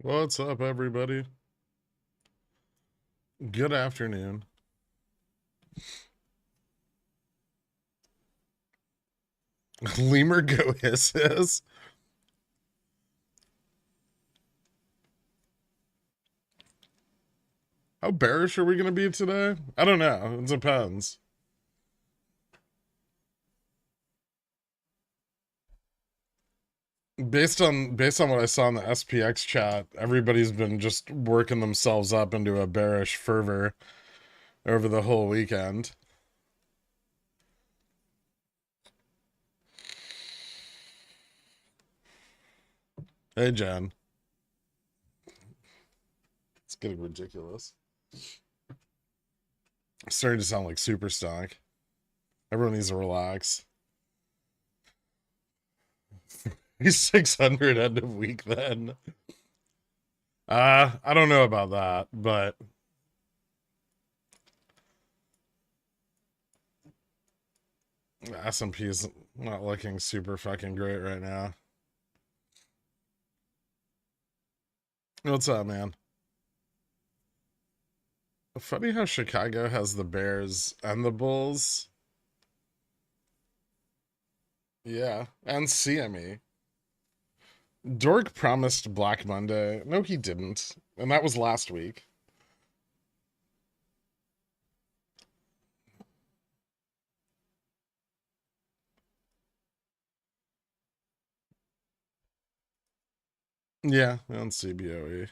What's up, everybody? Good afternoon. Lemur go hisses. How bearish are we going to be today? I don't know. It depends. Based on what I saw in the SPX chat, everybody's been just working themselves up into a bearish fervor over the whole weekend. Hey, Jen. It's getting ridiculous. It's starting to sound like super stock. Everyone needs to relax. He's 600 end of week then. I don't know about that, but S&P is not looking super fucking great right now. What's up, man? Funny how Chicago has the Bears and the Bulls. Yeah, and CME. Dork promised Black Monday. No, he didn't. And that was last week. Yeah, on CBOE.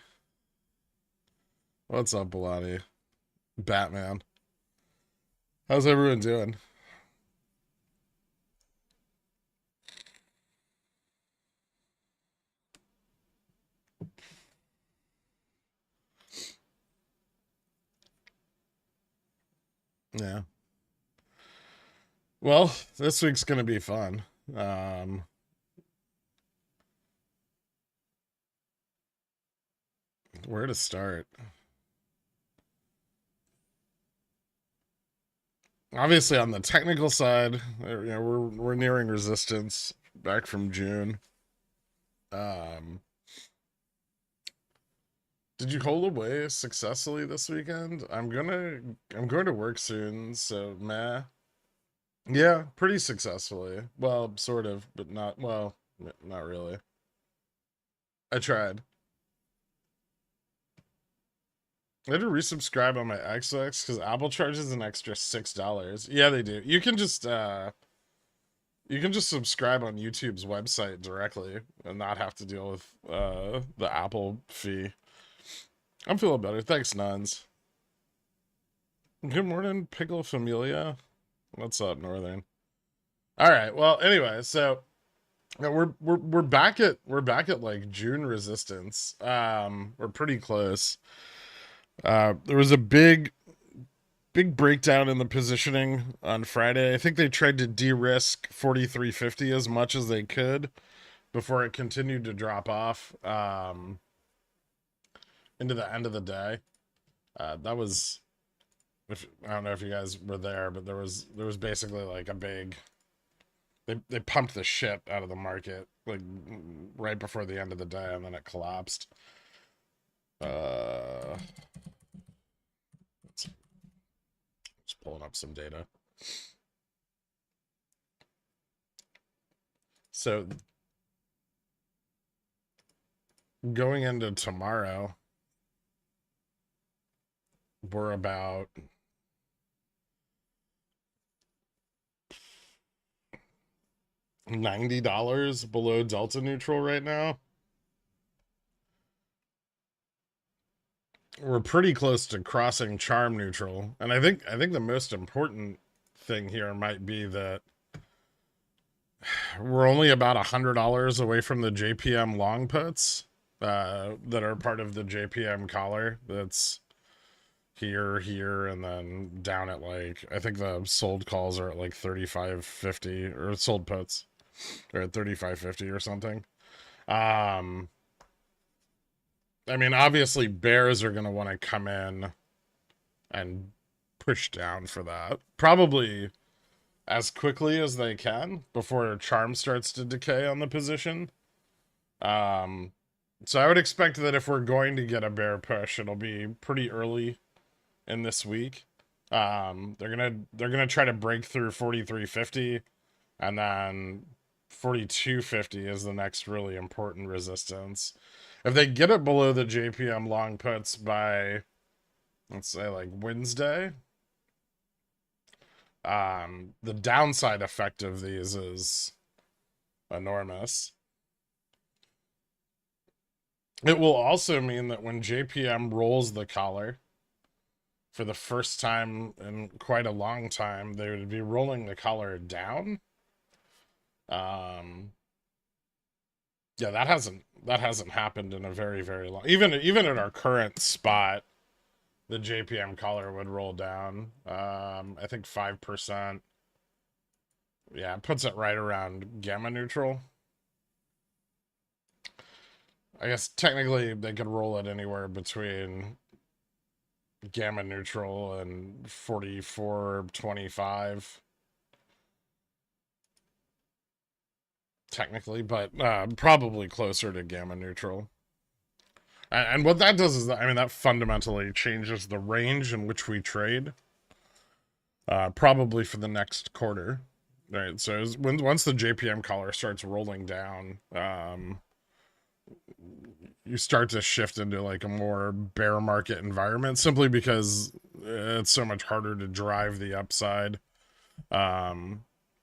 What's up, Bellotti? Batman. How's everyone doing? Yeah. Well, this week's gonna be fun. Where to start? Obviously, on the technical side, we're nearing resistance back from June. Um, did you hold away successfully this weekend? I'm going to work soon, so meh. Yeah, pretty successfully. Well, sort of, but not really. I tried. I had to resubscribe on my XX because Apple charges an extra $6. Yeah, they do. You can just subscribe on YouTube's website directly and not have to deal with the Apple fee. I'm feeling better. Thanks, nuns. Good morning, Pickle Familia. What's up, Northern? All right. Well, anyway, so we're back at like June resistance. We're pretty close. There was a big breakdown in the positioning on Friday. I think they tried to de-risk 4350 as much as they could before it continued to drop off into the end of the day. That was, I don't know if you guys were there, but there was basically like a big, they pumped the shit out of the market like right before the end of the day, and then it collapsed. Just pulling up some data. So going into tomorrow, we're about $90 below delta neutral right now. We're pretty close to crossing charm neutral, and I think the most important thing here might be that we're only about $100 away from the JPM long puts that are part of the JPM collar. That's here, and then down at like, I think the sold calls are at like 35.50, or sold puts are at 35.50 or something. Um, I mean, obviously, bears are going to want to come in and push down for that. Probably as quickly as they can before charm starts to decay on the position. Um, So I would expect that if we're going to get a bear push, it'll be pretty early in this week. They're gonna try to break through 4350, and then 4250 is the next really important resistance. If they get it below the JPM long puts by, let's say, like Wednesday, the downside effect of these is enormous. It will also mean that when JPM rolls the collar for the first time in quite a long time, they would be rolling the collar down. Um, yeah, that hasn't happened in a very, very long. Even at our current spot, the JPM collar would roll down. I think 5%. Yeah, it puts it right around gamma neutral. I guess technically they could roll it anywhere between gamma neutral and 44.25 technically, but probably closer to gamma neutral. And what that does is that, I mean, that fundamentally changes the range in which we trade, probably for the next quarter, right? So once the JPM collar starts rolling down, you start to shift into like a more bear market environment, simply because it's so much harder to drive the upside,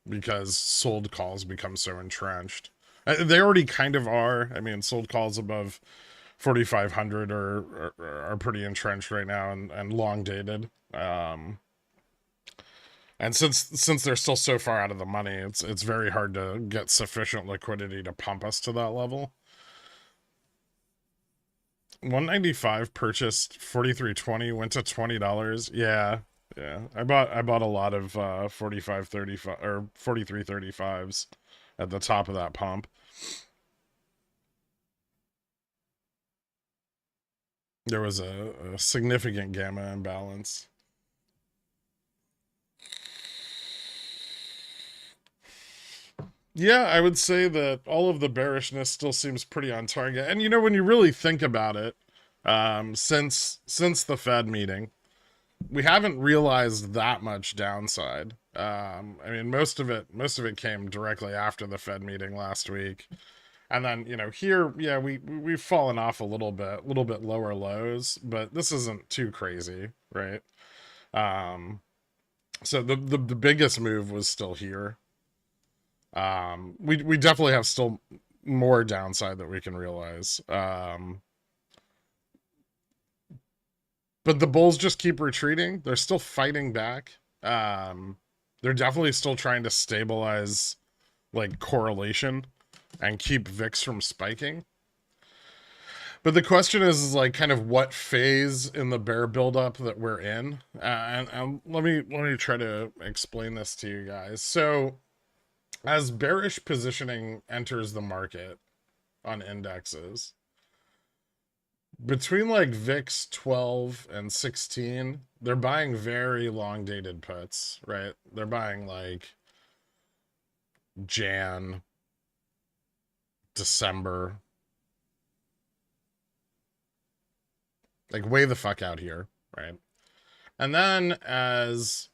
because sold calls become so entrenched. They already kind of are. I mean, sold calls above 4,500 are pretty entrenched right now, and long dated. And since they're still so far out of the money, it's very hard to get sufficient liquidity to pump us to that level. 195 purchased, 43.20 went to $20. Yeah, yeah. I bought a lot of 45.35 or 43.35s at the top of that pump. There was a significant gamma imbalance. Yeah, I would say that all of the bearishness still seems pretty on target. And when you really think about it, since the Fed meeting, we haven't realized that much downside. I mean, most of it came directly after the Fed meeting last week. And then, here, yeah, we've fallen off a little bit lower lows, but this isn't too crazy, right? Um, so the biggest move was still here. We definitely have still more downside that we can realize. But the bulls just keep retreating. They're still fighting back. They're definitely still trying to stabilize like correlation and keep VIX from spiking. But the question is like kind of what phase in the bear buildup that we're in. And let me try to explain this to you guys. So as bearish positioning enters the market on indexes, between like VIX 12 and 16, they're buying very long dated puts, right? They're buying like Jan, December, like way the fuck out here, right? And then as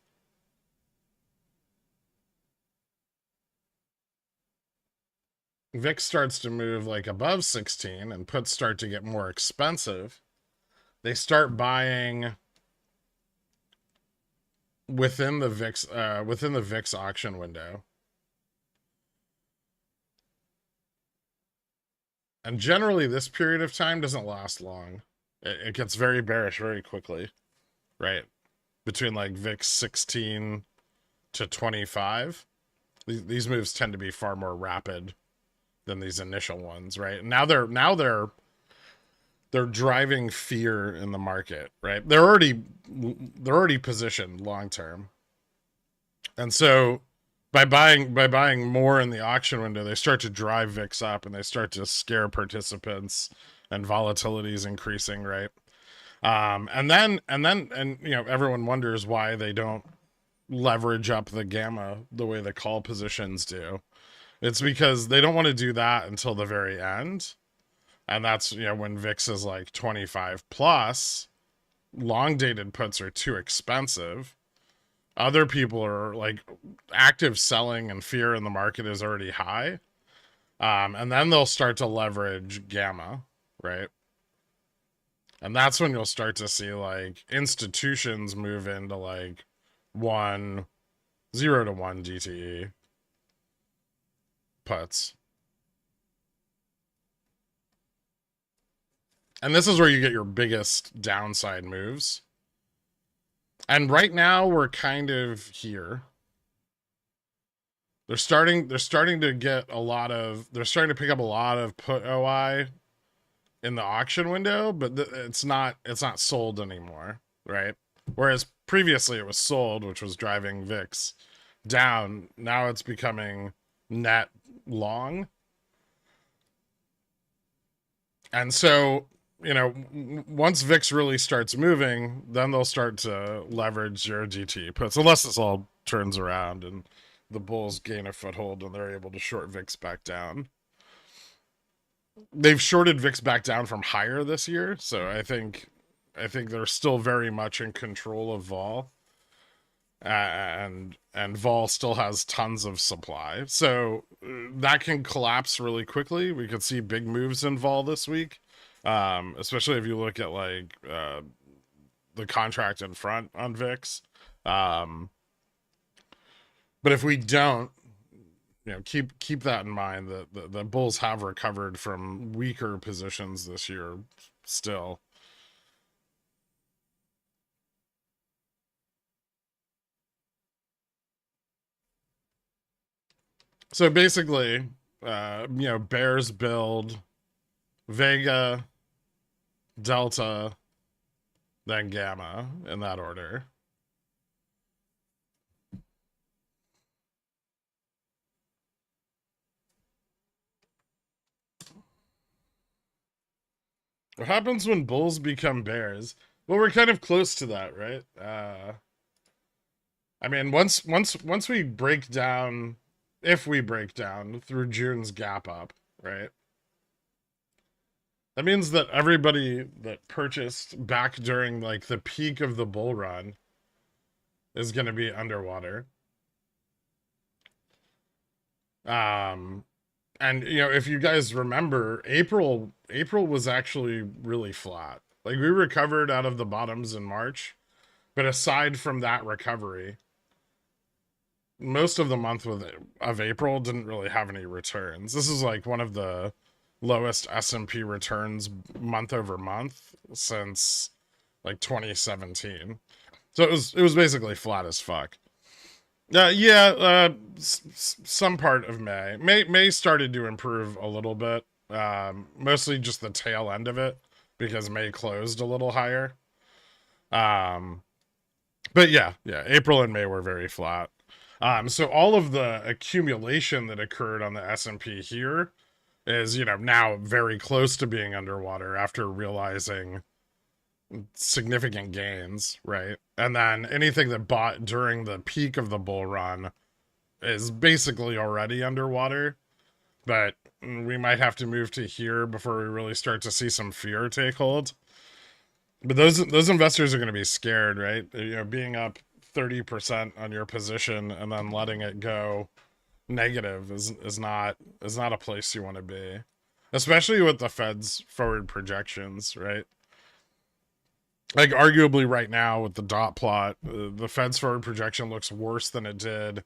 VIX starts to move like above 16 and puts start to get more expensive, they start buying within the VIX auction window. And generally this period of time doesn't last long. It gets very bearish very quickly, right? Between like VIX 16 to 25. These moves tend to be far more rapid than these initial ones, right? Now they're driving fear in the market, right? They're already positioned long term. And so by buying more in the auction window, they start to drive VIX up and they start to scare participants, and volatility is increasing, right? And then everyone wonders why they don't leverage up the gamma the way the call positions do. It's because they don't want to do that until the very end. And that's, when VIX is like 25 plus, long dated puts are too expensive. Other people are like active selling and fear in the market is already high. And then they'll start to leverage gamma, right? And that's when you'll start to see like institutions move into like 0 to 1 DTE puts. And this is where you get your biggest downside moves. And right now we're kind of here. They're starting to get a lot of, they're starting to pick up a lot of put OI in the auction window, but it's not sold anymore, right? Whereas previously it was sold, which was driving VIX down. Now it's becoming net long. And so, once VIX really starts moving, then they'll start to leverage 0 DT puts, unless this all turns around and the bulls gain a foothold and they're able to short VIX back down. They've shorted VIX back down from higher this year, so I think they're still very much in control of vol, and vol still has tons of supply, so that can collapse really quickly. We could see big moves in vol this week, especially if you look at like the contract in front on VIX. But if we don't, keep that in mind, that the bulls have recovered from weaker positions this year still. So basically, bears build Vega, Delta, then Gamma in that order. What happens when bulls become bears? Well, we're kind of close to that, right? I mean, once we break down, if we break down through June's gap up, right? That means that everybody that purchased back during like the peak of the bull run is going to be underwater. And if you guys remember, April was actually really flat. Like we recovered out of the bottoms in March, but aside from that recovery, most of the month of April didn't really have any returns. This is like one of the lowest S&P returns month over month since like 2017. So it was basically flat as fuck. Some part of May started to improve a little bit. Mostly just the tail end of it because May closed a little higher. But yeah, April and May were very flat. So all of the accumulation that occurred on the S&P here is, now very close to being underwater after realizing significant gains, right? And then anything that bought during the peak of the bull run is basically already underwater, but we might have to move to here before we really start to see some fear take hold. But those investors are going to be scared, right? Being up 30% on your position and then letting it go negative is not a place you want to be, especially with the Fed's forward projections, right? Like arguably right now with the dot plot, the Fed's forward projection looks worse than it did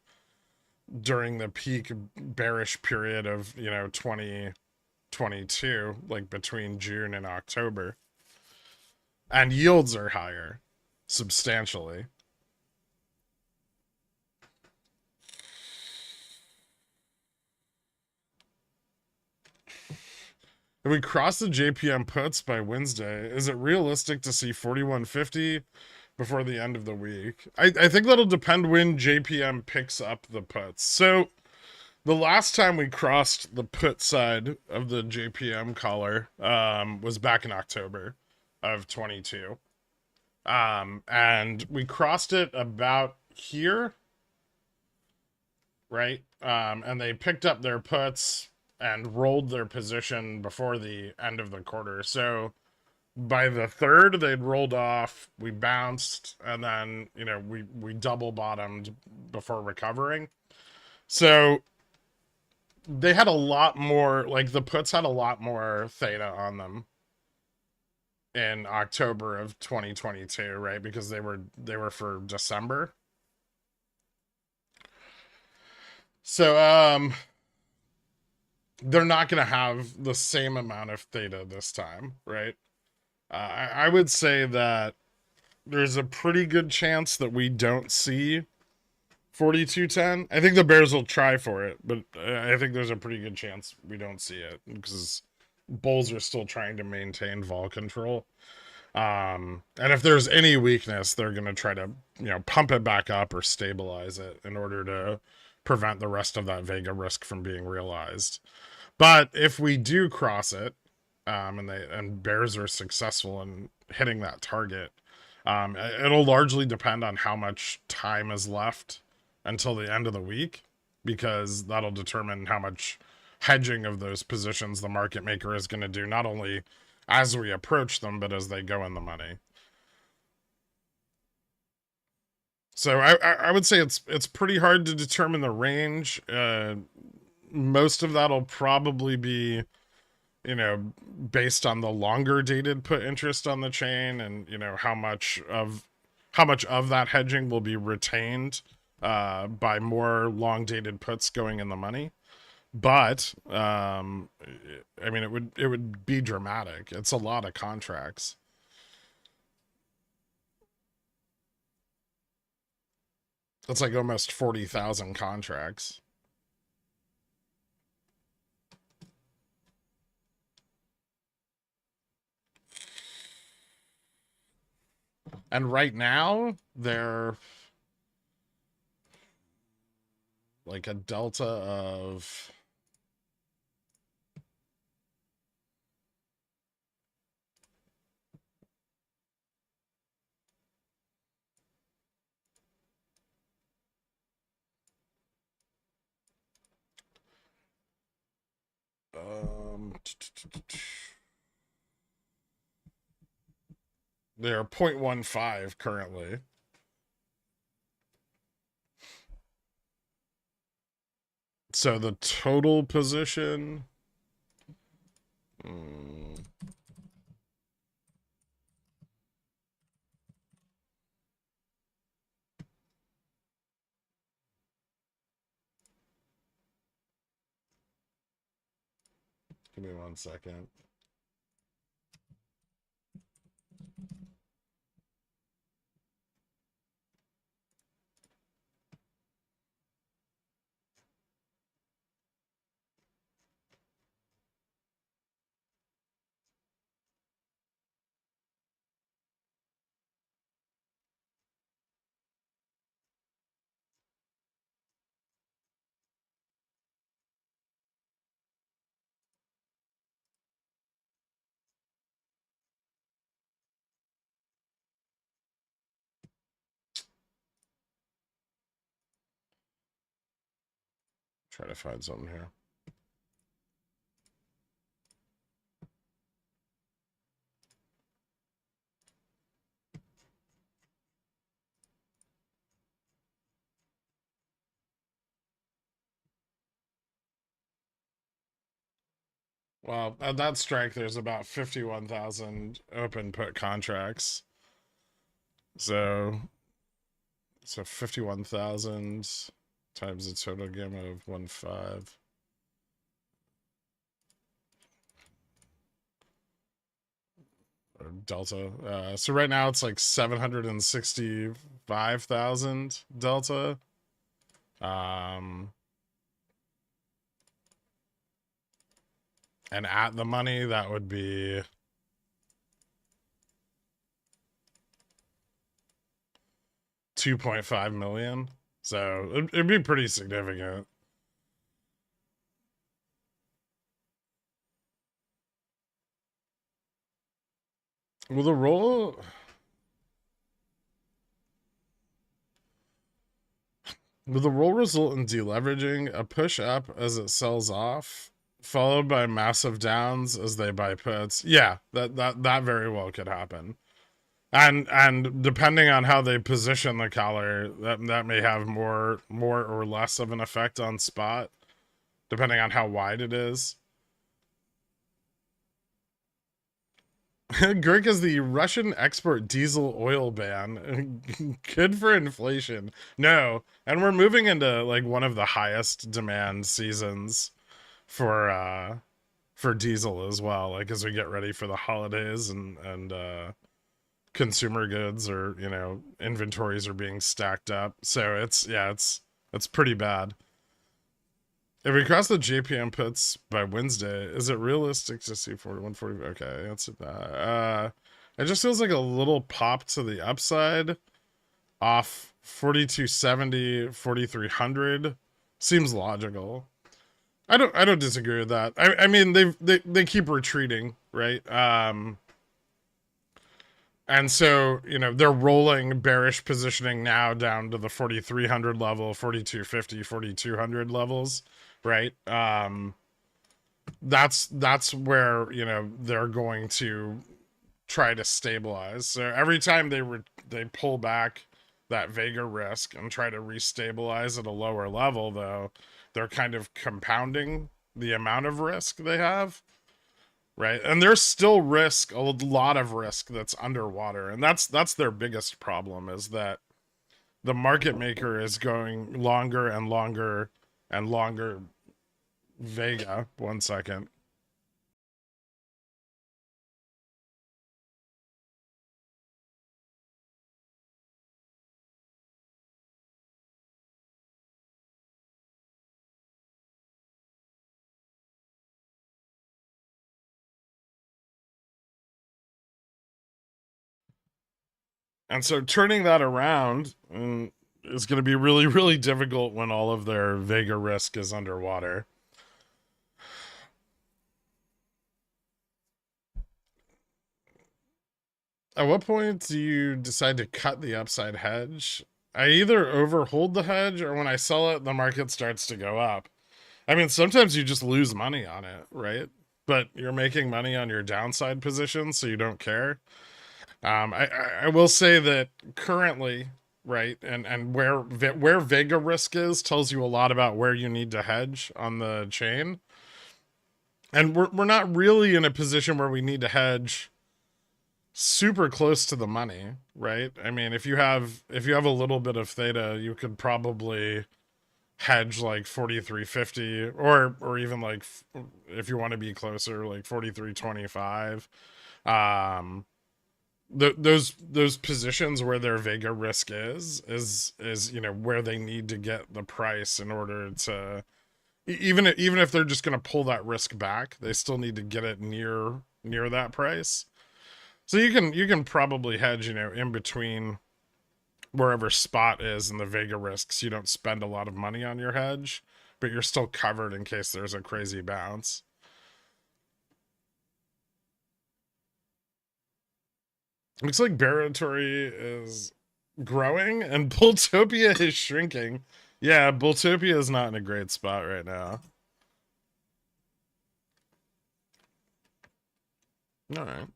during the peak bearish period of 2022, like between June and October, and yields are higher substantially. If we cross the JPM puts by Wednesday, is it realistic to see 4150 before the end of the week? I think that'll depend when JPM picks up the puts. So the last time we crossed the put side of the JPM collar was back in October of 22. And we crossed it about here, right? And they picked up their puts and rolled their position before the end of the quarter. So by the third, they'd rolled off, we bounced, and then, we double bottomed before recovering. So they had a lot more, like the puts had a lot more theta on them in October of 2022, right? Because they were for December. So they're not going to have the same amount of theta this time, right? I would say that there's a pretty good chance that we don't see 4210. I think the Bears will try for it, but I think there's a pretty good chance we don't see it because Bulls are still trying to maintain vol control. And if there's any weakness, they're going to try to, pump it back up or stabilize it in order to prevent the rest of that Vega risk from being realized. But if we do cross it, and Bears are successful in hitting that target, it'll largely depend on how much time is left until the end of the week, because that'll determine how much hedging of those positions the market maker is going to do, not only as we approach them, but as they go in the money. So I would say it's pretty hard to determine the range. Most of that'll probably be, based on the longer dated put interest on the chain, and how much of that hedging will be retained by more long dated puts going in the money. But I mean, it would be dramatic. It's a lot of contracts. It's like almost 40,000 contracts. And right now, they're like a delta of they're 0.15 currently. So the total position, give me 1 second. Try to find something here. Well, at that strike, there's about 51,000 open put contracts. So 51,000 times the total gamma of 1.5. Or delta. So right now it's like 765,000 delta. And at the money, that would be $2.5 million. So it'd be pretty significant. Will the roll result in deleveraging? A push up as it sells off followed by massive downs as they buy puts. Yeah, that very well could happen. And depending on how they position the collar, that may have more or less of an effect on spot, depending on how wide it is. Greek is the Russian export diesel oil ban. Good for inflation. No, and we're moving into like one of the highest demand seasons for diesel as well. Like as we get ready for the holidays and consumer goods or inventories are being stacked up. So it's pretty bad. If we cross the JPM puts by Wednesday, is it realistic to see 4140? Okay, that's it. It just feels like a little pop to the upside off 4270, 4300. Seems logical. I don't disagree with that. I mean they keep retreating, right? And so, they're rolling bearish positioning now down to the 4300 level, 4250, 4200 levels, right? That's where, they're going to try to stabilize. So every time they pull back that Vega risk and try to restabilize at a lower level, though, they're kind of compounding the amount of risk they have. Right. And there's still risk, a lot of risk that's underwater. And that's their biggest problem, is that the market maker is going longer and longer and longer Vega. 1 second. And so turning that around is going to be really, really difficult when all of their Vega risk is underwater. At what point do you decide to cut the upside hedge? I either overhold the hedge, or when I sell it, the market starts to go up. I mean, sometimes you just lose money on it, right? But you're making money on your downside position, so you don't care. I will say that currently, right, and where Vega risk is tells you a lot about where you need to hedge on the chain. And we're not really in a position where we need to hedge super close to the money, right? I mean, if you have a little bit of theta, you could probably hedge like 4350, or even like, if you want to be closer, like 4325. Those positions where their Vega risk is where they need to get the price in order to, even if they're just going to pull that risk back, they still need to get it near that price. So you can probably hedge, in between wherever spot is and the Vega risks. You don't spend a lot of money on your hedge, but you're still covered in case there's a crazy bounce. Looks like Baratory is growing and Bulltopia is shrinking. Yeah, Bulltopia is not in a great spot right now. All right.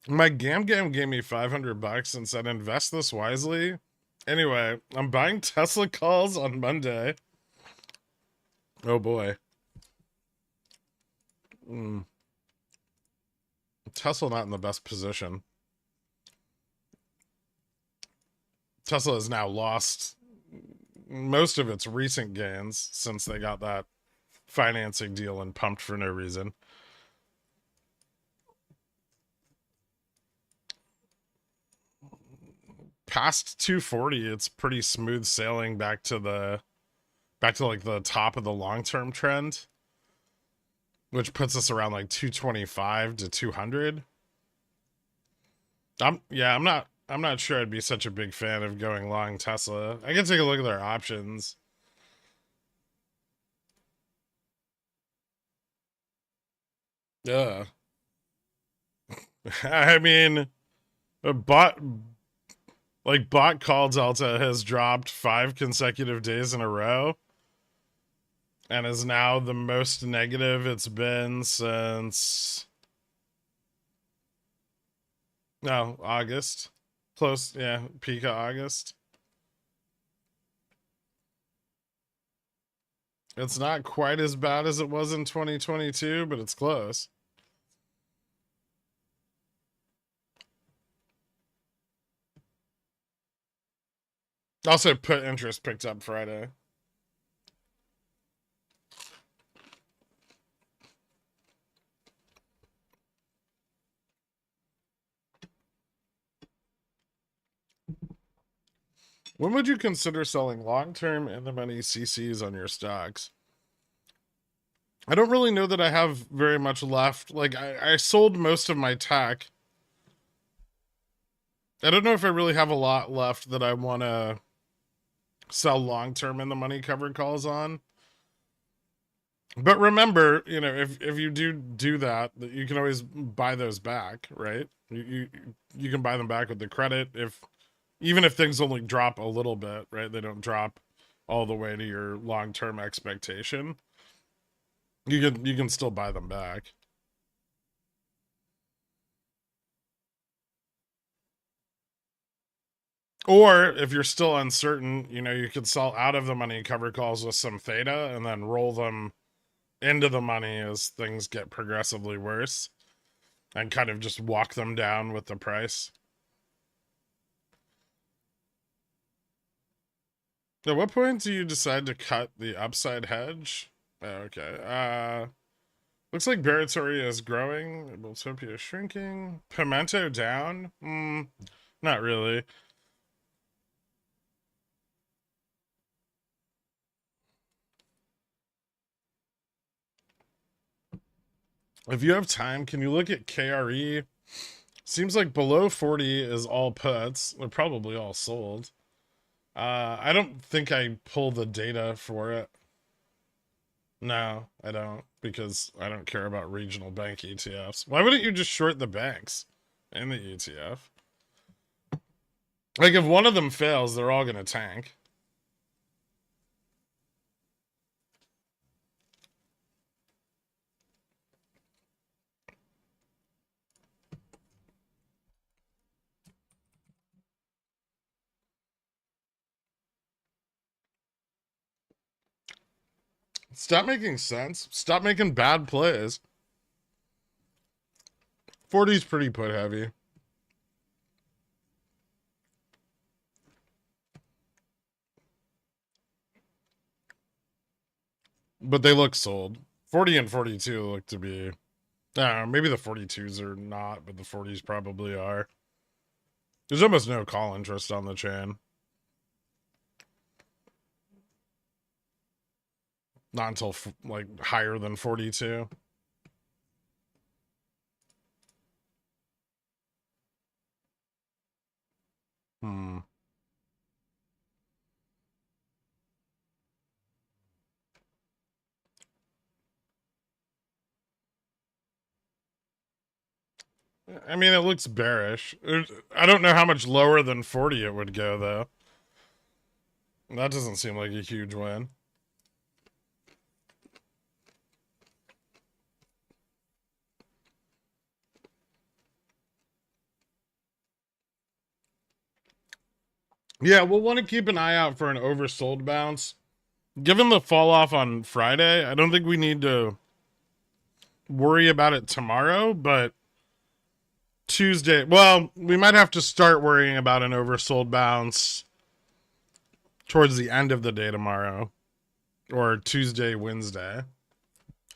My Gam gave me $500 and said invest this wisely. Anyway, I'm buying Tesla calls on Monday. Oh boy. Tesla not in the best position. Tesla has now lost most of its recent gains since they got that financing deal and pumped for no reason. Past 240, it's pretty smooth sailing back to like the top of the long-term trend, which puts us around like 225 to 200. I'm not sure I'd be such a big fan of going long Tesla. I can take a look at their options. Yeah. I mean, bot call delta has dropped 5 consecutive days in a row. and is now the most negative it's been since, no, August. Close, yeah, peak of August. It's not quite as bad as it was in 2022, but it's close. Also, put interest picked up Friday. When would you consider selling long-term in the money CCs on your stocks? I don't really know that I have very much left. Like, I sold most of my tech. I don't know if I really have a lot left that I want to sell long-term in the money covered calls on. But remember, you know, if you do that, you can always buy those back, right? You can buy them back with the credit if, even if things only drop a little bit, right? They don't drop all the way to your long-term expectation. You can still buy them back. Or if you're still uncertain, you know, you could sell out of the money cover calls with some theta and then roll them into the money as things get progressively worse and kind of just walk them down with the price. At what point do you decide to cut the upside hedge? Okay. Looks like Baratoria is growing. Bultopia is shrinking. Pimento down? Not really. If you have time, can you look at KRE? Seems like below 40 is all puts. They're probably all sold. I don't think I pull the data for it. No, I don't, because I don't care about regional bank ETFs. Why wouldn't you just short the banks in the ETF? Like, if one of them fails, they're all going to tank. Stop making sense. Stop making bad plays. 40's pretty put heavy. But they look sold. 40 and 42 look to be... maybe the 42s are not, but the 40s probably are. There's almost no call interest on the chain. Not until, like, higher than 42. Hmm. I mean, it looks bearish. I don't know how much lower than 40 it would go, though. That doesn't seem like a huge win. Yeah, we'll want to keep an eye out for an oversold bounce. Given the fall off on Friday, I don't think we need to worry about it tomorrow, but Tuesday, well, we might have to start worrying about an oversold bounce towards the end of the day tomorrow, or Tuesday, Wednesday,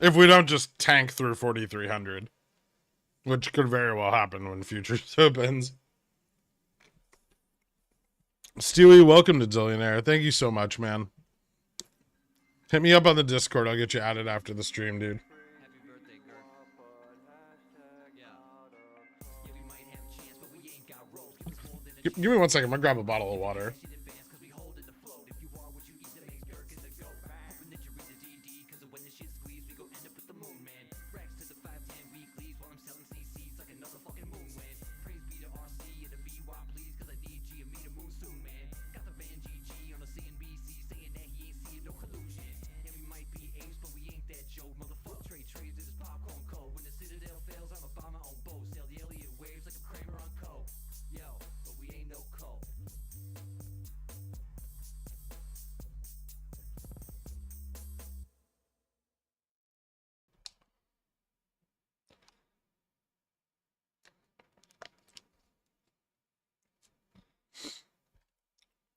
if we don't just tank through 4,300, which could very well happen when futures opens. Stewie, welcome to Dillionaire. Thank you so much, man. Hit me up on the Discord. I'll get you added after the stream, dude. Give me 1 second. I'm gonna grab a bottle of water.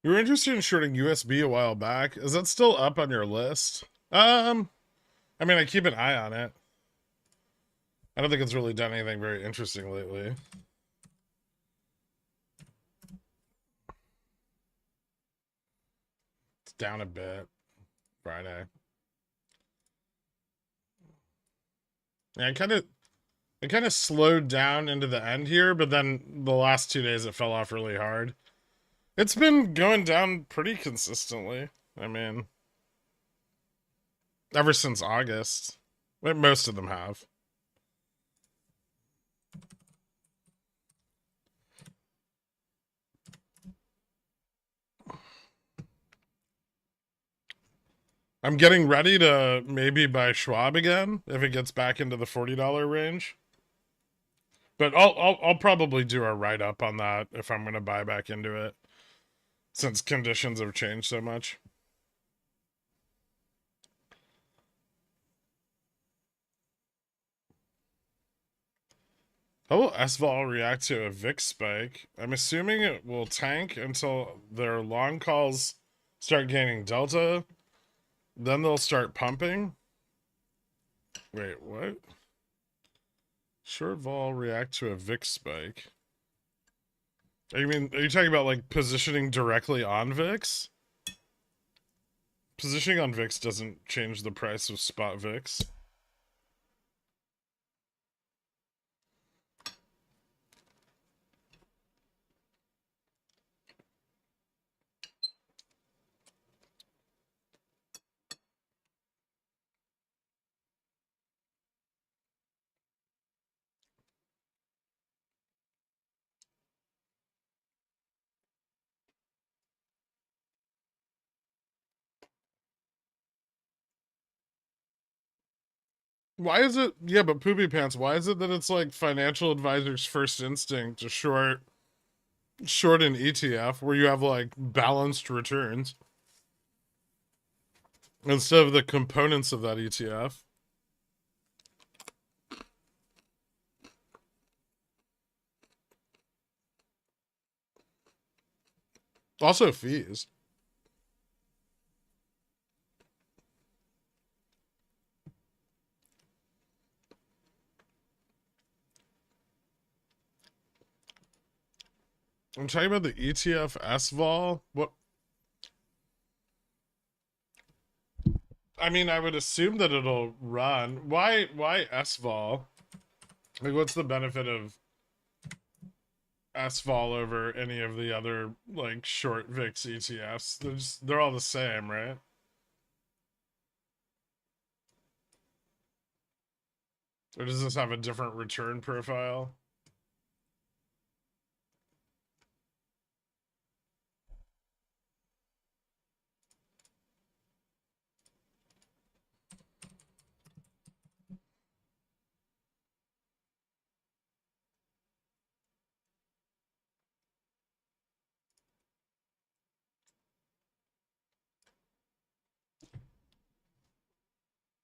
You were interested in shorting USB a while back. Is that still up on your list? I mean, I keep an eye on it. I don't think it's really done anything very interesting lately. It's down a bit. Friday. Yeah, it kind of slowed down into the end here, but then the last 2 days it fell off really hard. It's been going down pretty consistently. I mean, ever since August. Most of them have. I'm getting ready to maybe buy Schwab again if it gets back into the $40 range. But I'll probably do a write up on that if I'm going to buy back into it, since conditions have changed so much. How will SVOL react to a VIX spike? I'm assuming it will tank until their long calls start gaining delta. Then they'll start pumping. Wait, what? Short vol react to a VIX spike. Are you talking about like positioning directly on VIX? Positioning on VIX doesn't change the price of spot VIX. Why is it? Yeah, but poopy pants. Why is it that it's like financial advisors' first instinct to short an ETF where you have like balanced returns instead of the components of that ETF? Also fees. I'm talking about the ETF SVOL. What? I mean, I would assume that it'll run. Why SVOL? Like, what's the benefit of SVOL over any of the other like short VIX ETFs? They're all the same, right? Or does this have a different return profile?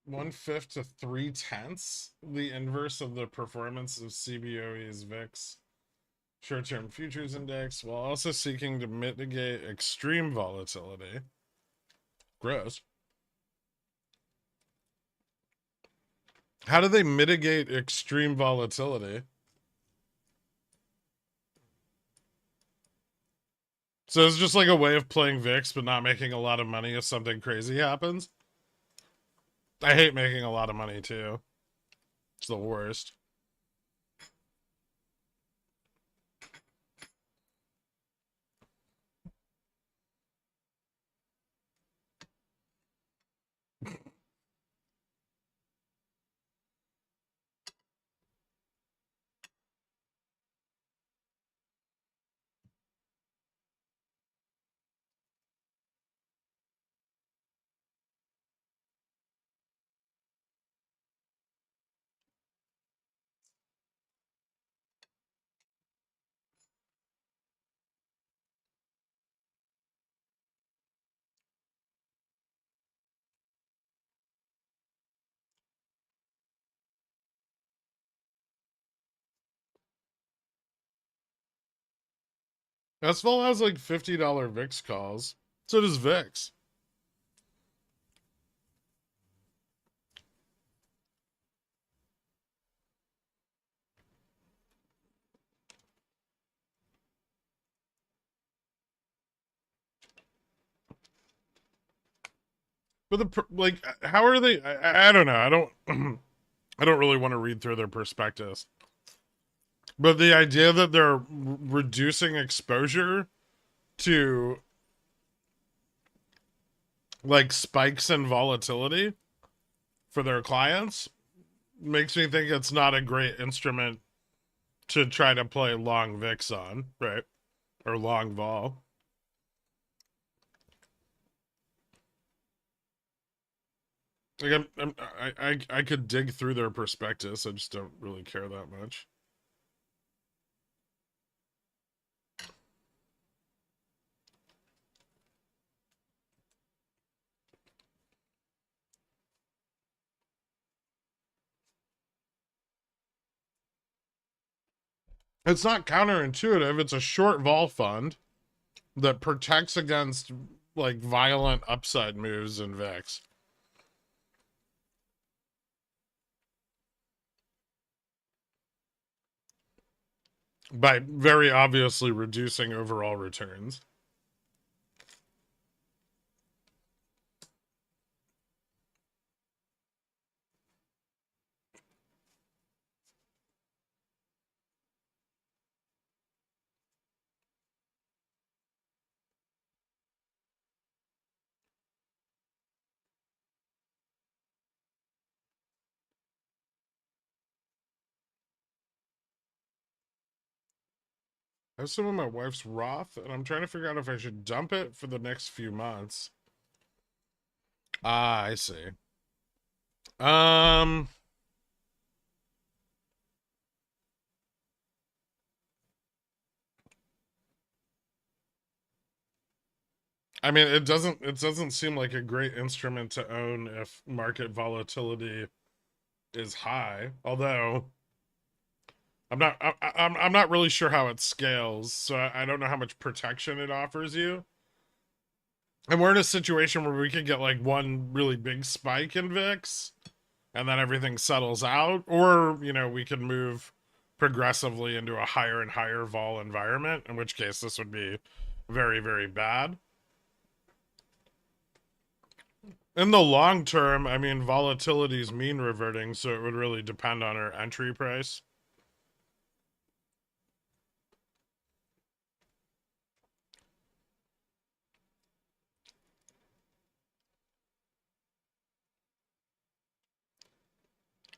One-fifth to three-tenths, the inverse of the performance of CBOE's VIX short-term futures index, while also seeking to mitigate extreme volatility. Gross. How do they mitigate extreme volatility? So it's just like a way of playing VIX, but not making a lot of money if something crazy happens. I hate making a lot of money too. It's the worst. SVOL has like $50 VIX calls. So does VIX. But like, how are they? I don't know. I don't. I don't really want to read through their prospectus. But the idea that they're reducing exposure to like spikes in volatility for their clients makes me think it's not a great instrument to try to play long VIX on, right? Or long vol. Like I could dig through their prospectus. I just don't really care that much. It's not counterintuitive. It's a short vol fund that protects against like violent upside moves in VIX. By very obviously reducing overall returns. I have some of my wife's Roth, and I'm trying to figure out if I should dump it for the next few months. Ah, I see. Um, I mean, it doesn't seem like a great instrument to own if market volatility is high. Although I'm not really sure how it scales, so I don't know how much protection it offers you. And we're in a situation where we could get like one really big spike in VIX and then everything settles out, or we can move progressively into a higher and higher vol environment, in which case this would be very, very bad. In the long term, I mean, volatility is mean reverting, so it would really depend on our entry price.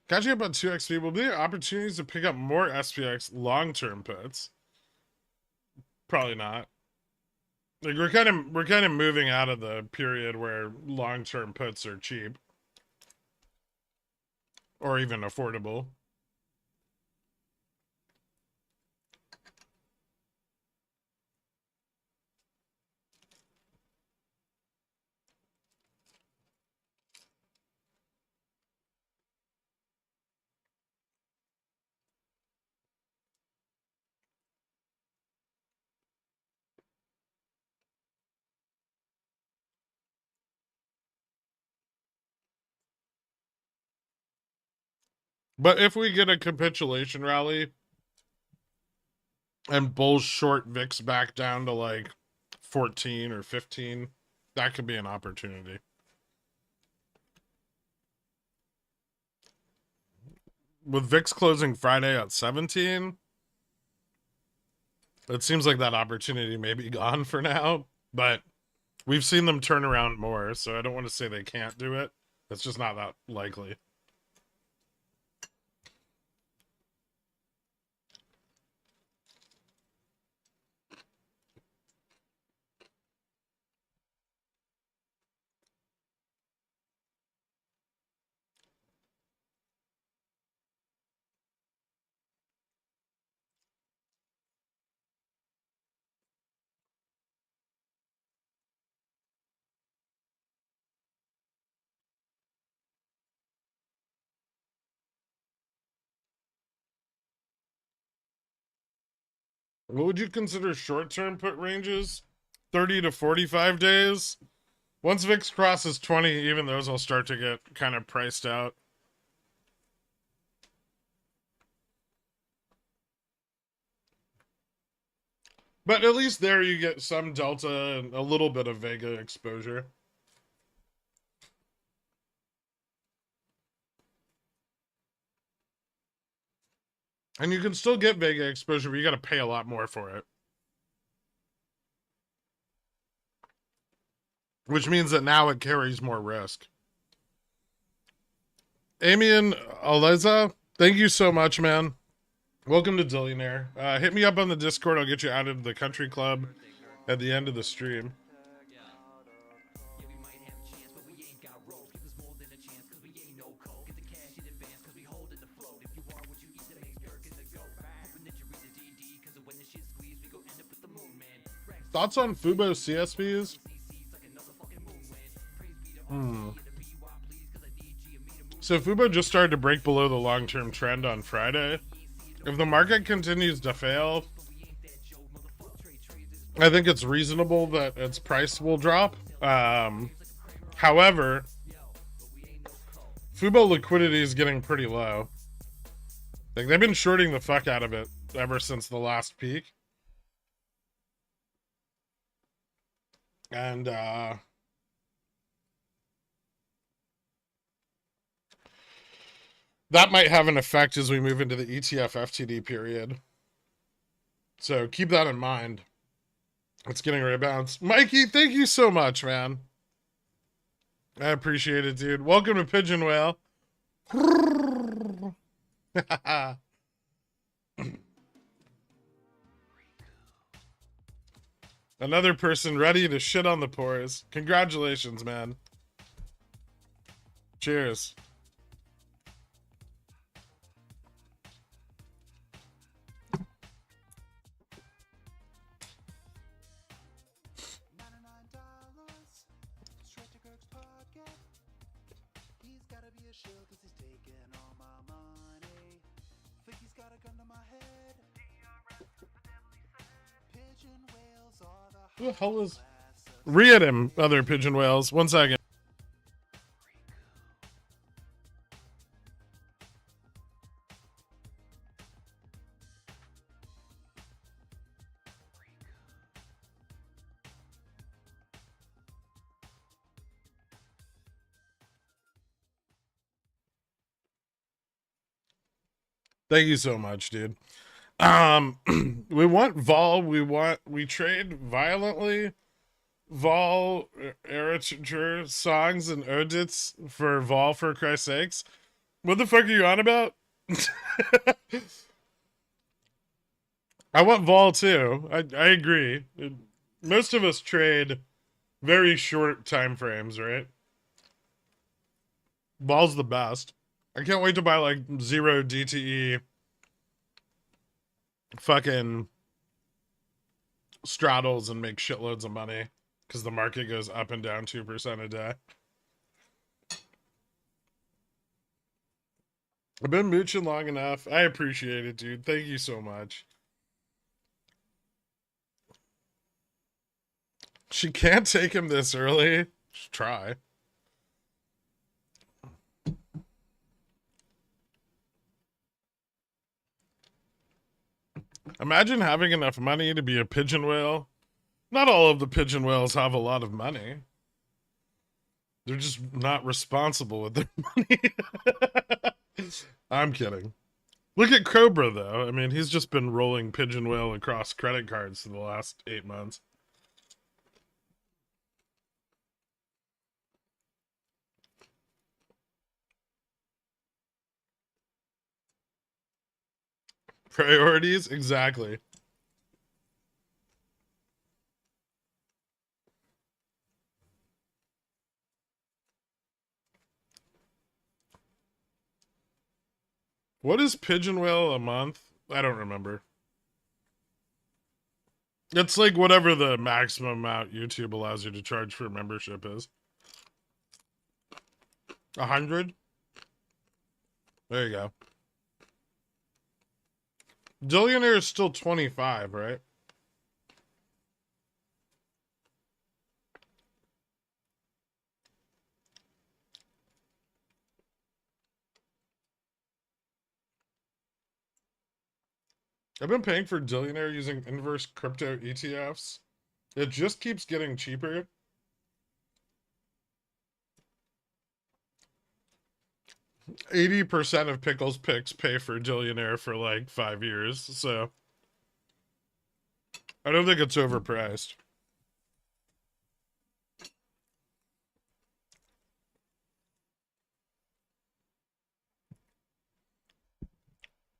Catching up on 2xp will be opportunities to pick up more SPX long-term puts. Probably not. Like we're kind of moving out of the period where long-term puts are cheap or even affordable. But if we get a capitulation rally and bulls short VIX back down to like 14 or 15, that could be an opportunity. With VIX closing Friday at 17, it seems like that opportunity may be gone for now, but we've seen them turn around more, so I don't want to say they can't do it. It's just not that likely. What would you consider short-term put ranges? 30 to 45 days? Once VIX crosses 20, even those will start to get kind of priced out. But at least there you get some delta and a little bit of Vega exposure. And you can still get Vega exposure, but you got to pay a lot more for it. Which means that now it carries more risk. Amian Aleza, thank you so much, man. Welcome to Dillionaire. Hit me up on the Discord. I'll get you out of the country club at the end of the stream. Thoughts on Fubo CSPs? So Fubo just started to break below the long-term trend on Friday. If the market continues to fail, I think it's reasonable that its price will drop. However, Fubo liquidity is getting pretty low. Like, they've been shorting the fuck out of it ever since the last peak. And that might have an effect as we move into the ETF FTD period. So keep that in mind. It's getting rebounds. Mikey, thank you so much, man. I appreciate it, dude. Welcome to Pigeon Whale. Another person ready to shit on the pores. Congratulations, man. Cheers. Who the hell is... Read him, other pigeon whales. 1 second. Thank you so much, dude. We want vol. We trade violently. Vol, Eritrea songs and audits for vol, for Christ's sakes. What the fuck are you on about? I want vol too. I agree. Most of us trade very short time frames, right? Vol's the best. I can't wait to buy like 0 DTE fucking straddles and make shitloads of money because the market goes up and down 2% a day. I've been mooching long enough. I appreciate it, dude. Thank you so much. She can't take him this early. Just try. Imagine having enough money to be a pigeon whale. Not all of the pigeon whales have a lot of money. They're just not responsible with their money. I'm kidding. Look at Cobra, though. I mean, he's just been rolling pigeon whale across credit cards for the last 8 months. Priorities? Exactly. What is pigeon whale a month? I don't remember. It's like whatever the maximum amount YouTube allows you to charge for membership is. 100? There you go. Dillionaire is still 25, right? I've been paying for Dillionaire using inverse crypto ETFs. It just keeps getting cheaper. %80 of Pickle's picks pay for Dillionaire for like 5 years, so I don't think it's overpriced.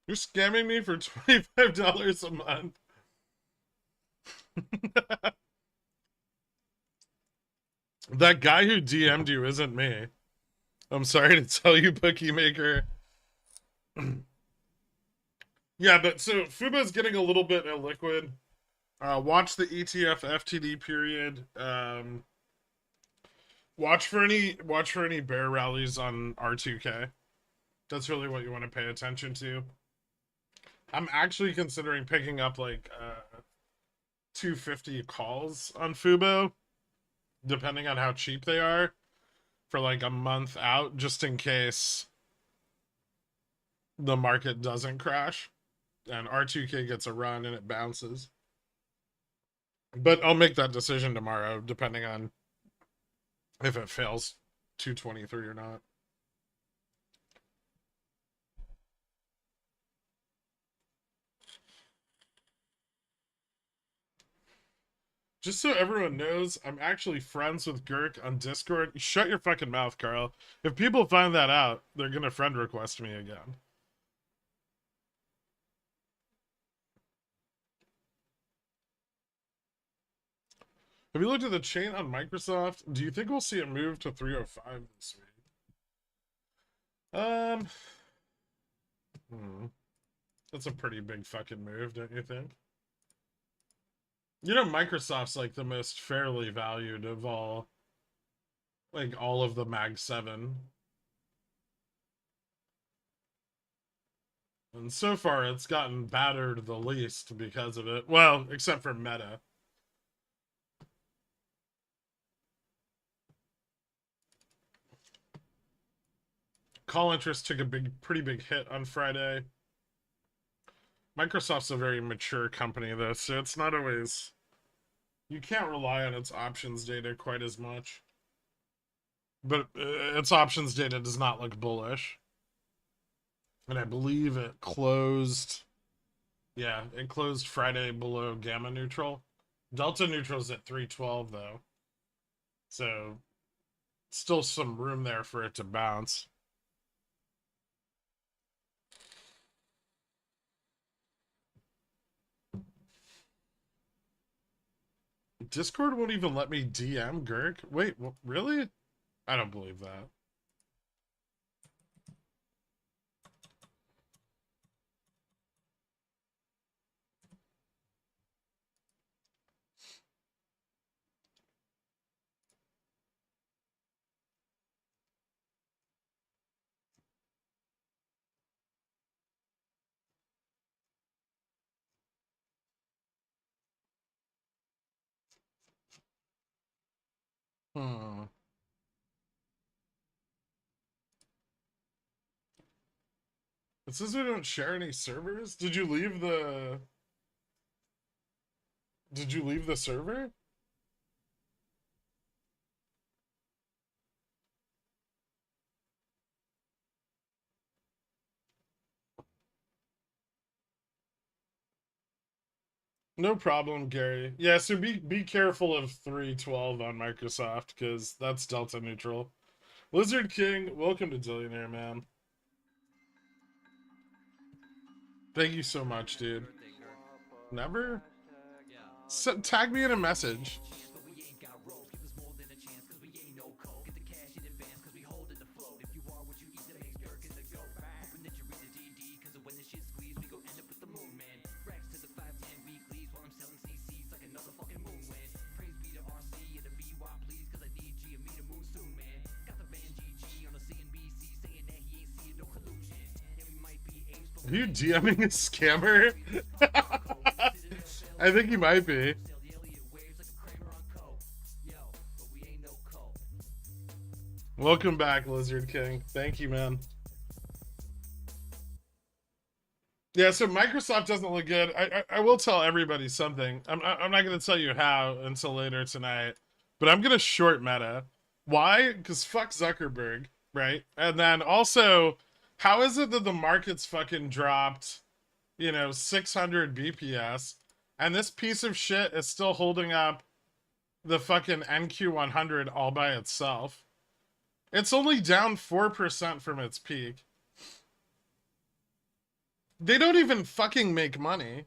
You're scamming me for $25 a month. That guy who DM'd you isn't me. I'm sorry to tell you, Bookie Maker. Yeah, but so Fubo's getting a little bit illiquid. Watch the ETF FTD period. Watch for any bear rallies on R2K. That's really what you want to pay attention to. I'm actually considering picking up like 250 calls on Fubo, depending on how cheap they are, for like a month out, just in case the market doesn't crash and R2K gets a run and it bounces. But I'll make that decision tomorrow, depending on if it fails 223 or not. Just so everyone knows, I'm actually friends with Girk on Discord. Shut your fucking mouth, Carl. If people find that out, they're gonna friend request me again. Have you looked at the chain on Microsoft? Do you think we'll see it move to 305 this week? That's a pretty big fucking move, don't you think? You know, Microsoft's like the most fairly valued of all, like all of the Mag 7. And so far, it's gotten battered the least because of it. Well, except for Meta. Call interest took a pretty big hit on Friday. Microsoft's a very mature company, though, so it's not always... You can't rely on its options data quite as much. But its options data does not look bullish. And I believe it closed... Yeah, it closed Friday below gamma neutral. Delta neutral's at 312, though. So, still some room there for it to bounce. Discord won't even let me DM Girk? Wait, really? I don't believe that. Hmm. It says we don't share any servers. Did you leave the... Did you leave the server? No problem, Gary. Yeah, so be careful of 312 on Microsoft, because that's delta neutral. Lizard King, welcome to Dillionaire, man. Thank you so much, dude. Never? So, tag me in a message. Are you DMing a scammer? I think you might be. Welcome back, Lizard King. Thank you, man. Yeah, so Microsoft doesn't look good. I will tell everybody something. I'm not going to tell you how until later tonight, but I'm going to short Meta. Why? Because fuck Zuckerberg, right? And then also, how is it that the market's fucking dropped, 600 BPS, and this piece of shit is still holding up the fucking NQ100 all by itself? It's only down 4% from its peak. They don't even fucking make money.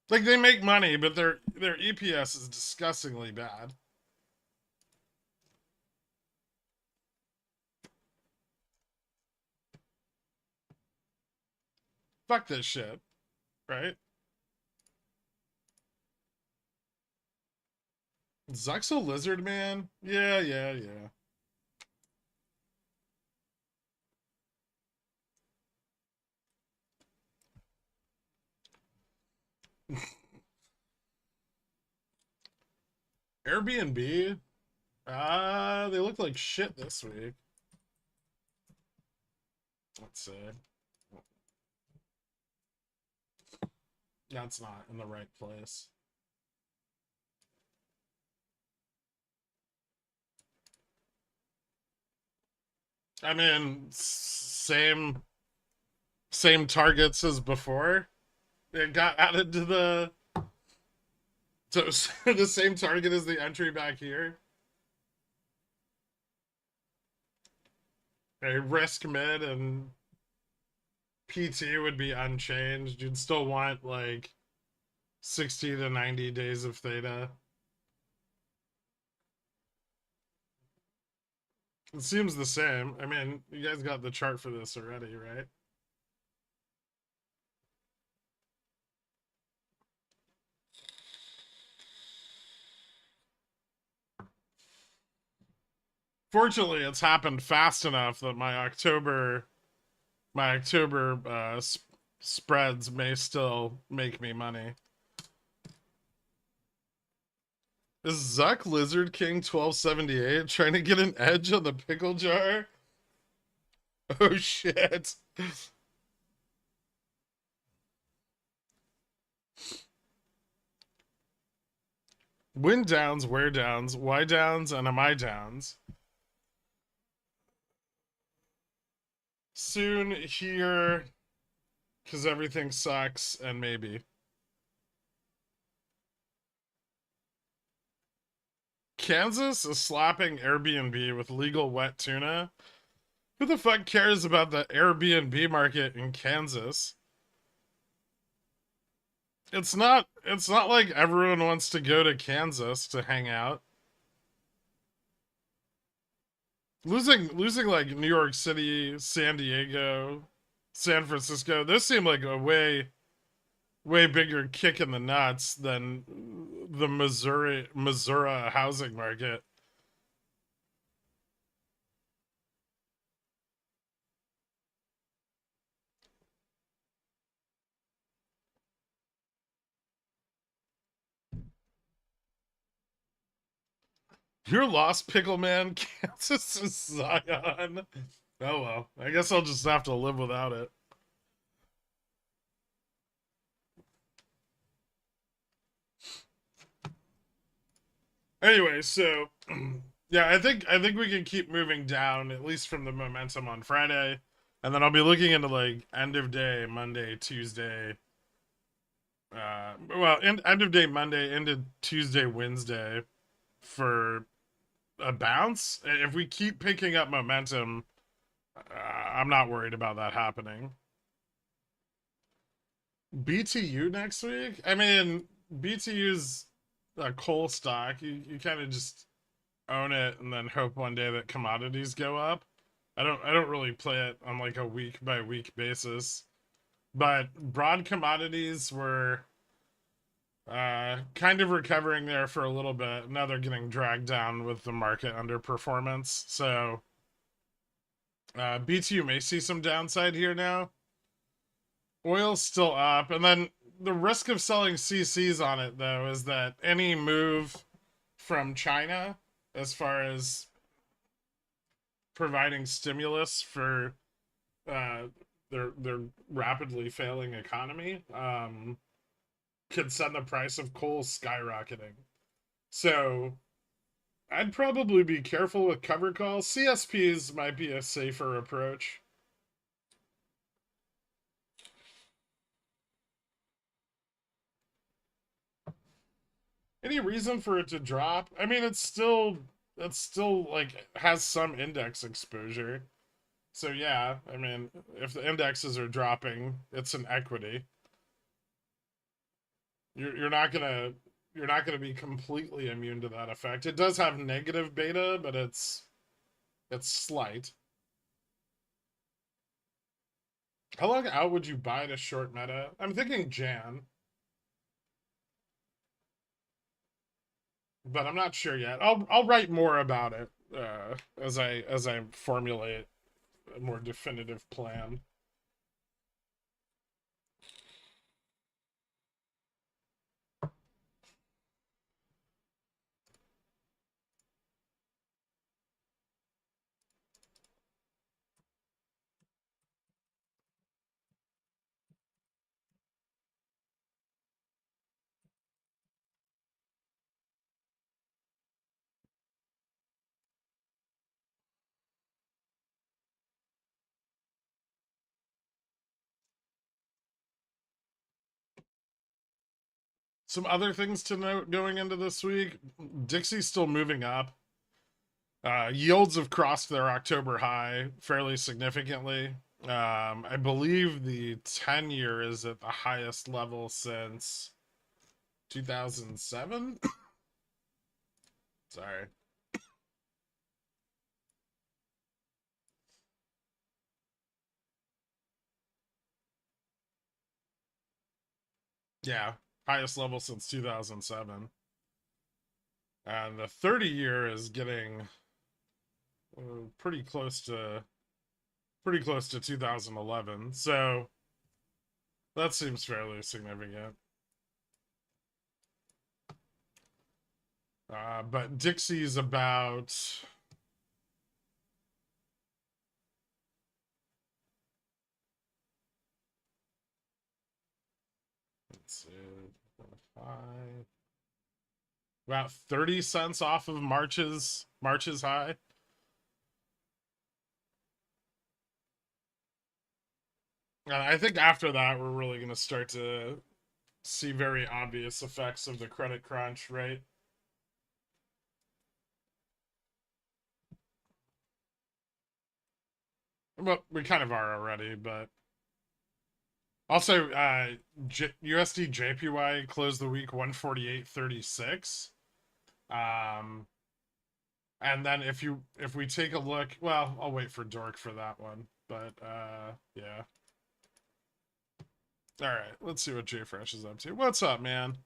Like, they make money, but their EPS is disgustingly bad. Fuck this shit, right? Zuck's a lizard man? Yeah, yeah, yeah. Airbnb? They look like shit this week. Let's see. That's not in the right place. I mean, same targets as before. It got added to the the same target as the entry back here. A risk mid and PT would be unchanged. You'd still want like 60 to 90 days of theta. It seems the same. I mean, you guys got the chart for this already, right? Fortunately, it's happened fast enough that my October spreads may still make me money. Is Zuck Lizard King 1278 trying to get an edge on the pickle jar? Oh shit. Win downs, where downs, why downs, and am I downs? Soon here, because everything sucks, and maybe. Kansas is slapping Airbnb with legal wet tuna. Who the fuck cares about the Airbnb market in Kansas? It's not like everyone wants to go to Kansas to hang out. Losing like New York City, San Diego, San Francisco, those seem like a way bigger kick in the nuts than the Missouri housing market. You're lost, Pickle Man. Kansas is Zion. Oh well, I guess I'll just have to live without it. Anyway, so yeah, I think we can keep moving down at least from the momentum on Friday, and then I'll be looking into like end of day Monday, Tuesday. End of day Monday into Tuesday, Wednesday for a bounce. If we keep picking up momentum, I'm not worried about that happening. BTU next week? I mean, BTU's a coal stock. You kind of just own it and then hope one day that commodities go up. I don't really play it on like a week by week basis. But broad commodities were kind of recovering there for a little bit. Now they're getting dragged down with the market underperformance. So BTU may see some downside here now. Oil's still up, and then the risk of selling CCs on it though is that any move from China as far as providing stimulus for uh, their rapidly failing economy could send the price of coal skyrocketing. So I'd probably be careful with cover calls. CSPs might be a safer approach. Any reason for it to drop? I mean, it's still like has some index exposure. So yeah, I mean, if the indexes are dropping, it's an equity. You're not gonna be completely immune to that effect. It does have negative beta, but it's slight. How long out would you buy to short meta? I'm thinking Jan, but I'm not sure yet. I'll write more about it as I formulate a more definitive plan. Some other things to note going into this week: Dixie's still moving up. Yields have crossed their October high fairly significantly. I believe the 10-year is at the highest level since 2007. Sorry. Yeah, highest level since 2007. And the 30-year is getting pretty close to 2011. So that seems fairly significant. But Dixie's about, let's see, about 30 cents off of March's high. And I think after that we're really going to start to see very obvious effects of the credit crunch, right? Well, we kind of are already, but also USD JPY closed the week 148.36. And then if we take a look, well, I'll wait for Dork for that one, but yeah. All right, let's see what JFresh is up to. What's up, man?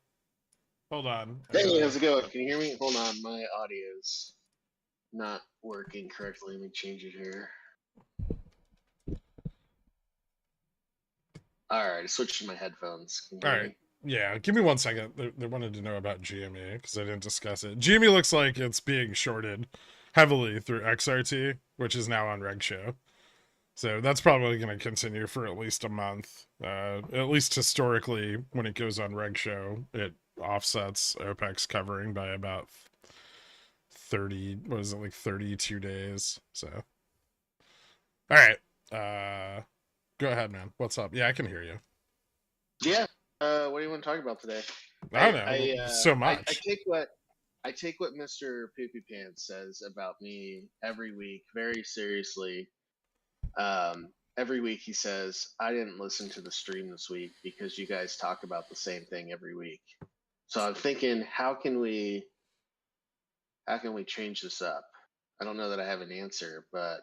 Hold on. Hey, how's it going? Can you hear me? Hold on, my audio's not working correctly. Let me change it here. All right, I switched to my headphones. Can you All hear right. me? Yeah, give me 1 second. They wanted to know about GME because I didn't discuss it. GME looks like it's being shorted heavily through XRT, which is now on Reg Show. So that's probably going to continue for at least a month. At least historically, when it goes on Reg Show, it offsets OPEX covering by about 30, what is it, like 32 days. So, all right. Go ahead, man. What's up? Yeah, I can hear you. Yeah. What do you want to talk about today? I don't know. So much. I take what Mr. Poopy Pants says about me every week very seriously. Every week he says, I didn't listen to the stream this week because you guys talk about the same thing every week. So I'm thinking, how can we change this up? I don't know that I have an answer, but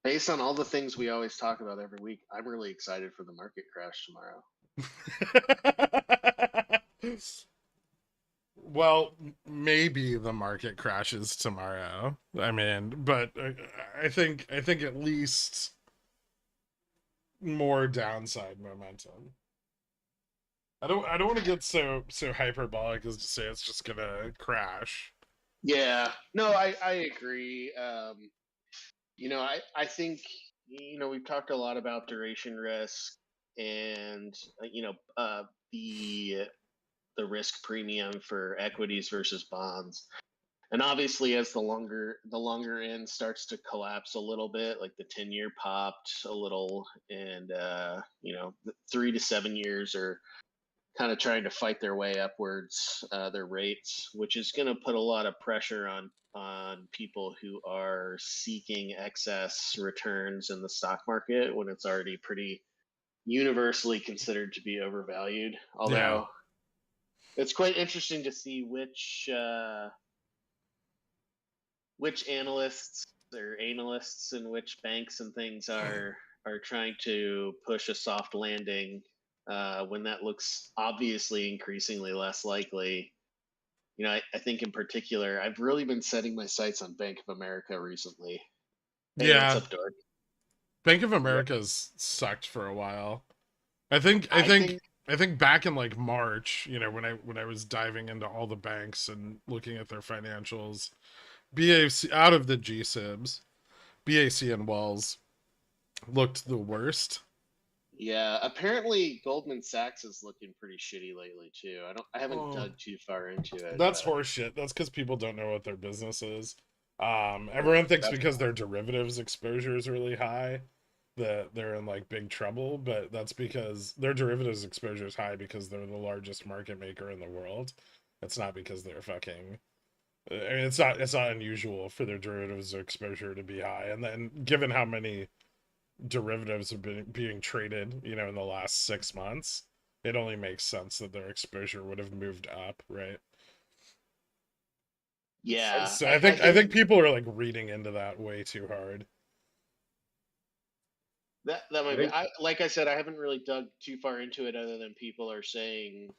based on all the things we always talk about every week, I'm really excited for the market crash tomorrow. Well, maybe the market crashes tomorrow. I mean, but I think at least more downside momentum. I don't want to get so hyperbolic as to say it's just gonna crash. Yeah, no, I agree. I think we've talked a lot about duration risk and the risk premium for equities versus bonds. And obviously, as the longer end starts to collapse a little bit, like the 10-year popped a little, and the 3 to 7 years are kind of trying to fight their way upwards, their rates, which is going to put a lot of pressure on people who are seeking excess returns in the stock market when it's already pretty universally considered to be overvalued. Yeah, Although it's quite interesting to see which analysts or analysts and which banks and things are trying to push a soft landing when that looks obviously increasingly less likely. I think in particular, I've really been setting my sights on Bank of America recently. Hey, what's yeah. up, Dork? Bank of Yeah. America's sucked for a while. I think I I think think, I think back in like March, when I was diving into all the banks and looking at their financials, BAC out of the GSIBs, BAC and Wells looked the worst. yeah, apparently Goldman Sachs is looking pretty shitty lately too. I haven't Oh, dug too far into it, that's but horseshit. That's because people don't know what their business is. well, Everyone thinks that's because their derivatives exposure is really high that they're in like big trouble, but that's because their derivatives exposure is high because they're the largest market maker in the world. It's not because they're fucking. I mean, it's not unusual for their derivatives exposure to be high, and then given how many derivatives have been being traded, in the last 6 months, it only makes sense that their exposure would have moved up, right? yeah. So I, I I think I think think people are like reading into that way too hard. that I might be. think Like I said, I haven't really dug too far into it, other than people are saying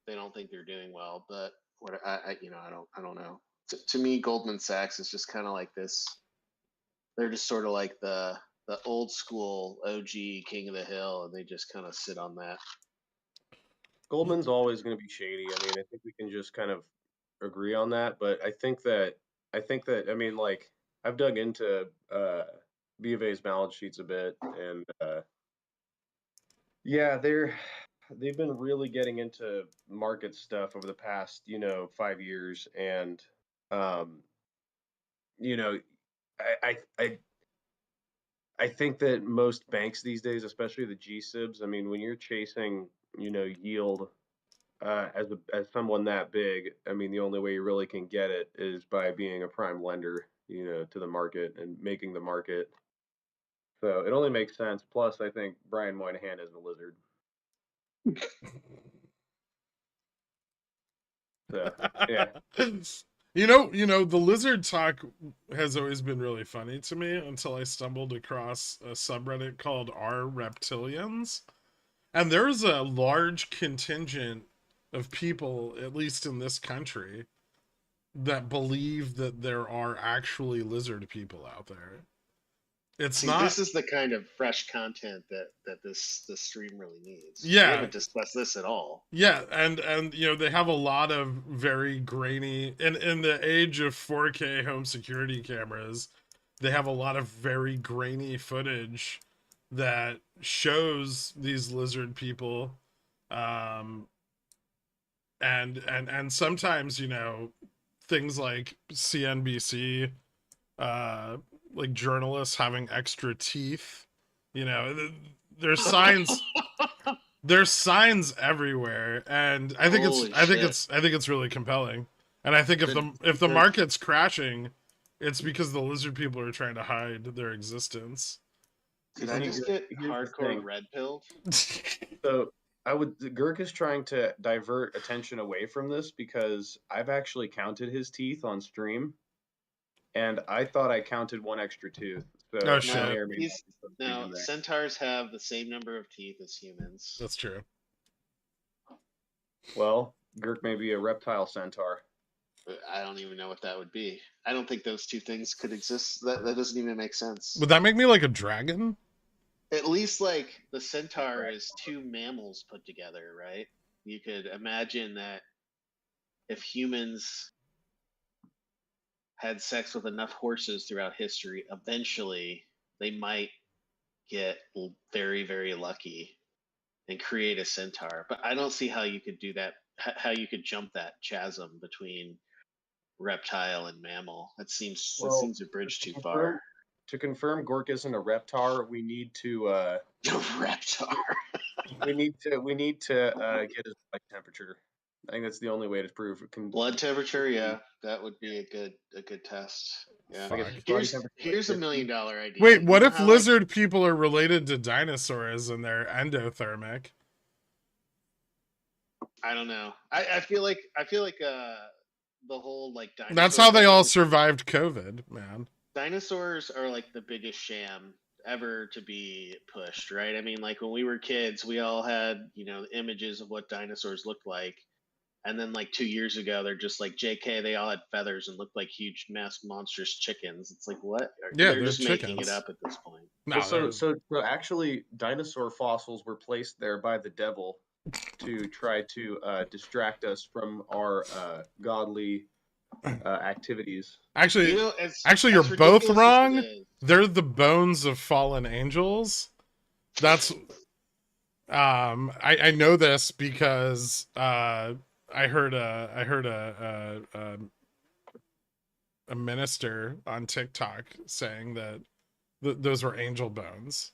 they don't think they're doing well. But what I don't know. To me, Goldman Sachs is just kind of like this. They're just sort of like the old school OG King of the Hill, and they just kind of sit on that. Goldman's always going to be shady. I mean, I think we can just kind of agree on that. But I think that I mean, like I've dug into B of A's balance sheets a bit, and yeah, they've been really getting into market stuff over the past 5 years, and um, you know, I think that most banks these days, especially the GSIBs, I mean, when you're chasing yield as someone that big, I mean, the only way you really can get it is by being a prime lender, to the market and making the market. So it only makes sense. Plus, I think Brian Moynihan is a lizard. So yeah, The lizard talk has always been really funny to me until I stumbled across a subreddit called R Reptilians. And there's a large contingent of people, at least in this country, that believe that there are actually lizard people out there. It's See, this not, is the kind of fresh content that this stream really needs. We yeah, haven't discussed this at all. yeah, and they have a lot of very grainy, in the age of 4K home security cameras, they have a lot of very grainy footage that shows these lizard people, um, and sometimes things like CNBC, uh, like journalists having extra teeth. There's signs. There's signs everywhere, and I think it's Holy I think shit! it's I think it's really compelling. And I think if Could the could market's crashing, it's because the lizard people are trying to hide their existence. could see, I just get here's the hardcore thing. red pilled? So Girk is trying to divert attention away from this because I've actually counted his teeth on stream, and I thought I counted one extra tooth. Oh So there may No, shit, or may not he's be some now reason there. centaurs have the same number of teeth as humans. that's true. Well, Girk may be a reptile centaur. I don't even know what that would be. I don't think those two things could exist. That doesn't even make sense. Would that make me like a dragon? At least like the centaur is two mammals put together, right? You could imagine that if humans had sex with enough horses throughout history, eventually they might get very, very lucky and create a centaur. But I don't see how you could do that, how you could jump that chasm between reptile and mammal. That seems a bridge too far. To confirm Gork isn't a reptar, we need to Reptar. we need to get his blood temperature. I think that's the only way to prove it can. Blood temperature, yeah, that would be a good test. Yeah. Fuck. Here's $1 million idea. Wait, what if lizard people are related to dinosaurs and they're endothermic? I don't know. I feel like the whole like dinosaur That's how they all survived COVID, man. Dinosaurs are like the biggest sham ever to be pushed, right? I mean, like when we were kids, we all had, images of what dinosaurs looked like. And then like 2 years ago, they're just like, JK, they all had feathers and looked like huge, masked, monstrous chickens. It's like, what? Yeah, they're just chickens. making it up at this point. No, so actually, dinosaur fossils were placed there by the devil to try to distract us from our godly activities. Actually, you're both wrong. They're the bones of fallen angels. That's I know this because I heard a minister on TikTok saying that those were angel bones.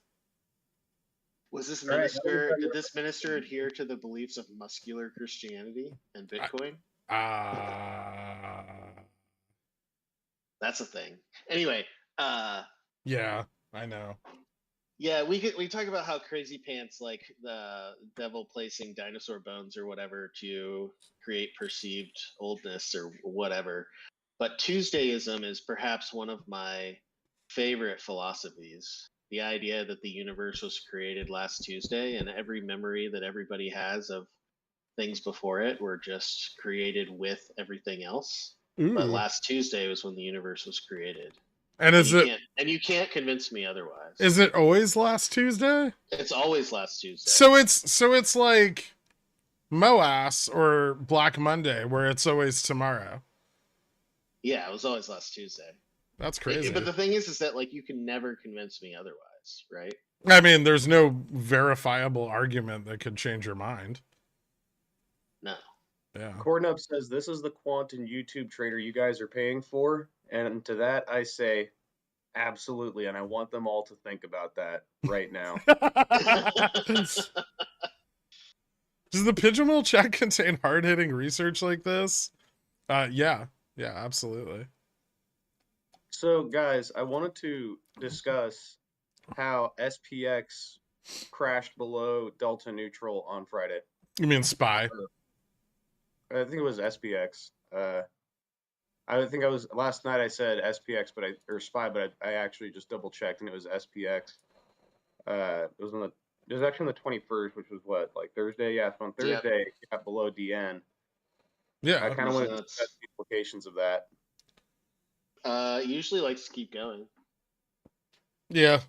Was this minister? Did this minister adhere to the beliefs of muscular Christianity and Bitcoin? That's a thing. Anyway. Yeah, I know. Yeah, we talk about how crazy pants like the devil placing dinosaur bones or whatever to create perceived oldness or whatever. But Tuesdayism is perhaps one of my favorite philosophies. The idea that the universe was created last Tuesday and every memory that everybody has of things before it were just created with everything else. Ooh. But last Tuesday was when the universe was created. And you can't convince me otherwise. Is it always last Tuesday? It's always last Tuesday. So it's like Moas or Black Monday, where it's always tomorrow. Yeah, it was always last Tuesday. That's crazy. But the thing is that like you can never convince me otherwise, right? I mean, there's no verifiable argument that could change your mind. No. Yeah. Cornup says this is the quant and YouTube trader you guys are paying for. And to that, I say, absolutely. And I want them all to think about that right now. Does the Pigeonhole chat contain hard-hitting research like this? Yeah, absolutely. So, guys, I wanted to discuss how SPX crashed below Delta Neutral on Friday. You mean SPY? I think it was SPX. I think last night I said SPX, or SPY, but I actually just double checked and it was SPX. It was actually on the 21st, which was what, like Thursday? Yeah, so on Thursday it got below DN. Yeah. I kind of want to discuss the implications of that. Usually likes to keep going. Yeah.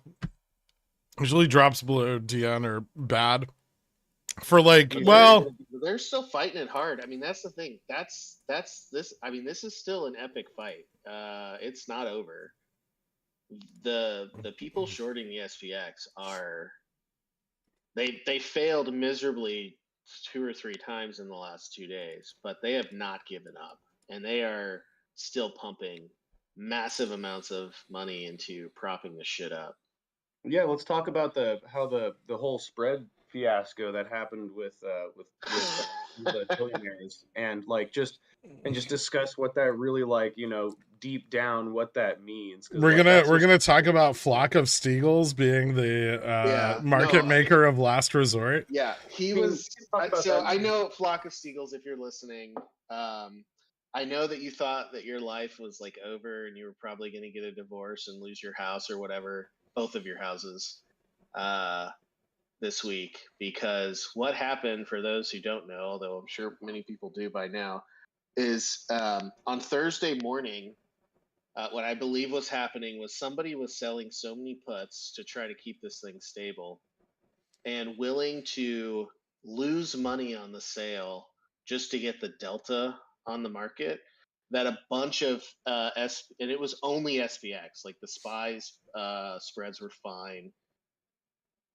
Usually drops below DN or bad. For like, well, they're still fighting it hard. I mean, that's the thing. That's this. I mean, this is still an epic fight. It's not over. The people shorting the SPX are they failed miserably 2 or 3 times in the last 2 days, but they have not given up, and they are still pumping massive amounts of money into propping the shit up. Yeah, let's talk about how the whole spread fiasco that happened with the billionaires and just discuss what that really deep down what that means. We're gonna talk about Flock of Steagles being the market maker of last resort. Yeah, he was. So I know Flock of Steagles, if you're listening. I know that you thought that your life was like over and you were probably going to get a divorce and lose your house or whatever, both of your houses. this week, because what happened, for those who don't know, although I'm sure many people do by now, is on Thursday morning, what I believe was happening was somebody was selling so many puts to try to keep this thing stable and willing to lose money on the sale just to get the delta on the market, that a bunch of and it was only SPX, like the SPYs spreads were fine.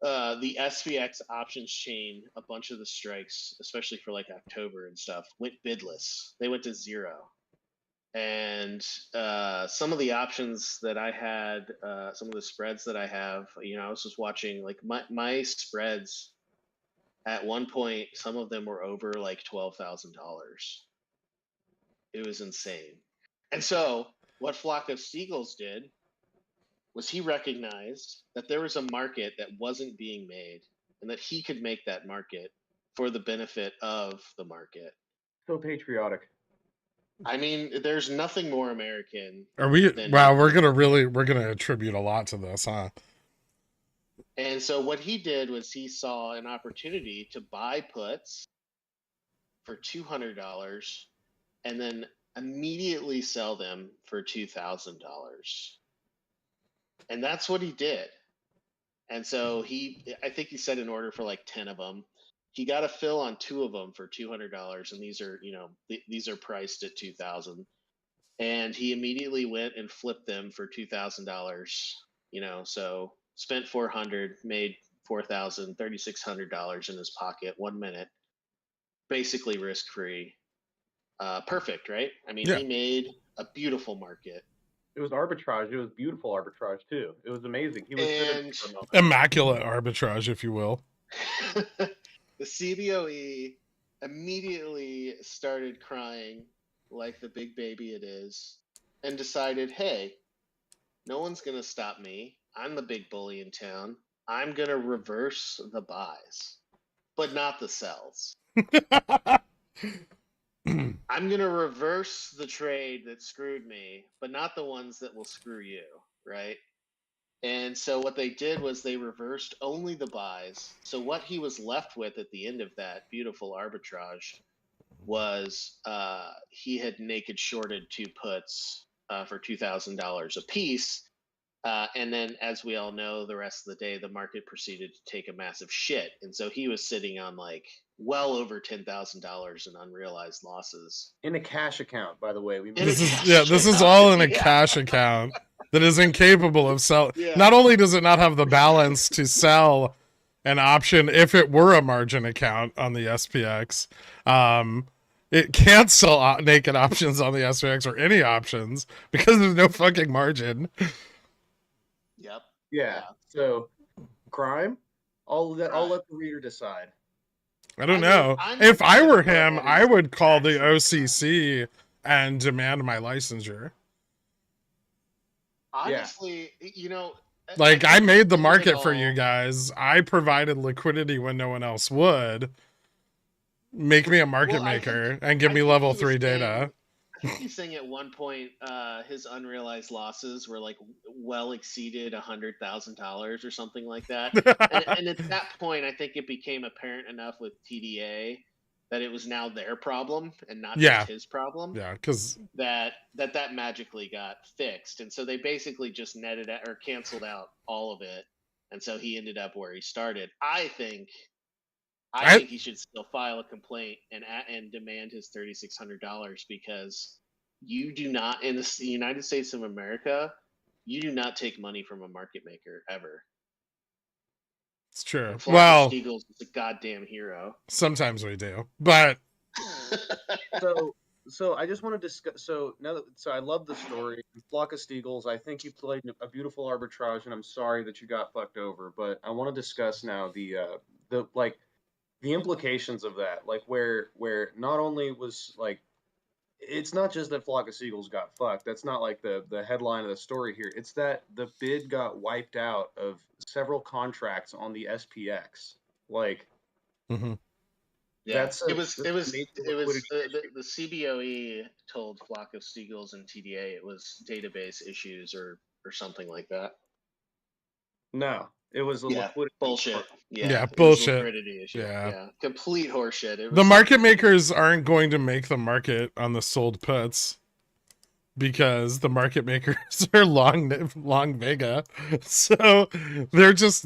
The SPX options chain, a bunch of the strikes, especially for like October and stuff, went bidless. They went to zero. And some of the options that I had, some of the spreads that I have, I was just watching, like my spreads at one point, some of them were over like $12,000. It was insane. And so what Flock of Seagulls did was he recognized that there was a market that wasn't being made, and that he could make that market for the benefit of the market. So patriotic. I mean, there's nothing more American. Are we? Wow, we're gonna attribute a lot to this, huh? And so what he did was he saw an opportunity to buy puts for $200 and then immediately sell them for $2,000. And that's what he did. And so I think he set an order for like 10 of them. He got a fill on 2 of them for $200, and these are priced at $2,000. And he immediately went and flipped them for $2,000. So spent $400, made $4,000, $3,600 in his pocket 1 minute, basically risk free. Perfect, right? I mean, Yeah. He made a beautiful market. It was arbitrage. It was beautiful arbitrage too. It was amazing. He was And for a moment. Immaculate arbitrage, if you will. The CBOE immediately started crying like the big baby it is, and decided, hey, no one's going to stop me. I'm the big bully in town. I'm going to reverse the buys, but not the sells. I'm going to reverse the trade that screwed me, but not the ones that will screw you, right? And so what they did was they reversed only the buys. So what he was left with at the end of that beautiful arbitrage was he had naked shorted 2 puts for $2,000 a piece. And then, as we all know, the rest of the day, the market proceeded to take a massive shit. And so he was sitting on like well over $10,000 in unrealized losses. In a cash account, by the way. This is all in a cash account that is incapable of selling. Yeah. Not only does it not have the balance to sell an option if it were a margin account on the SPX, it can't sell naked options on the SPX or any options because there's no fucking margin. Yep. Yeah. So, crime? I'll let the reader decide. I don't know. If I were him, I would call the OCC and demand my licensure. Honestly, like I made the market for you guys. I provided liquidity when no one else would. Make me a market maker and give me level 3 data. I think he's saying at one point his unrealized losses were like well exceeded $100,000 or something like that. and at that point, I think it became apparent enough with TDA that it was now their problem and not just his problem. Yeah, because that magically got fixed, and so they basically just netted out or canceled out all of it, and so he ended up where he started. I think he should still file a complaint and demand his $3,600, because you do not, in the United States of America, you do not take money from a market maker ever. It's true. Well, Stiegels is a goddamn hero. Sometimes we do, but so I just want to discuss. So I love the story. Flock of Stiegels, I think you played a beautiful arbitrage, and I'm sorry that you got fucked over. But I want to discuss now the implications of that, like where not only was like, it's not just that Flock of Seagulls got fucked. That's not like the headline of the story here. It's that the bid got wiped out of several contracts on the SPX. Like, yeah, it was the CBOE told Flock of Seagulls and TDA it was database issues or something like that. No, It was a Yeah, liquidity bullshit. Yeah, Yeah, it was a bullshit. liquidity issue. Yeah. Yeah, complete horseshit. It was The so market stupid. makers aren't going to make the market on the sold puts because the market makers are long Vega. So they're just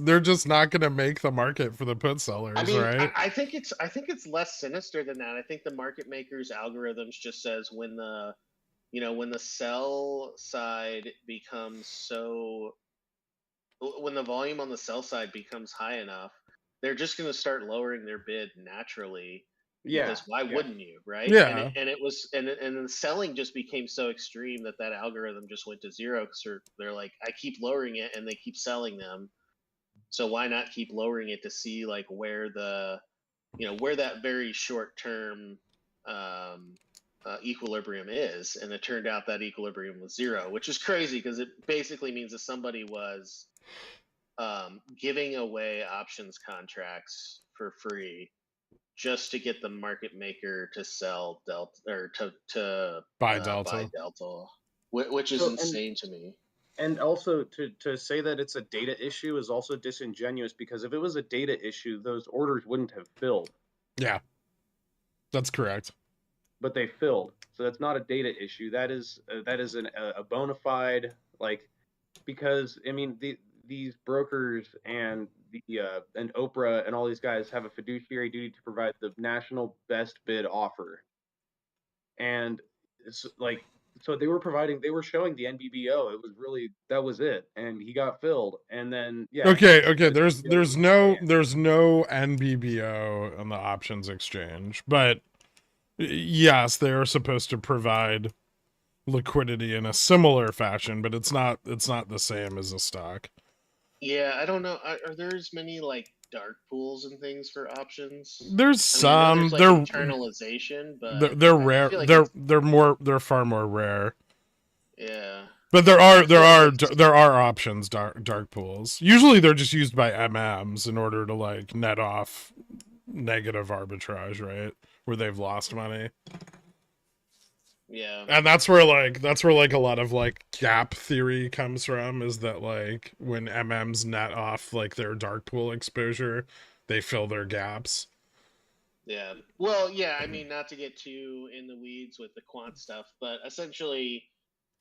not going to make the market for the put sellers, I mean, right? I think it's less sinister than that. I think the market makers algorithms just says when the when the sell side becomes when the volume on the sell side becomes high enough, they're just going to start lowering their bid naturally, Yeah, because why yeah. wouldn't you, right? And Yeah. it was and the selling just became so extreme that algorithm just went to zero, because they're like, I keep lowering it and they keep selling them, so why not keep lowering it to see like where the where that very short term equilibrium is. And it turned out that equilibrium was zero, which is crazy because it basically means that somebody was giving away options contracts for free just to get the market maker to sell delta, or to Buy buy Delta. delta, which is So insane to me. and also to say that it's a data issue is also disingenuous, because if it was a data issue, those orders wouldn't have filled, Yeah. That's correct. but they filled. So that's not a data issue. That is a bona fide, like, because I mean these brokers and and Oprah and all these guys have a fiduciary duty to provide the national best bid offer, and it's like, so they were showing the NBBO. It was really, that was it, and he got filled, and then yeah, Okay. the There's deal there's was no banned. there's no NBBO on the options exchange, but yes, they are supposed to provide liquidity in a similar fashion, but it's not the same as a stock. Yeah, I don't know. Are there as many like dark pools and things for options? There's I mean, I know there's some like internalization, but they're I rare. feel like it's They're far more rare. yeah. But I feel like it's there are options dark pools. Usually they're just used by MMs in order to like net off negative arbitrage, right? Where they've lost money. yeah. And that's where like a lot of like gap theory comes from, is that like when MMs net off like their dark pool exposure, they fill their gaps. Yeah. Well, yeah, I mean, not to get too in the weeds with the quant stuff, but essentially,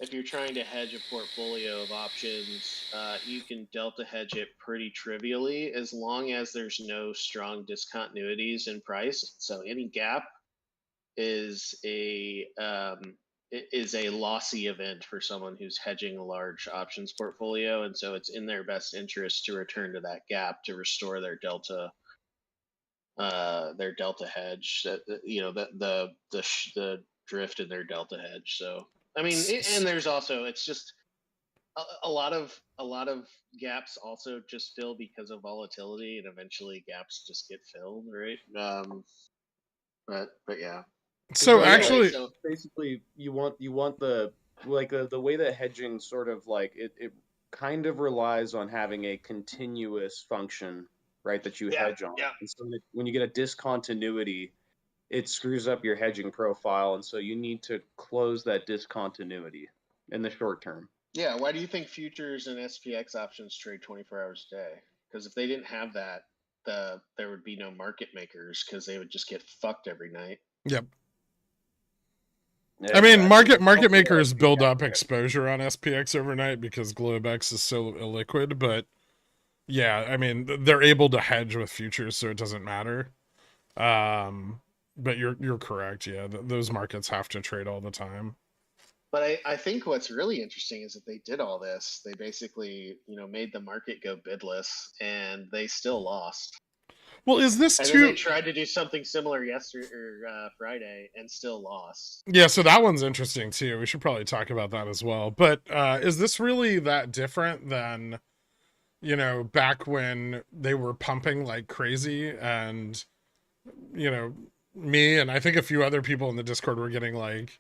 if you're trying to hedge a portfolio of options, you can delta hedge it pretty trivially as long as there's no strong discontinuities in price. So any gap is a lossy event for someone who's hedging a large options portfolio, and so it's in their best interest to return to that gap to restore their delta hedge, that the drift in their delta hedge. So I mean, and there's also, it's just a lot of gaps also just fill because of volatility, and eventually gaps just get filled, right? But yeah. So So yeah, Anyway, actually, so basically you want the, like, the way that hedging sort of like it kind of relies on having a continuous function, right, that you yeah, hedge on. yeah. And so when you get a discontinuity, it screws up your hedging profile, and so you need to close that discontinuity in the short term. Yeah, why do you think futures and SPX options trade 24 hours a day? Because if they didn't have that, there would be no market makers, because they would just get fucked every night. yep. Yeah, I mean, exactly. market Also, makers the build up algorithm. exposure on SPX overnight because Globex is so illiquid, but yeah, I mean, they're able to hedge with futures, so it doesn't matter. But you're correct. Yeah, those markets have to trade all the time. But I think what's really interesting is that they did all this. They basically, made the market go bidless, and they still lost. Well, is this And then they too? tried to do something similar yesterday or Friday, and still lost. Yeah, so that one's interesting too. We should probably talk about that as well. But is this really that different than, back when they were pumping like crazy, and you know, me and I think a few other people in the Discord were getting like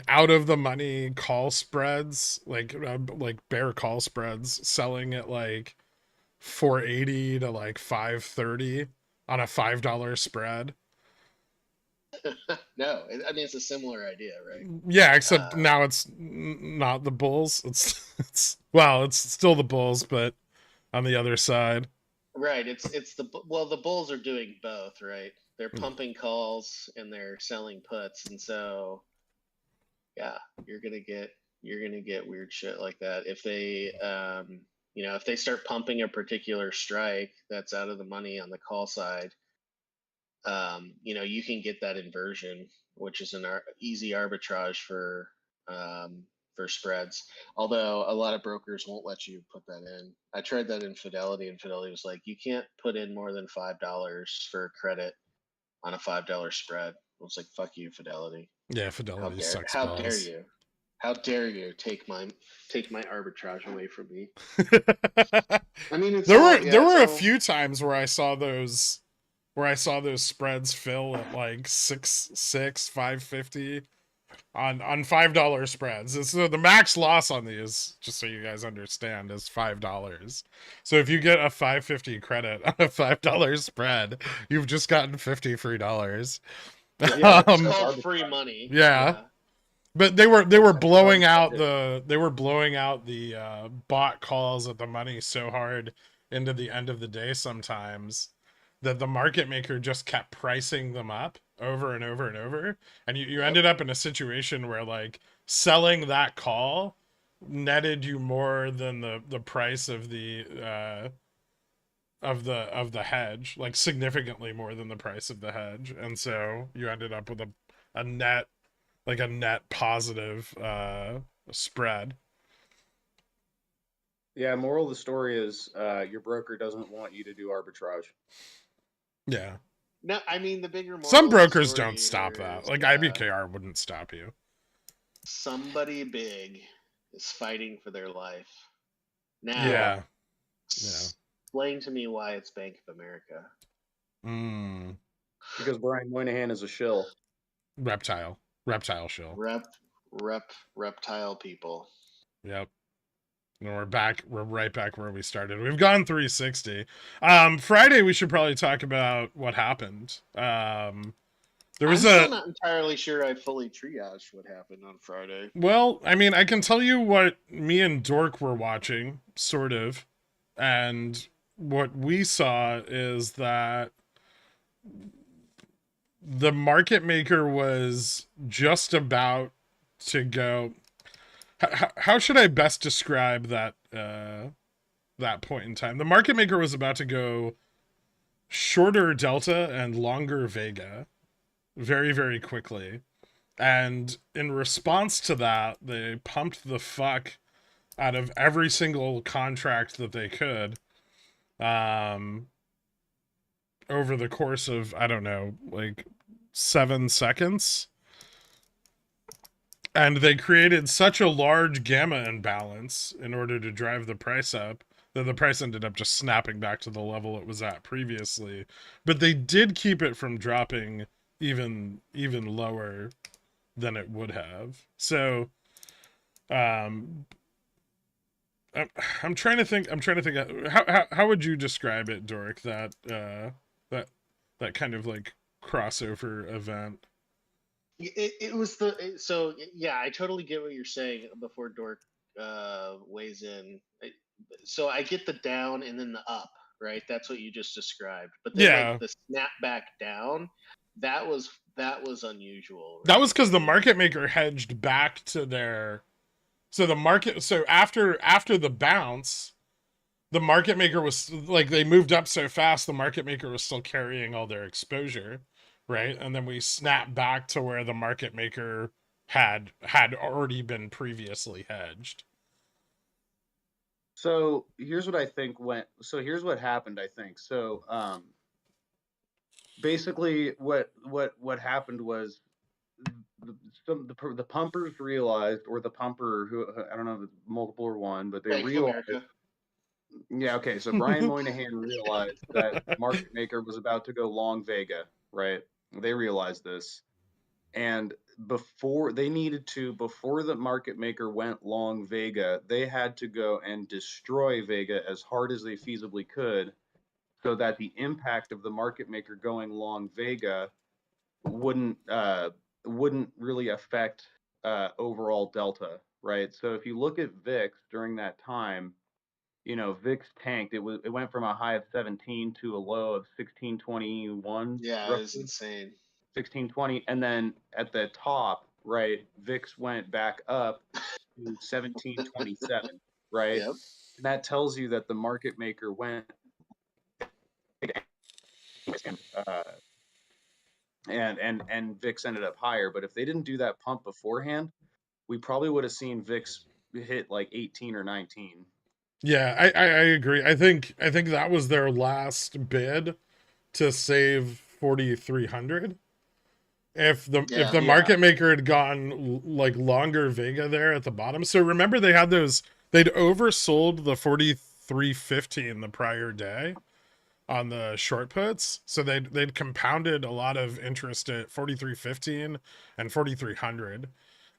out of the money call spreads, like bear call spreads, selling at like 480 to like 530 on a $5 spread. No, I mean, it's a similar idea, right? Yeah, except Uh, now it's not the Bulls. It's well, it's still the Bulls, but on the other side. Right. It's the bulls are doing both, right? They're pumping calls and they're selling puts, and so yeah, you're gonna get weird shit like that if they if they start pumping a particular strike that's out of the money on the call side. You can get that inversion, which is an easy arbitrage for spreads. Although a lot of brokers won't let you put that in. I tried that in Fidelity, and Fidelity was like, you can't put in more than $5 for credit on a $5 spread. I was like, fuck you, Fidelity. Yeah, Fidelity sucks How dare balls. you? How dare you take my arbitrage away from me? I mean, there were a few times where I saw those spreads fill at like 550 on $5 spreads. So the max loss on these, just so you guys understand, is $5. So if you get a 550 credit on a $5 spread, you've just gotten 50 free dollars. Yeah, it's called free money. Yeah. But they were blowing out the bot calls at the money so hard into the end of the day sometimes that the market maker just kept pricing them up over and over and over, and you ended up in a situation where like selling that call netted you more than the price of the hedge, like significantly more than the price of the hedge, and so you ended up with a net positive spread. Yeah, moral of the story is your broker doesn't want you to do arbitrage. Yeah. No, I mean the bigger moral. Some brokers don't stop that. Like IBKR wouldn't stop you. Somebody big is fighting for their life. Now, yeah. Explain to me why it's Bank of America. Because Brian Moynihan is a shill. Reptile shill. Reptile people. Yep. And we're right back where we started. We've gone 360. Friday we should probably talk about what happened. I'm still not entirely sure I fully triaged what happened on Friday. Well, I mean, I can tell you what me and Dork were watching, sort of, and what we saw is that the market maker was just about to go. How should I best describe that that point in time? The market maker was about to go shorter delta and longer vega very, very quickly. And in response to that, they pumped the fuck out of every single contract that they could over the course of, I don't know, like 7 seconds. And they created such a large gamma imbalance in order to drive the price up that the price ended up just snapping back to the level it was at previously. But they did keep it from dropping even lower than it would have. So I'm trying to think how would you describe it, Doric, that kind of like crossover event? It was I totally get what you're saying before Dork weighs in. So I get the down and then the up, right? That's what you just described. But then like the snap back down, that was unusual. Right? That was because the market maker hedged back to their. So after the bounce, the market maker was like, they moved up so fast, the market maker was still carrying all their exposure, right? And then we snapped back to where the market maker had already been previously hedged. So here's what I think here's what happened, I think. So basically what happened was the pumpers realized, or the pumper, who I don't know if it's multiple or one, but they realized. Yeah, okay. So Brian Moynihan realized that market maker was about to go long Vega, right? They realized this. And before the market maker went long Vega, they had to go and destroy Vega as hard as they feasibly could, so that the impact of the market maker going long Vega wouldn't really affect overall delta, right? So if you look at VIX during that time, you know, VIX tanked. It went from a high of 17 to a low of 1621, Yeah, it was roughly insane. 1620, and then at the top, right, VIX went back up to 1727, right? Yep. And that tells you that the market maker went uh, and VIX ended up higher. But if they didn't do that pump beforehand, we probably would have seen VIX hit like 18 or 19. Yeah, I agree. I think that was their last bid to save 4,300. If the Yeah. market maker had gone like longer Vega there at the bottom. So remember they had they'd oversold the 43.15 the prior day on the short puts. So they'd compounded a lot of interest at 43.15 and 4,300.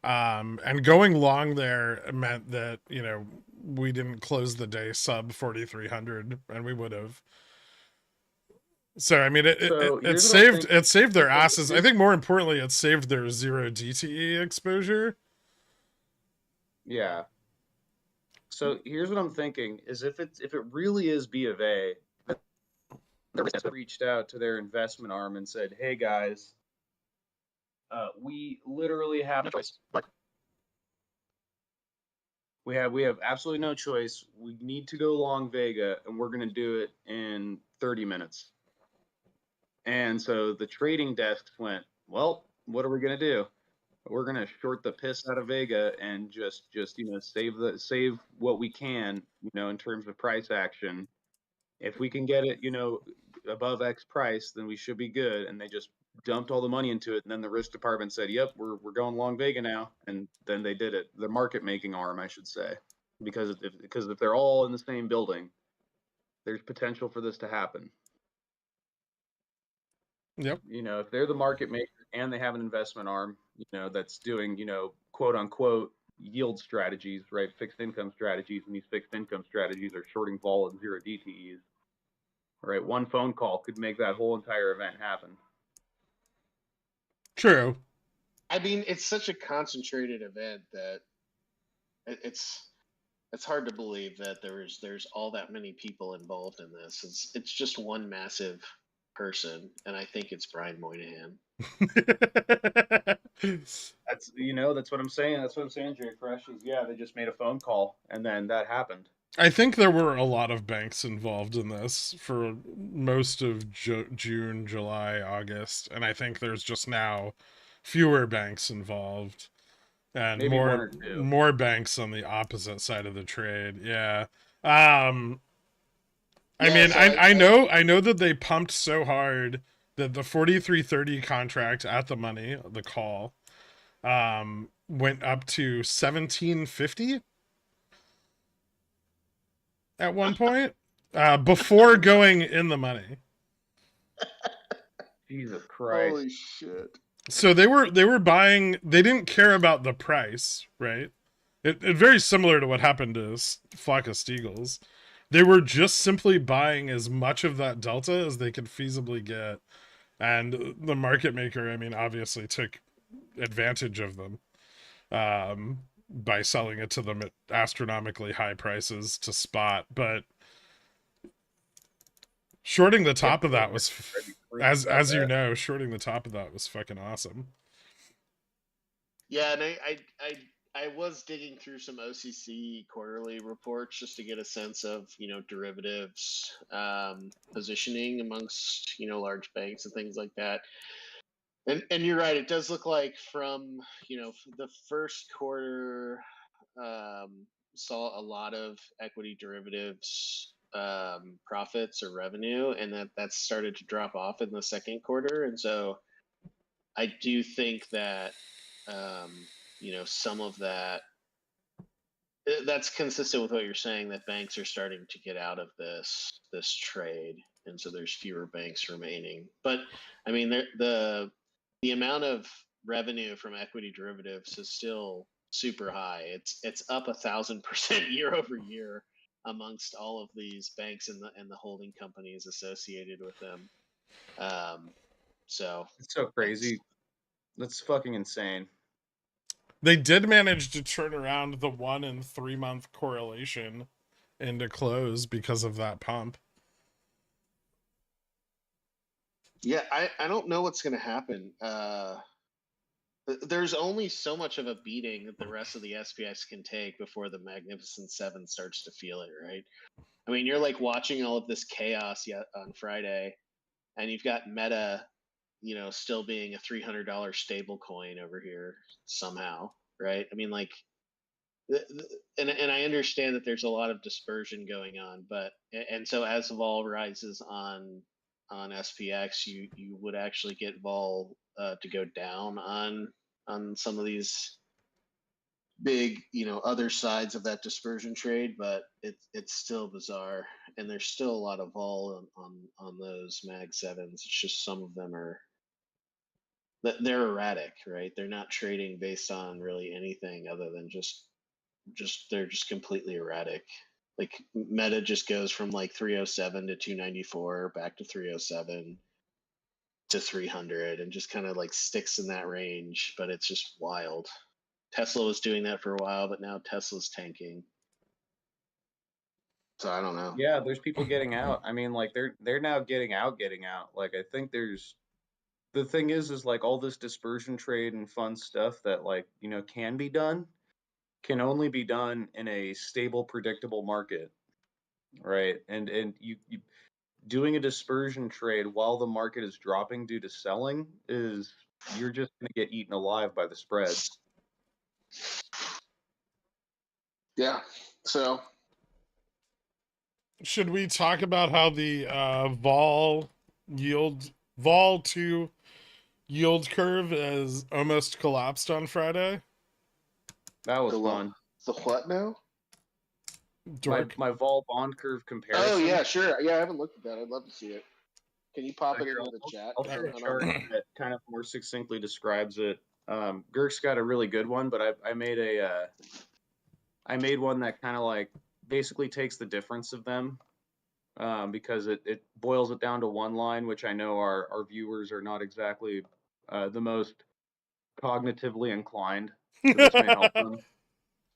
And going long there meant that, you know, we didn't close the day sub 4,300, and we would have. So I mean, So it here's what I'm saved thinking. their asses. I think more importantly, it saved their zero DTE exposure. Yeah. So here's what I'm thinking: is if it really is B of A, reached out to their investment arm and said, "Hey guys, we literally have no choice. We have absolutely no choice. We need to go long Vega, and we're going to do it in 30 minutes." And so the trading desks went, "Well, what are we going to do? We're going to short the piss out of Vega and just you know save what we can, you know, in terms of price action. If we can get it, you know, above X price, then we should be good." And they just dumped all the money into it. And then the risk department said, "Yep, we're going long Vega now." And then they did it. The market making arm, I should say, because if they're all in the same building, there's potential for this to happen. Yep. You know, if they're the market maker and they have an investment arm, you know, that's doing, you know, quote unquote yield strategies, right? Fixed income strategies, and these fixed income strategies are shorting vol and zero DTEs. Right, one phone call could make that whole entire event happen. True. I mean, it's such a concentrated event that it's hard to believe that there's all that many people involved in this. It's just one massive person, and I think it's Brian Moynihan. That's, you know, that's what I'm saying. That's what I'm saying, Jay Fresh, is yeah, they just made a phone call and then that happened. I think there were a lot of banks involved in this for most of June, July, August, and I think there's just now fewer banks involved and Maybe one or two. more banks on the opposite side of the trade. Yeah. I mean, so I know that they pumped so hard that the 43.30 contract at the money, the call, went up to 17.50 at one point, before going in the money. Jesus Christ. Holy shit. So they were buying, they didn't care about the price, right? It very similar to what happened to Flock of Steagles. They were just simply buying as much of that delta as they could feasibly get. And the market maker, I mean, obviously took advantage of them by selling it to them at astronomically high prices to spot. But shorting the top of that was, as you know, shorting the top of that was fucking awesome. Yeah, and I was digging through some OCC quarterly reports just to get a sense of, you know, derivatives positioning amongst, you know, large banks and things like that. And you're right, it does look like from, you know, the first quarter saw a lot of equity derivatives profits or revenue, and that started to drop off in the second quarter. And so I do think that you know, some of that's consistent with what you're saying, that banks are starting to get out of this trade, and so there's fewer banks remaining. But I mean, the amount of revenue from equity derivatives is still super high. It's up 1,000% year over year amongst all of these banks and the holding companies associated with them. So it's so crazy. That's fucking insane. They did manage to turn around the 1 and 3 month correlation into close because of that pump. Yeah, I don't know what's going to happen. There's only so much of a beating that the rest of the SPX can take before the Magnificent Seven starts to feel it, right? I mean, you're like watching all of this chaos yet on Friday, and you've got Meta, still being a $300 stable coin over here somehow, right? I mean, like, and I understand that there's a lot of dispersion going on, but and so as vol rises on SPX, you would actually get vol to go down on some of these big other sides of that dispersion trade, but it's still bizarre, and there's still a lot of vol on those mag sevens. It's just some of them are they're erratic, right? They're not trading based on really anything other than just they're just completely erratic. Like Meta just goes from like 307 to 294 back to 307 to 300 and just kind of like sticks in that range, but it's just wild. Tesla was doing that for a while, but now Tesla's tanking. So I don't know. Yeah, there's people getting out. I mean, like they're now getting out. Like I think the thing is like all this dispersion trade and fun stuff that like, can be done can only be done in a stable, predictable market, right? And you doing a dispersion trade while the market is dropping due to selling you're just going to get eaten alive by the spread. Yeah. So should we talk about how the vol to yield curve has almost collapsed on Friday? That was fun. The what now? My vol bond curve comparison. Oh yeah, sure. Yeah, I haven't looked at that. I'd love to see it. Can you pop it into the chat? I'll share a chart that kind of more succinctly describes it. Girk's got a really good one, but I made one that kind of like basically takes the difference of them, because it boils it down to one line, which I know our viewers are not exactly the most cognitively inclined. So this may help them.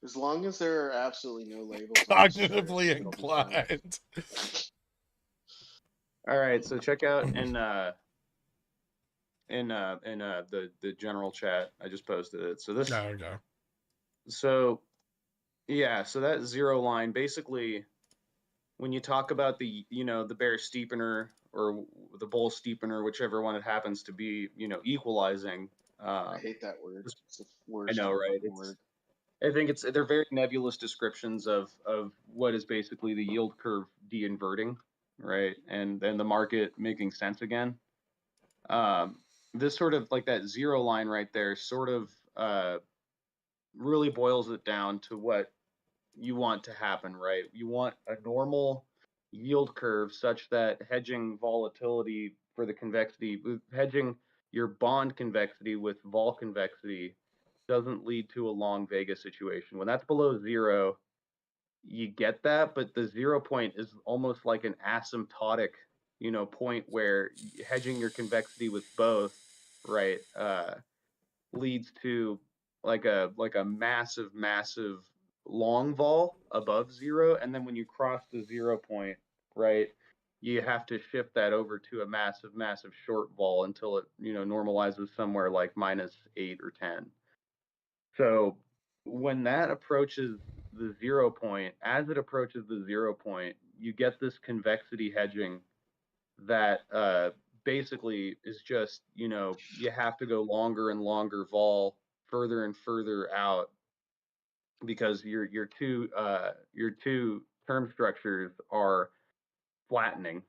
As long as there are absolutely no labels. Cognitively inclined. All right, so check out in the general chat. I just posted it. So this. There we go. So, yeah, so that zero line basically, when you talk about the the bear steepener or the bull steepener, whichever one it happens to be, equalizing. I hate that word. It's the worst. I know, right? I think they're very nebulous descriptions of what is basically the yield curve de-inverting, right? And then the market making sense again. This sort of like that zero line right there sort of really boils it down to what you want to happen, right? You want a normal yield curve such that hedging volatility for the convexity, hedging your bond convexity with vol convexity doesn't lead to a long Vega situation. When that's below zero, you get that, but the 0 point is almost like an asymptotic, point where hedging your convexity with both, right, leads to like a massive long vol above zero, and then when you cross the 0 point, right, you have to shift that over to a massive short vol until it normalizes somewhere like -8 or 10. So when that approaches the 0 point, as it approaches the 0 point, you get this convexity hedging that basically is just, you have to go longer and longer vol, further and further out, because your two term structures are flattening.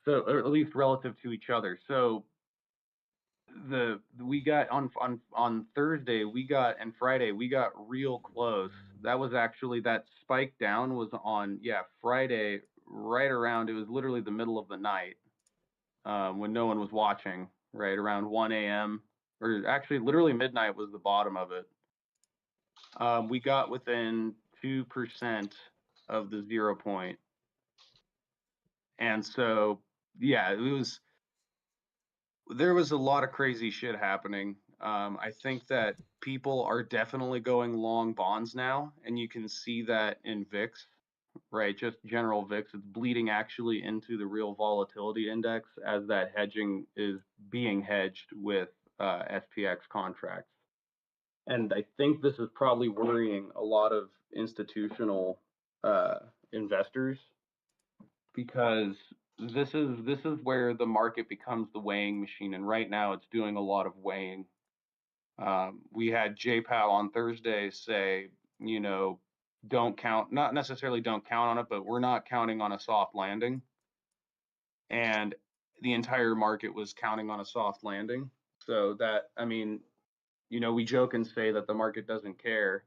So, or at least relative to each other. So we got on Thursday, and Friday we got real close. That was actually, that spike down was on Friday, right around, it was literally the middle of the night, when no one was watching, right around 1 a.m. or actually literally midnight was the bottom of it. We got within 2% of the 0 point, and so there was a lot of crazy shit happening. I think that people are definitely going long bonds now, and you can see that in VIX, right? Just general VIX, it's bleeding actually into the real volatility index as that hedging is being hedged with SPX contracts. And I think this is probably worrying a lot of institutional investors, because this is where the market becomes the weighing machine, and right now it's doing a lot of weighing. We had JPAL on Thursday say, don't count, not necessarily don't count on it, but we're not counting on a soft landing. And the entire market was counting on a soft landing. So that, I mean, we joke and say that the market doesn't care,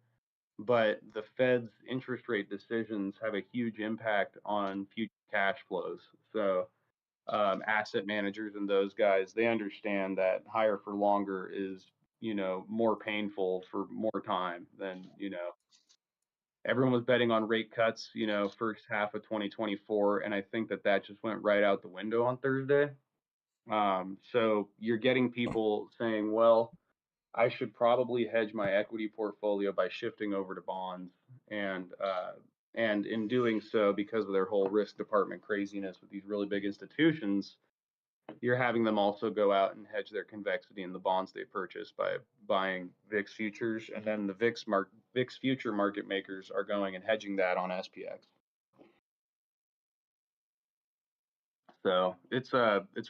but the Fed's interest rate decisions have a huge impact on future cash flows. So asset managers and those guys, they understand that higher for longer is, more painful for more time than, everyone was betting on rate cuts, first half of 2024. And I think that just went right out the window on Thursday. So you're getting people saying, well, I should probably hedge my equity portfolio by shifting over to bonds. And in doing so, because of their whole risk department craziness with these really big institutions, you're having them also go out and hedge their convexity in the bonds they purchase by buying VIX futures, and then the VIX future market makers are going and hedging that on SPX. So it's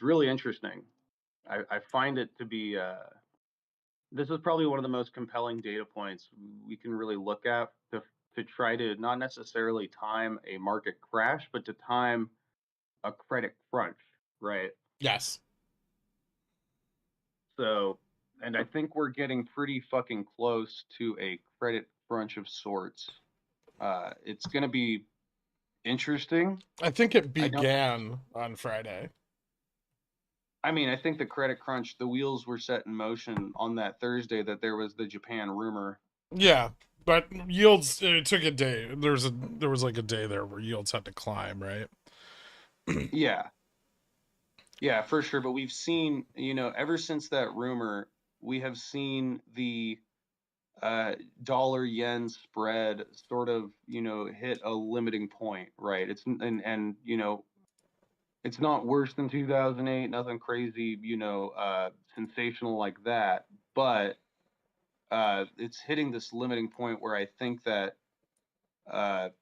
really interesting. I find it to be this is probably one of the most compelling data points we can really look at to try to not necessarily time a market crash, but to time a credit crunch, right? Yes. So, and I think we're getting pretty fucking close to a credit crunch of sorts. It's going to be interesting. I think it began on Friday. I mean, I think the credit crunch, the wheels were set in motion on that Thursday that there was the Japan rumor. Yeah, but yields, it took a day. There was like a day there where yields had to climb, right? Yeah. Yeah, for sure. But we've seen, ever since that rumor, we have seen the dollar yen spread sort of, hit a limiting point, right? It's it's not worse than 2008, nothing crazy, sensational like that, but it's hitting this limiting point where I think that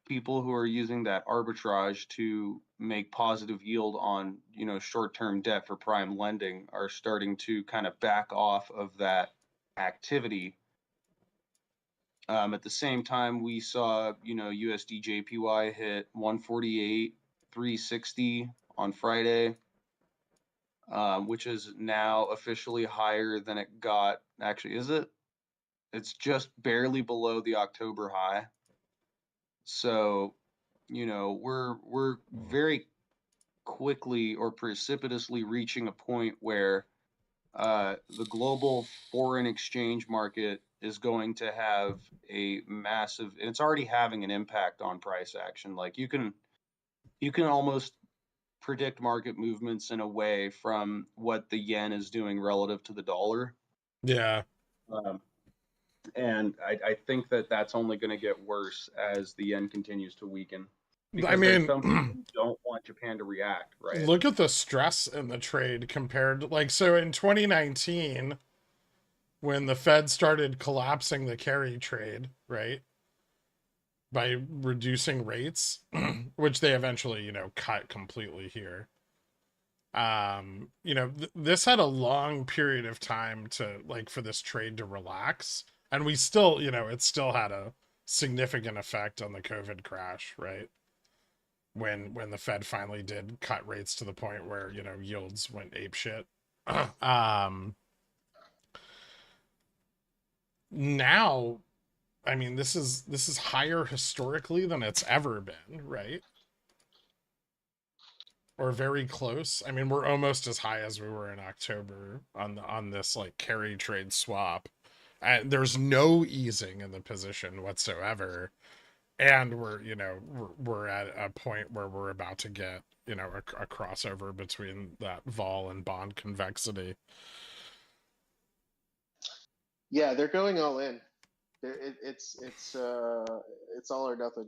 people who are using that arbitrage to make positive yield on, short-term debt for prime lending are starting to kind of back off of that activity. At the same time, we saw, USD JPY hit 148.360 on Friday, which is now officially higher than it got. Actually, is it? It's just barely below the October high. So, we're very quickly or precipitously reaching a point where the global foreign exchange market is going to have a massive, and it's already having an impact on price action. Like you can almost predict market movements in a way from what the yen is doing relative to the dollar. Yeah. And I think that that's only going to get worse as the yen continues to weaken. Because I mean, some people don't want Japan to react, right? Look at the stress in the trade compared to, so in 2019, when the Fed started collapsing the carry trade, right, by reducing rates, which they eventually, cut completely here. This had a long period of time to for this trade to relax, and we still, it still had a significant effect on the COVID crash, right? When the Fed finally did cut rates to the point where, yields went apeshit. Now, I mean, this is higher historically than it's ever been, right? Or very close. I mean, we're almost as high as we were in October on this carry trade swap. And there's no easing in the position whatsoever. And we're at a point where we're about to get, a crossover between that vol and bond convexity. Yeah, they're going all in. It's all or nothing.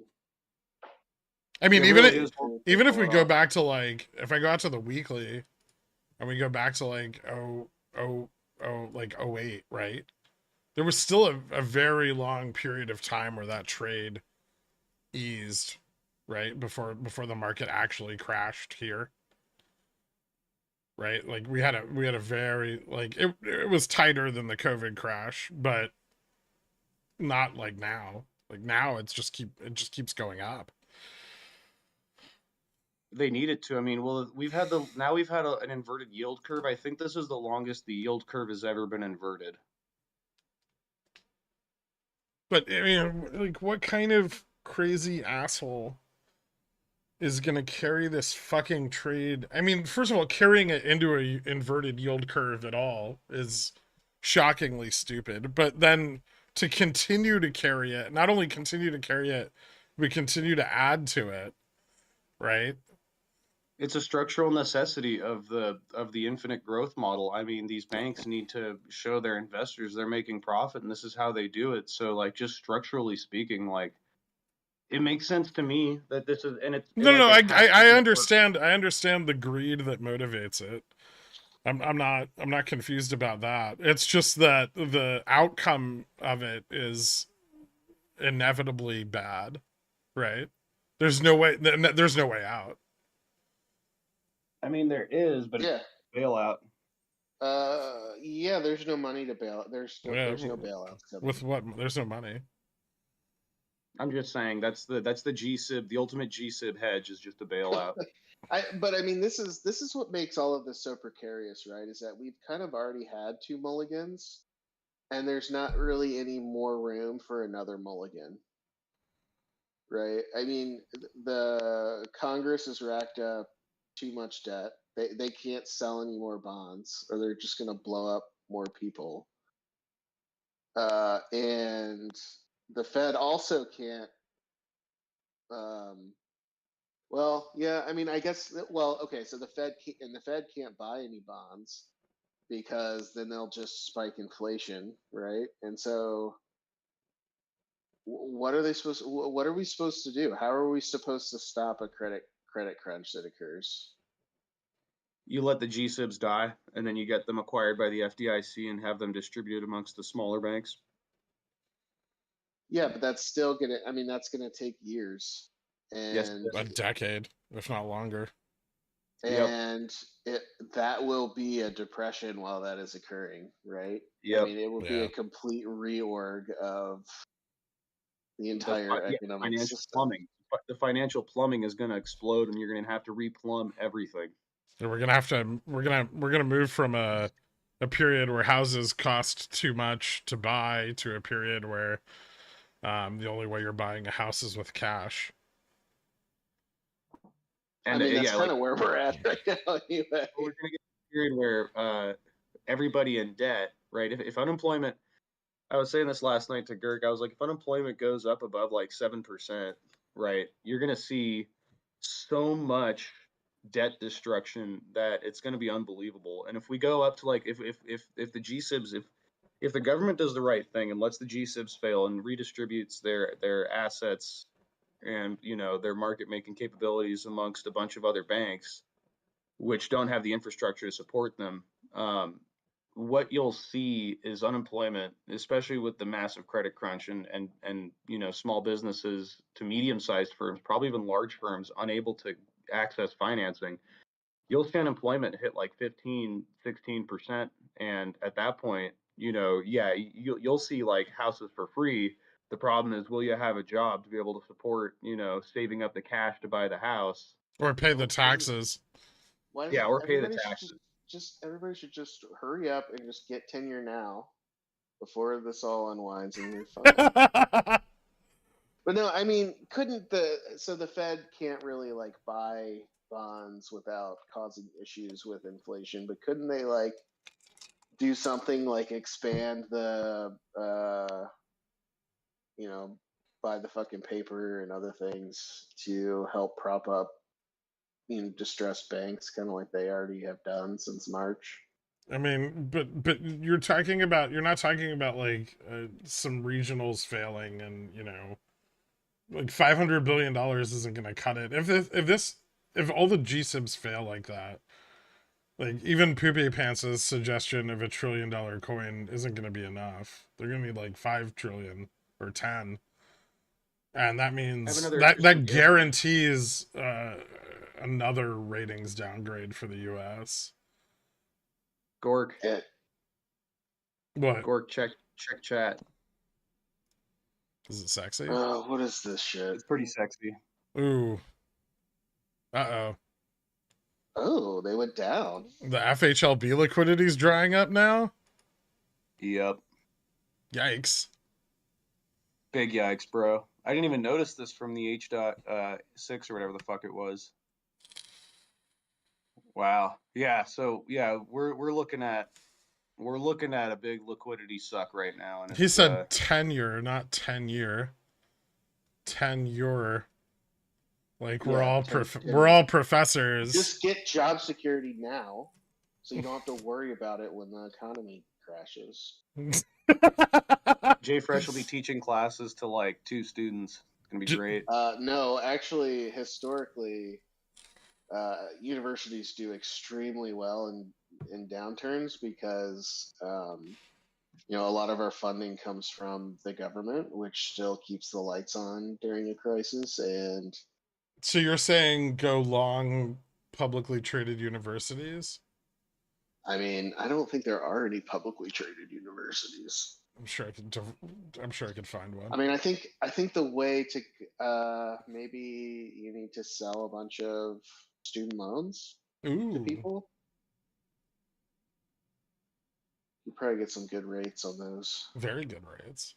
I mean, It even really is. even if Pull we it go off. back to like, if I go out to the weekly, and we go back to like like 08, right? There was still a very long period of time where that trade eased, right? Before the market actually crashed here. Right? Like we had a very like it was tighter than the COVID crash, but not like now. Like now it just keeps going up. They need it to. I mean, well, we've had an inverted yield curve. I think this is the longest the yield curve has ever been inverted. But I mean, like, what kind of crazy asshole is gonna carry this fucking trade? I mean, first of all, carrying it into a inverted yield curve at all is shockingly stupid. But then to continue to carry it, not only continue to carry it, we continue to add to it, right? It's a structural necessity of the infinite growth model. I mean, these banks need to show their investors they're making profit, and this is how they do it. So, like, just structurally speaking, like, it makes sense to me that this is, and No, no, like no. it has to I be understand. I understand the greed that motivates it. I'm not confused about that. It's just that the outcome of it is inevitably bad, right? There's no way. There's no way out. I mean, there is, but Yeah. it's bailout. Yeah. There's no money to bail. There's no bailouts coming. With what? There's no money. I'm just saying that's the GSIB, the ultimate GSIB hedge is just a bailout. But I mean, this is what makes all of this so precarious, right? Is that we've kind of already had two mulligans, and there's not really any more room for another mulligan, right? I mean, the Congress has racked up too much debt. They can't sell any more bonds, or they're just going to blow up more people. And the Fed also can't. Well, yeah, I mean, I guess. Well, okay, so the Fed can't buy any bonds because then they'll just spike inflation, right? And so, what are they supposed? What are we supposed to do? How are we supposed to stop a credit crunch that occurs? You let the GSIBs die, and then you get them acquired by the FDIC and have them distributed amongst the smaller banks. Yeah, but that's still gonna. I mean, that's gonna take years, Yes. and A decade, if not longer. Yep. and that will be a depression while that is occurring, right? Yep. I mean, it will be Yeah. a complete reorg of the entire economic Financial system. plumbing. The financial plumbing is going to explode, and you're going to have to replumb everything. And we're gonna move from a period where houses cost too much to buy to a period where the only way you're buying a house is with cash. And I mean, that's yeah, kind of where we're at right now, anyway. we're going to get a period where everybody in debt, right? If unemployment, I was saying this last night to Girk, I was like, if unemployment goes up above like 7%, right, you're going to see so much debt destruction that it's going to be unbelievable. And if we go up to like, if the GSIBs, if the government does the right thing and lets the GSIBs fail and redistributes their assets and their market making capabilities amongst a bunch of other banks, which don't have the infrastructure to support them, what you'll see is unemployment, especially with the massive credit crunch and small businesses to medium-sized firms, probably even large firms, unable to access financing. You'll see unemployment hit like 15, 16%, and at that point, you'll see like houses for free. The problem is, will you have a job to be able to support, saving up the cash to buy the house? Or pay the taxes. Why Yeah, doesn't or pay the everybody taxes. everybody should just hurry up and just get tenure now before this all unwinds and you're fine. But no, I mean, so the Fed can't really like buy bonds without causing issues with inflation, but couldn't they like do something like expand the buy the fucking paper and other things to help prop up distressed banks, kind of like they already have done since March? I mean, but you're not talking about like some regionals failing, and like $500 billion isn't going to cut it. If all the GSIBs fail like that, like even Poopy Pants' suggestion of $1 trillion coin isn't going to be enough. They're going to need like 5 trillion or 10. And that means another that interesting guess. guarantees another ratings downgrade for the US. Gork, Yeah. What? Gork, check chat. Is it sexy? Oh, what is this shit? It's pretty sexy. Ooh. Uh-oh. Oh, they went down. The FHLB liquidity's drying up now? Yep. Yikes. Big yikes, bro. I didn't even notice this from the H.6 or whatever the fuck it was. Wow. Yeah. So yeah, we're looking at a big liquidity suck right now. And He said tenure, not 10-year. Tenure. Like we're all professors. Just get job security now, so you don't have to worry about it when the economy crashes. Jay Fresh will be teaching classes to like 2 students. It's gonna be great. No, actually, historically, universities do extremely well in downturns because a lot of our funding comes from the government, which still keeps the lights on during a crisis. And So you're saying go long publicly traded universities? I mean, I don't think there are any publicly traded universities. I'm sure I could find one. I mean, I think the way to maybe you need to sell a bunch of student loans to Ooh. people. You probably get some good rates on those. Very good rates.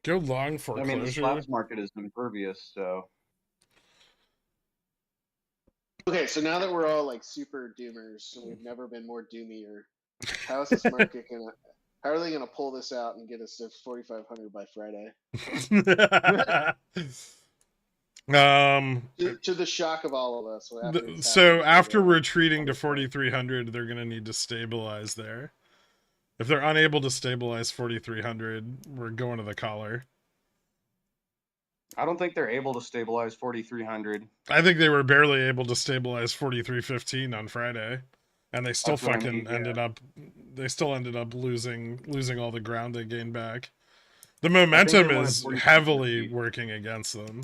Go long foreclosure. I mean, the stocks market is impervious, so. Okay, so now that we're all like super doomers, and we've never been more doomier, how is this market gonna? How are they gonna pull this out and get us to 4,500 by Friday? To the shock of all of us. So after retreating to 4,300, they're gonna need to stabilize there. If they're unable to stabilize 4,300, we're going to the collar. I don't think they're able to stabilize 4,300. I think they were barely able to stabilize 4,315 on Friday, and they still ended up losing all the ground they gained back. The momentum is heavily working against them.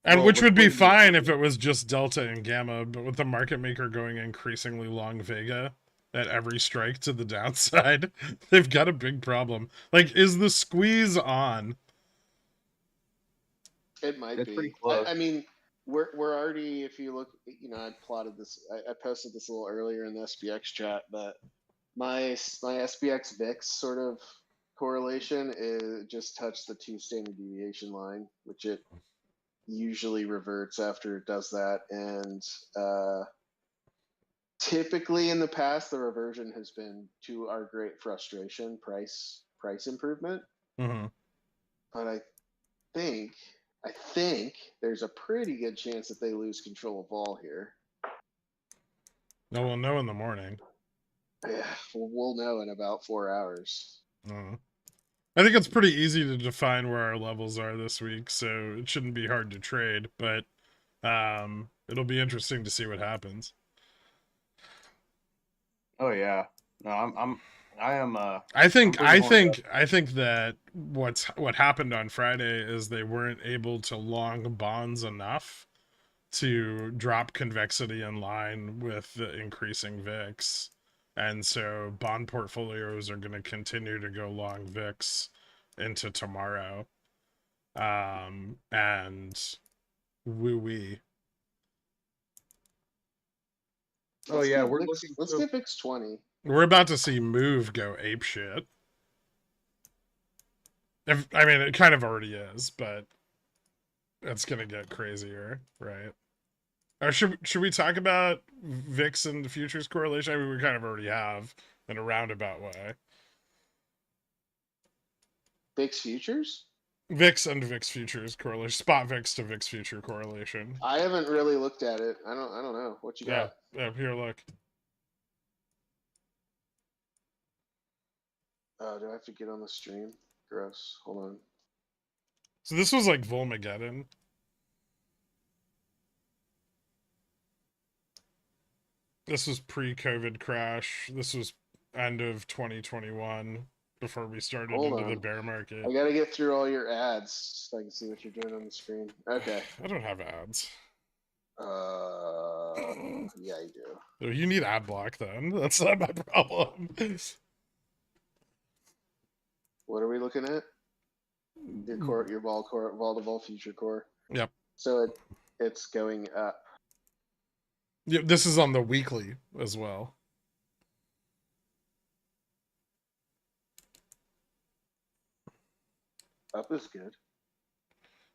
And which would be fine if it was just Delta and Gamma, but with the market maker going increasingly long Vega at every strike to the downside, they've got a big problem. Like, is the squeeze on? It might be. Pretty close. I mean, we're already. If you look, I plotted this. I posted this a little earlier in the SPX chat, but my SPX VIX sort of correlation is just touched the 2 standard deviation line, which it usually reverts after it does that, and typically in the past the reversion has been, to our great frustration, price improvement. Mm-hmm. But I think there's a pretty good chance that they lose control of vol here. No, we'll know in the morning. Yeah, we'll know in about 4 hours. I think it's pretty easy to define where our levels are this week, so it shouldn't be hard to trade, but it'll be interesting to see what happens. Oh yeah. No, I think that what happened on Friday is they weren't able to long bonds enough to drop convexity in line with the increasing VIX. And so bond portfolios are going to continue to go long VIX into tomorrow. And woo-wee. Oh yeah, let's get VIX 20. We're about to see Move go apeshit. I mean, it kind of already is, but it's gonna get crazier, right? Or should we talk about VIX and the futures correlation? I mean, we kind of already have in a roundabout way. VIX futures? VIX and VIX futures correlation. Spot VIX to VIX future correlation. I haven't really looked at it. I don't know. What you got? Yeah, here, look. Oh, do I have to get on the stream? Gross. Hold on. So this was like Volmageddon. This was pre-COVID crash. This was end of 2021 before we started Hold into the on. bear market. I gotta get through all your ads so I can see what you're doing on the screen. Okay. I don't have ads. Yeah, you do. Oh, you need ad block then. That's not my problem. What are we looking at? Your core, your vol core, vol to vol future core. Yep. So it's going up. Yeah, this is on the weekly as well. Up is good.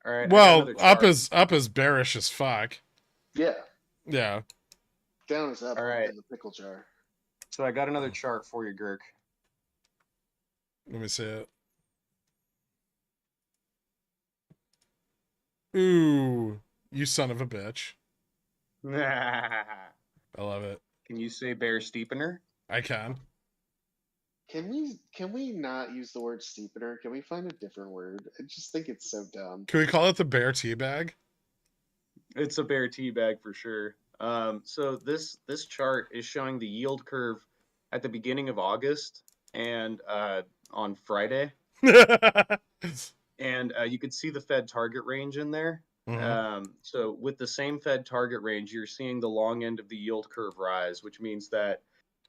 All right. Well, up is bearish as fuck. Yeah. Yeah. Down is up. All right. In the pickle jar. So I got another chart for you, Girk. Let me see it. Ooh, you son of a bitch. I love it. Can you say bear steepener? I can. Can we not use the word steepener? Can we find a different word? I just think it's so dumb. Can we call it the bear tea bag? It's a bear tea bag for sure. So this chart is showing the yield curve at the beginning of August and on Friday, and you could see the Fed target range in there. So with the same Fed target range, you're seeing the long end of the yield curve rise, which means that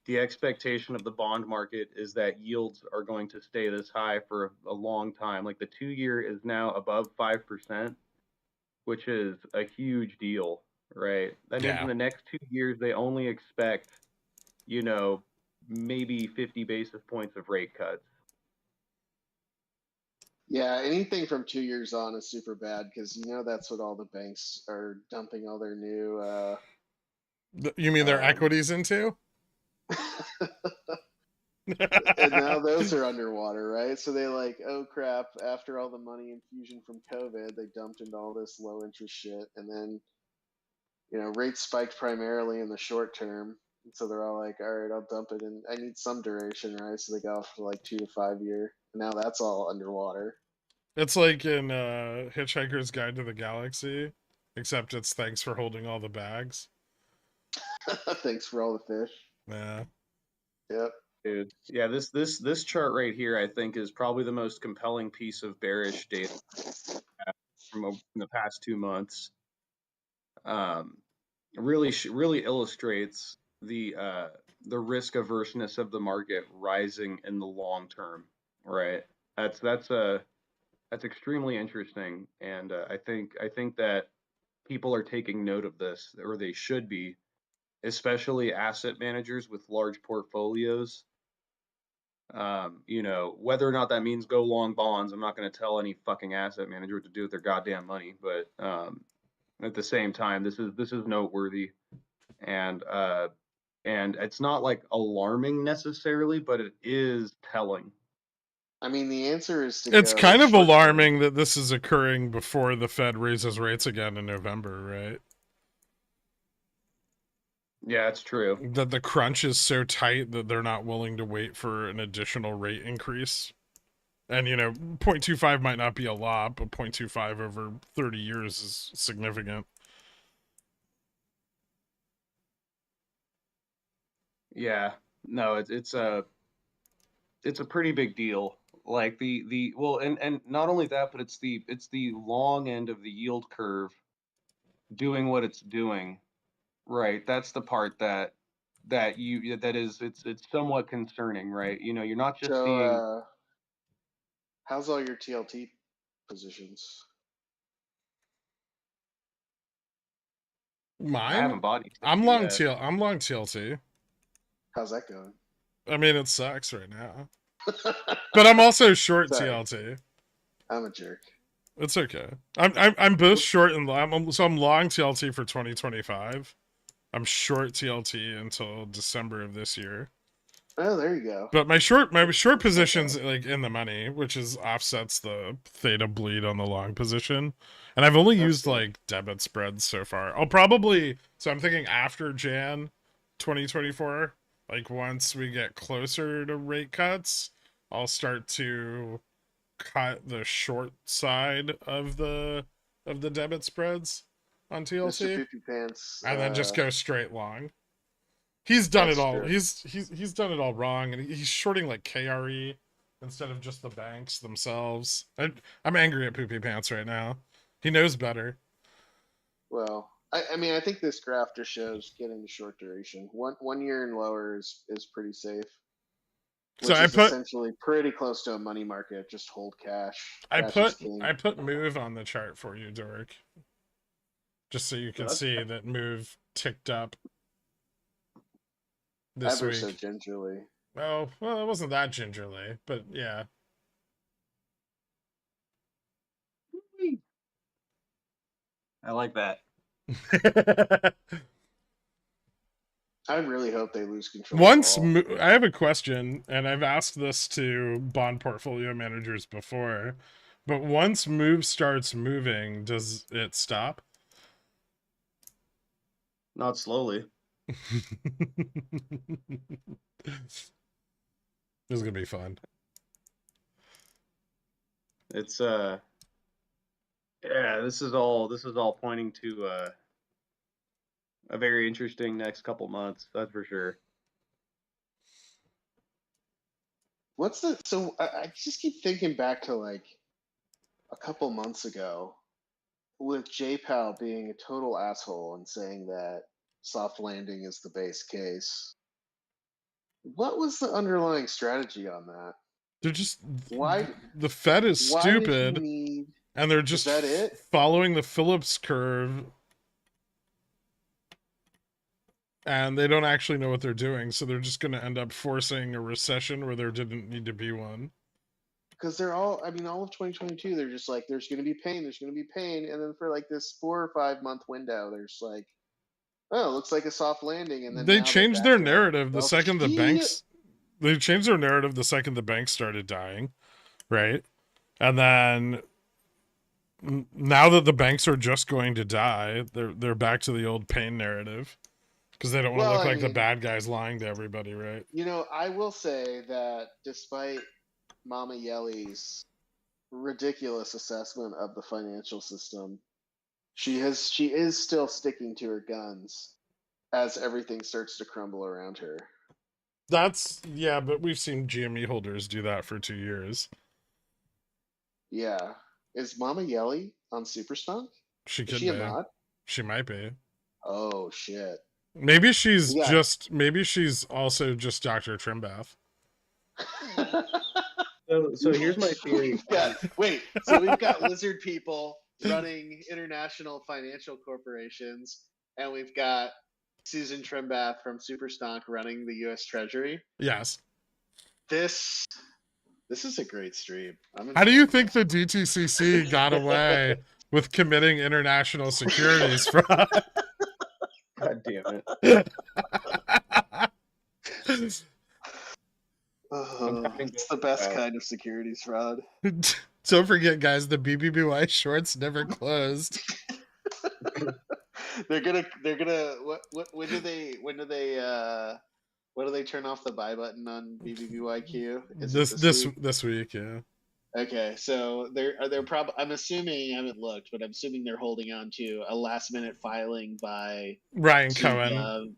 the expectation of the bond market is that yields are going to stay this high for a long time. Like the 2-year is now above 5%, which is a huge deal, right? That means in the next 2 years, they only expect, maybe 50 basis points of rate cuts. Yeah, anything from 2 years on is super bad because that's what all the banks are dumping all their new. You mean their equities into? And now those are underwater, right? So they oh crap, after all the money infusion from COVID, they dumped into all this low interest shit. And then, rates spiked primarily in the short term. And so they're all like, all right, I'll dump it in. I need some duration, right? So they go for 2 to 5 year. And now that's all underwater. It's like in Hitchhiker's Guide to the Galaxy, except it's thanks for holding all the bags. Thanks for all the fish. Yeah. Yep. Dude, yeah, this chart right here, I think, is probably the most compelling piece of bearish data from the past 2 months. Really illustrates the risk averseness of the market rising in the long term, right? That's extremely interesting, and I think that people are taking note of this, or they should be, especially asset managers with large portfolios. Whether or not that means go long bonds, I'm not going to tell any fucking asset manager what to do with their goddamn money. But at the same time, this is noteworthy, and it's not alarming necessarily, but it is telling. I mean, the answer is it's kind of alarming that this is occurring before the Fed raises rates again in November, right? Yeah, it's true. That the crunch is so tight that they're not willing to wait for an additional rate increase. And, 0.25 might not be a lot, but 0.25 over 30 years is significant. Yeah, no, it's a pretty big deal. Like and not only that, but it's the long end of the yield curve doing what it's doing. Right. That's the part that it's somewhat concerning, right? You're not just seeing. How's all your TLT positions? Mine? I haven't bought any. I'm long TLT. How's that going? I mean, it sucks right now. But I'm also short TLT. I'm a jerk. It's okay. I'm both short and long. I'm long TLT for 2025. I'm short TLT until December of this year. Oh, there you go. But my short position's in the money, which offsets the theta bleed on the long position. And I've only used debit spreads so far. I'm thinking after Jan 2024, once we get closer to rate cuts, I'll start to cut the short side of the debit spreads on Mr. TLC, Poopy Pants. and then just go straight long. He's done it That's all. true. He's done it all wrong, and he's shorting like KRE instead of just the banks themselves. I'm angry at Poopy Pants right now. He knows better. Well, I mean, I think this graph just shows getting the short duration. 1 year and lower is pretty safe. So Which I is put essentially pretty close to a money market. Just hold cash. I Cash is put king. I put move on the chart for you, Dork, just so you can That's see that move ticked up this Ever so week. gingerly. Oh, well, it wasn't that gingerly, but yeah. I like that. I really hope they lose control. Once of the ball. I have a question, and I've asked this to bond portfolio managers before, but once move starts moving, does it stop? Not slowly. This is gonna be fun. It's yeah, this is all pointing to a very interesting next couple months, that's for sure. What's the so I just keep thinking back to like a couple months ago with J-Pal being a total asshole and saying that soft landing is the base case. What was the underlying strategy on that? They're just Why? the Fed is Why did stupid, he need? and they're just that it? following the Phillips curve, and they don't actually know what they're doing, so they're just going to end up forcing a recession where there didn't need to be one. Because they're all, I mean, all of 2022, they're just like, there's going to be pain, and then for like this 4 or 5 month window, there's like, oh, it looks like a soft landing, and then They now changed back their to, narrative the well, second the shit. banks. They changed their narrative the second the banks started dying, right? And then now that the banks are just going to die, they're back to the old pain narrative because they don't want to Well, look I like the mean, bad guys lying to everybody, right? You know, I will say that despite Mama Yelly's ridiculous assessment of the financial system, she is still sticking to her guns as everything starts to crumble around her. That's yeah, but we've seen GME holders do that for 2 years. Yeah. Is Mama Yelly on Super Stunk? She Is could she a be. mod? She might be. Oh shit. Maybe she's Yeah. just. Maybe she's also just Dr. Trimbath. So here's my theory. So we've got lizard people running international financial corporations, and we've got Susan Trimbath from Superstonk running the U.S. Treasury. Yes. This is a great stream. How do you think the DTCC got away with committing international securities fraud? God damn it. It's the best kind of securities fraud. Don't forget, guys, the BBBY shorts never closed. They're gonna when do they turn off the buy button on BBBYQ? This week, yeah. Okay, so they're probably, I'm assuming, I haven't looked, but I'm assuming they're holding on to a last minute filing by Ryan Cohen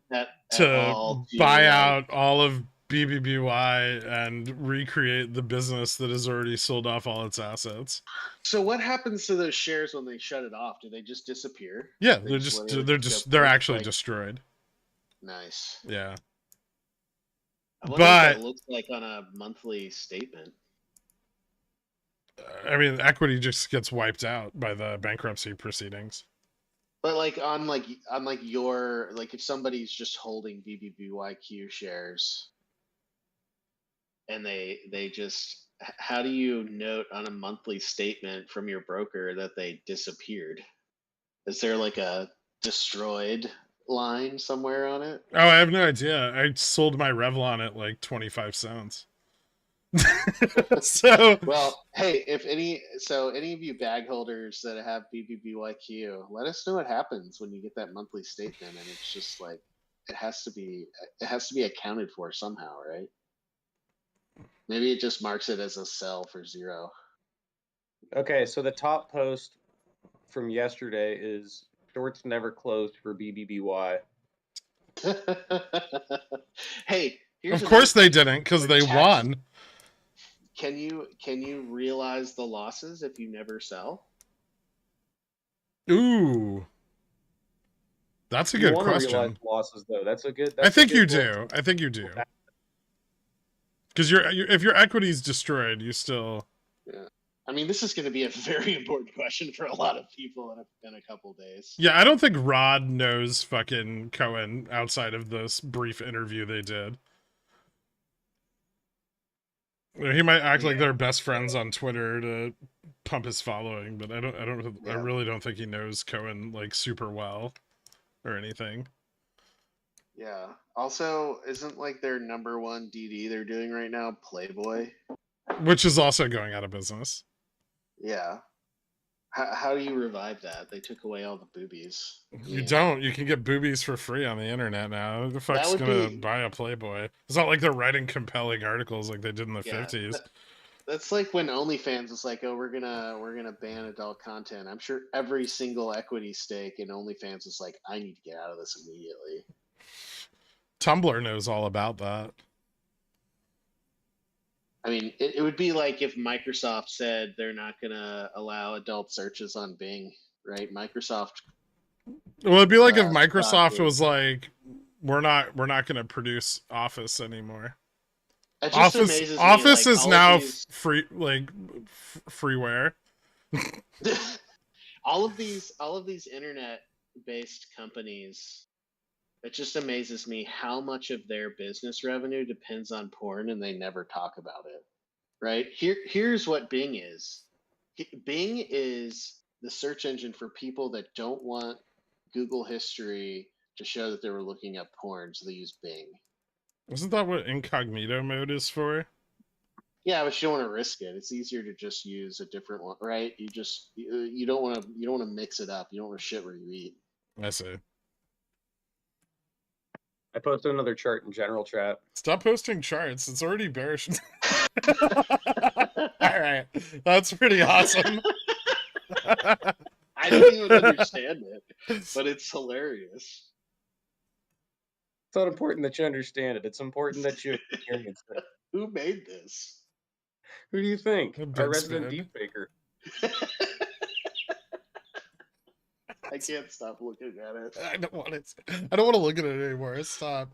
to buy out all of BBBY and recreate the business that has already sold off all its assets. So what happens to those shares when they shut it off? Do they just disappear? Yeah, they're actually destroyed. Nice. Yeah. I wonder what it looks like on a monthly statement. I mean, equity just gets wiped out by the bankruptcy proceedings. But like on your, like, if somebody's just holding BBBYQ shares and they just, how do you note on a monthly statement from your broker that they disappeared? Is there like a destroyed line somewhere on it? Oh, I have no idea. I sold my Revlon at like 25 cents. So well, hey, if any of you bag holders that have BBBYQ, let us know what happens when you get that monthly statement, and it's just like it has to be accounted for somehow, right? Maybe it just marks it as a sell for 0. Okay, so the top post from yesterday is shorts never closed for BBBY. Hey, here's Of course they another didn't, because question. they For tax- won. Can you realize the losses if you never sell? Ooh. That's a You good want to realize question. losses though. That's a good. I That's a think good you little- do. I think you do. Because if your equity's destroyed, you still... Yeah. I mean, this is going to be a very important question for a lot of people in a couple days. Yeah, I don't think Rod knows fucking Cohen outside of this brief interview they did. He might act like they're best friends on Twitter to pump his following, but I really don't think he knows Cohen like super well or anything. Yeah. Also, isn't like their number one DD they're doing right now Playboy? Which is also going out of business. Yeah. How do you revive that? They took away all the boobies. You don't. You can get boobies for free on the internet now. Who the fuck's gonna buy a Playboy? It's not like they're writing compelling articles like they did in the 50s. That's like when OnlyFans was like, "Oh, we're gonna ban adult content." I'm sure every single equity stake in OnlyFans was like, "I need to get out of this immediately." Tumblr knows all about that. I mean, it would be like if Microsoft said they're not gonna allow adult searches on Bing, right? Microsoft. Well, it'd be like if Microsoft was like, "We're not gonna produce Office anymore." Office is now free, like freeware. all of these internet-based companies. It just amazes me how much of their business revenue depends on porn, and they never talk about it. Right? Here's what Bing is. Bing is the search engine for people that don't want Google history to show that they were looking up porn, so they use Bing. Isn't that what incognito mode is for? Yeah, but you don't want to risk it. It's easier to just use a different one, right? You don't want to mix it up. You don't want to shit where you eat. I see. I posted another chart in general chat. Stop posting charts. It's already bearish. All right, that's pretty awesome. I don't even understand it, but it's hilarious. It's not important that you understand it. It's important that you experience it. Who made this? Who do you think? Our resident spin. deep faker. I can't stop looking at it. I don't want it. I don't want to look at it anymore. Stop.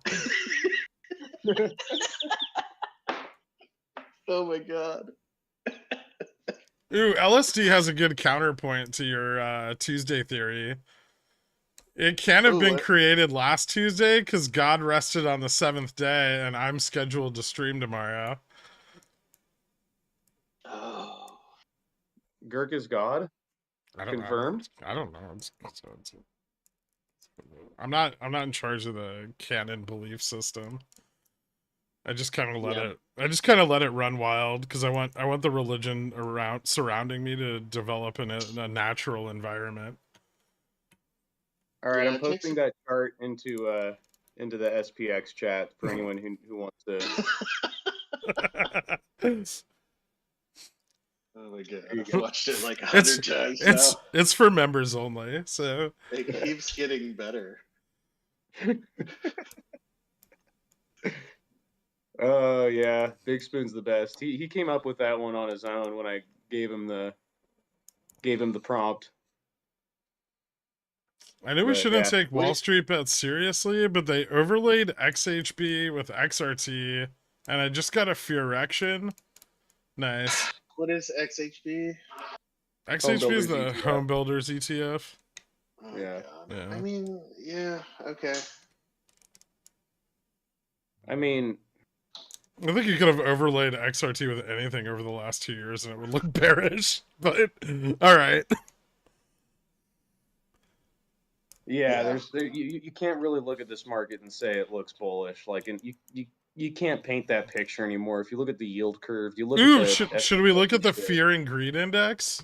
Oh my god. Ooh, LSD has a good counterpoint to your Tuesday theory. It can't have been created last Tuesday because God rested on the 7th day, and I'm scheduled to stream tomorrow. Oh. Girk is God? Confirmed? I don't know. I'm not in charge of the canon belief system. I just kind of let it run wild because I want the religion surrounding me to develop in a natural environment. All right, I'm posting that chart into the SPX chat for anyone who wants to. Oh my god, I've watched it like 100 times now. It's for members only, so it keeps getting better. Oh yeah, Big Spoon's the best. He came up with that one on his own when I gave him the prompt. I knew we shouldn't take Wall Street bets seriously, but they overlaid XHB with XRT, and I just got a fear erection. Nice. What is XHB? XHB is the Home Builders ETF. Oh, yeah. God. I mean, yeah, okay. I mean, I think you could have overlaid XRT with anything over the last 2 years and it would look bearish, but all right. Yeah, you can't really look at this market and say it looks bullish. Like, and you can't paint that picture anymore. If you look at the yield curve, you look at the should we look at the fear and greed index?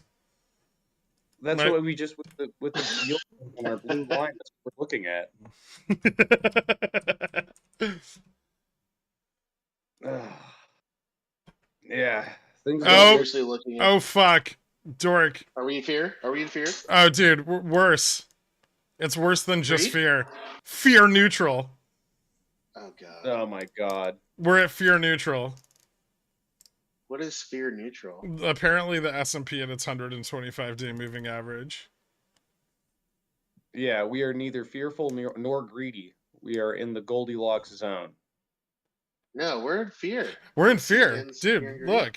That's what we just with the yield on our blue line. That's what we're looking at. Yeah, things Are don't we Oh, look. seriously looking at? oh fuck, dork. Are we in fear? Are we in fear? Oh, dude, worse. It's worse than just Greed? fear. Fear neutral. Oh god. Oh my god. We're at fear neutral. What is fear neutral? Apparently, the S&P at its 125-day moving average. Yeah, we are neither fearful nor greedy. We are in the Goldilocks zone. No, we're in fear. We're in It's fear fear, and dude. greed. Look,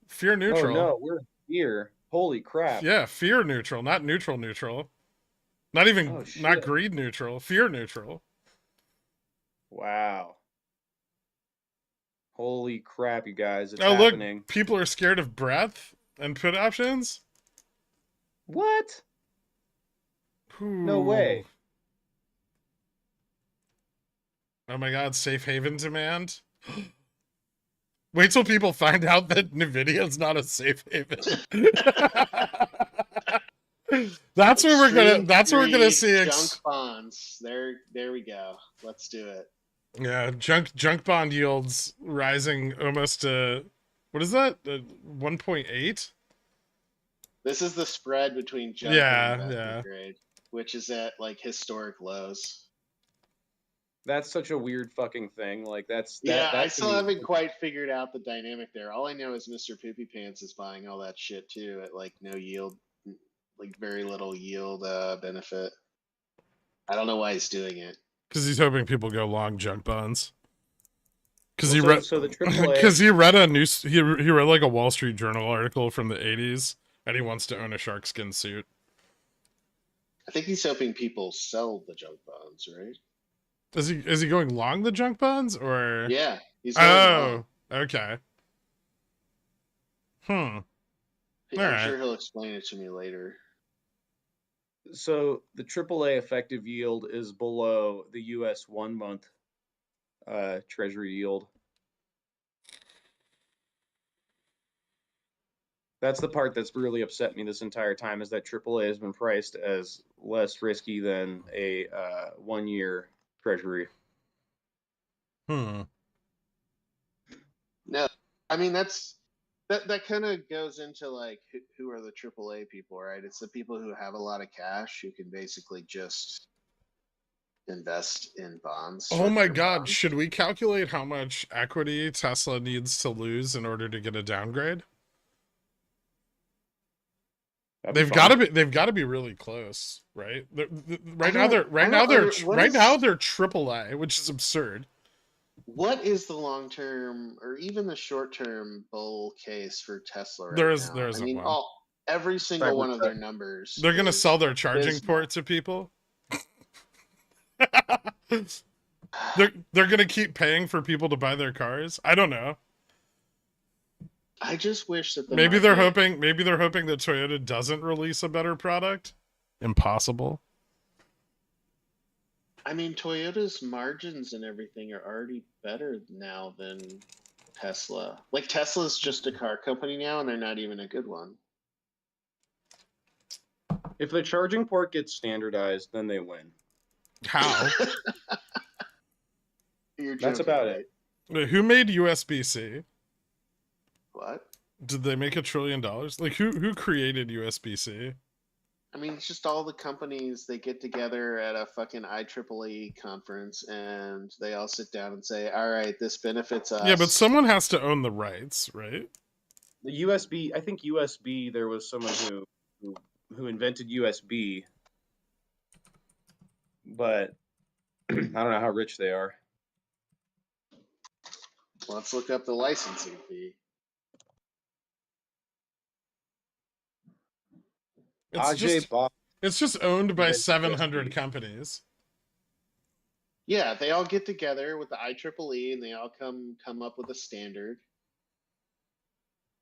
fear Oh neutral. no, we're here. Holy crap. Yeah, fear neutral, not neutral neutral. Not even Oh, not shit. greed neutral. Fear neutral. Wow. Holy crap, you guys. It's Oh, happening. look, people are scared of breadth and put options. What? No way. Ooh. Oh my god, safe haven demand. Wait till people find out that Nvidia's not a safe haven. That's where we're gonna see junk bonds. There we go. Let's do it. yeah, junk bond yields rising almost to what is that? 1.8? This is the spread between junk Yeah, and investment yeah. grade, which is at like historic lows. That's such a weird fucking thing. Like that's Yeah, that I to still me- haven't quite figured out the dynamic there. All I know is Mr. Poopy Pants is buying all that shit too at like no yield, like very little yield benefit. I don't know why he's doing it. Because he's hoping people go long junk bonds. Because Well, he read, so the AAA because he read a news, he read like a Wall Street Journal article from the '80s, and he wants to own a sharkskin suit. I think he's hoping people sell the junk bonds, right? Is he going long the junk bonds or? Yeah, he's going long. Oh, okay. I'm Alright. sure he'll explain it to me later. So the AAA effective yield is below the US 1 month Treasury yield. That's the part that's really upset me this entire time is that AAA has been priced as less risky than a 1 year Treasury. No, I mean that kind of goes into like who are the AAA people, right? It's the people who have a lot of cash who can basically just invest in bonds. Oh my short-term god, bonds. should we calculate how much equity Tesla needs to lose in order to get a downgrade? They've got to be really close, right? Right now they're AAA, which is absurd. What is the long term or even the short term bull case for Tesla right There now? isn't I mean, one. every single one of their numbers. They're gonna is sell their charging abysmal. port to people. they're gonna keep paying for people to buy their cars. I don't know. I just wish that Maybe they're hoping that Toyota doesn't release a better product. Impossible. I mean, Toyota's margins and everything are already better now than Tesla. Like Tesla's just a car company now, and they're not even a good one. If the charging port gets standardized, then they win. How? That's about it. Who made USB-C? What? Did they make $1 trillion? Like who created USB-C? I mean, it's just all the companies, they get together at a fucking IEEE conference and they all sit down and say, all right, this benefits us. Yeah, but someone has to own the rights, right? The USB, I think USB, there was someone who invented USB, but I don't know how rich they are. Let's look up the licensing fee. It's just owned by invented 700 USB. companies. Yeah, they all get together with the IEEE and they all come up with a standard.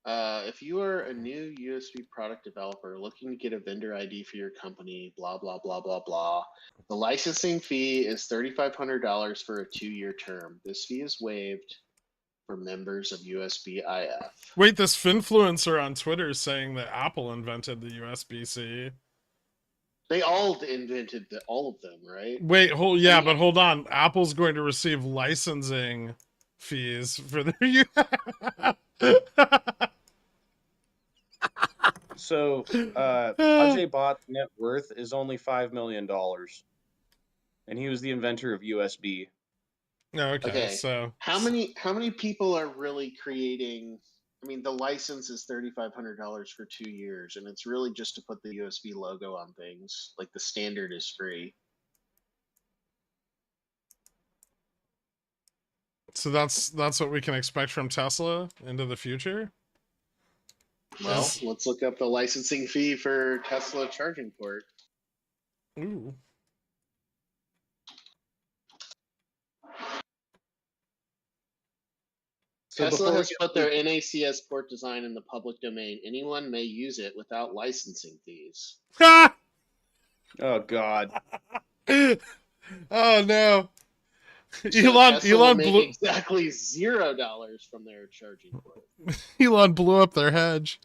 If you are a new USB product developer looking to get a vendor ID for your company, blah, blah, blah, blah, blah, the licensing fee is $3,500 for a 2-year term. This fee is waived for members of USB IF. Wait, this finfluencer on Twitter is saying that Apple invented the USB-C. They all invented all of them, right? Wait, but hold on. Apple's going to receive licensing fees for their So, Ajay Bhatt's net worth is only $5 million. And he was the inventor of USB. Okay, Okay. so How many people are really creating? I mean, the license is $3,500 for 2 years, and it's really just to put the USB logo on things. Like the standard is free. so that's what we can expect from Tesla into the future. Well, Yes. let's look up the licensing fee for Tesla charging port. Ooh. So Tesla before has we put their NACS port design in the public domain. Anyone may use it without licensing fees. Ha! oh God, Oh no. So Tesla will Elon make blew exactly $0 from their charging port. Elon blew up their hedge.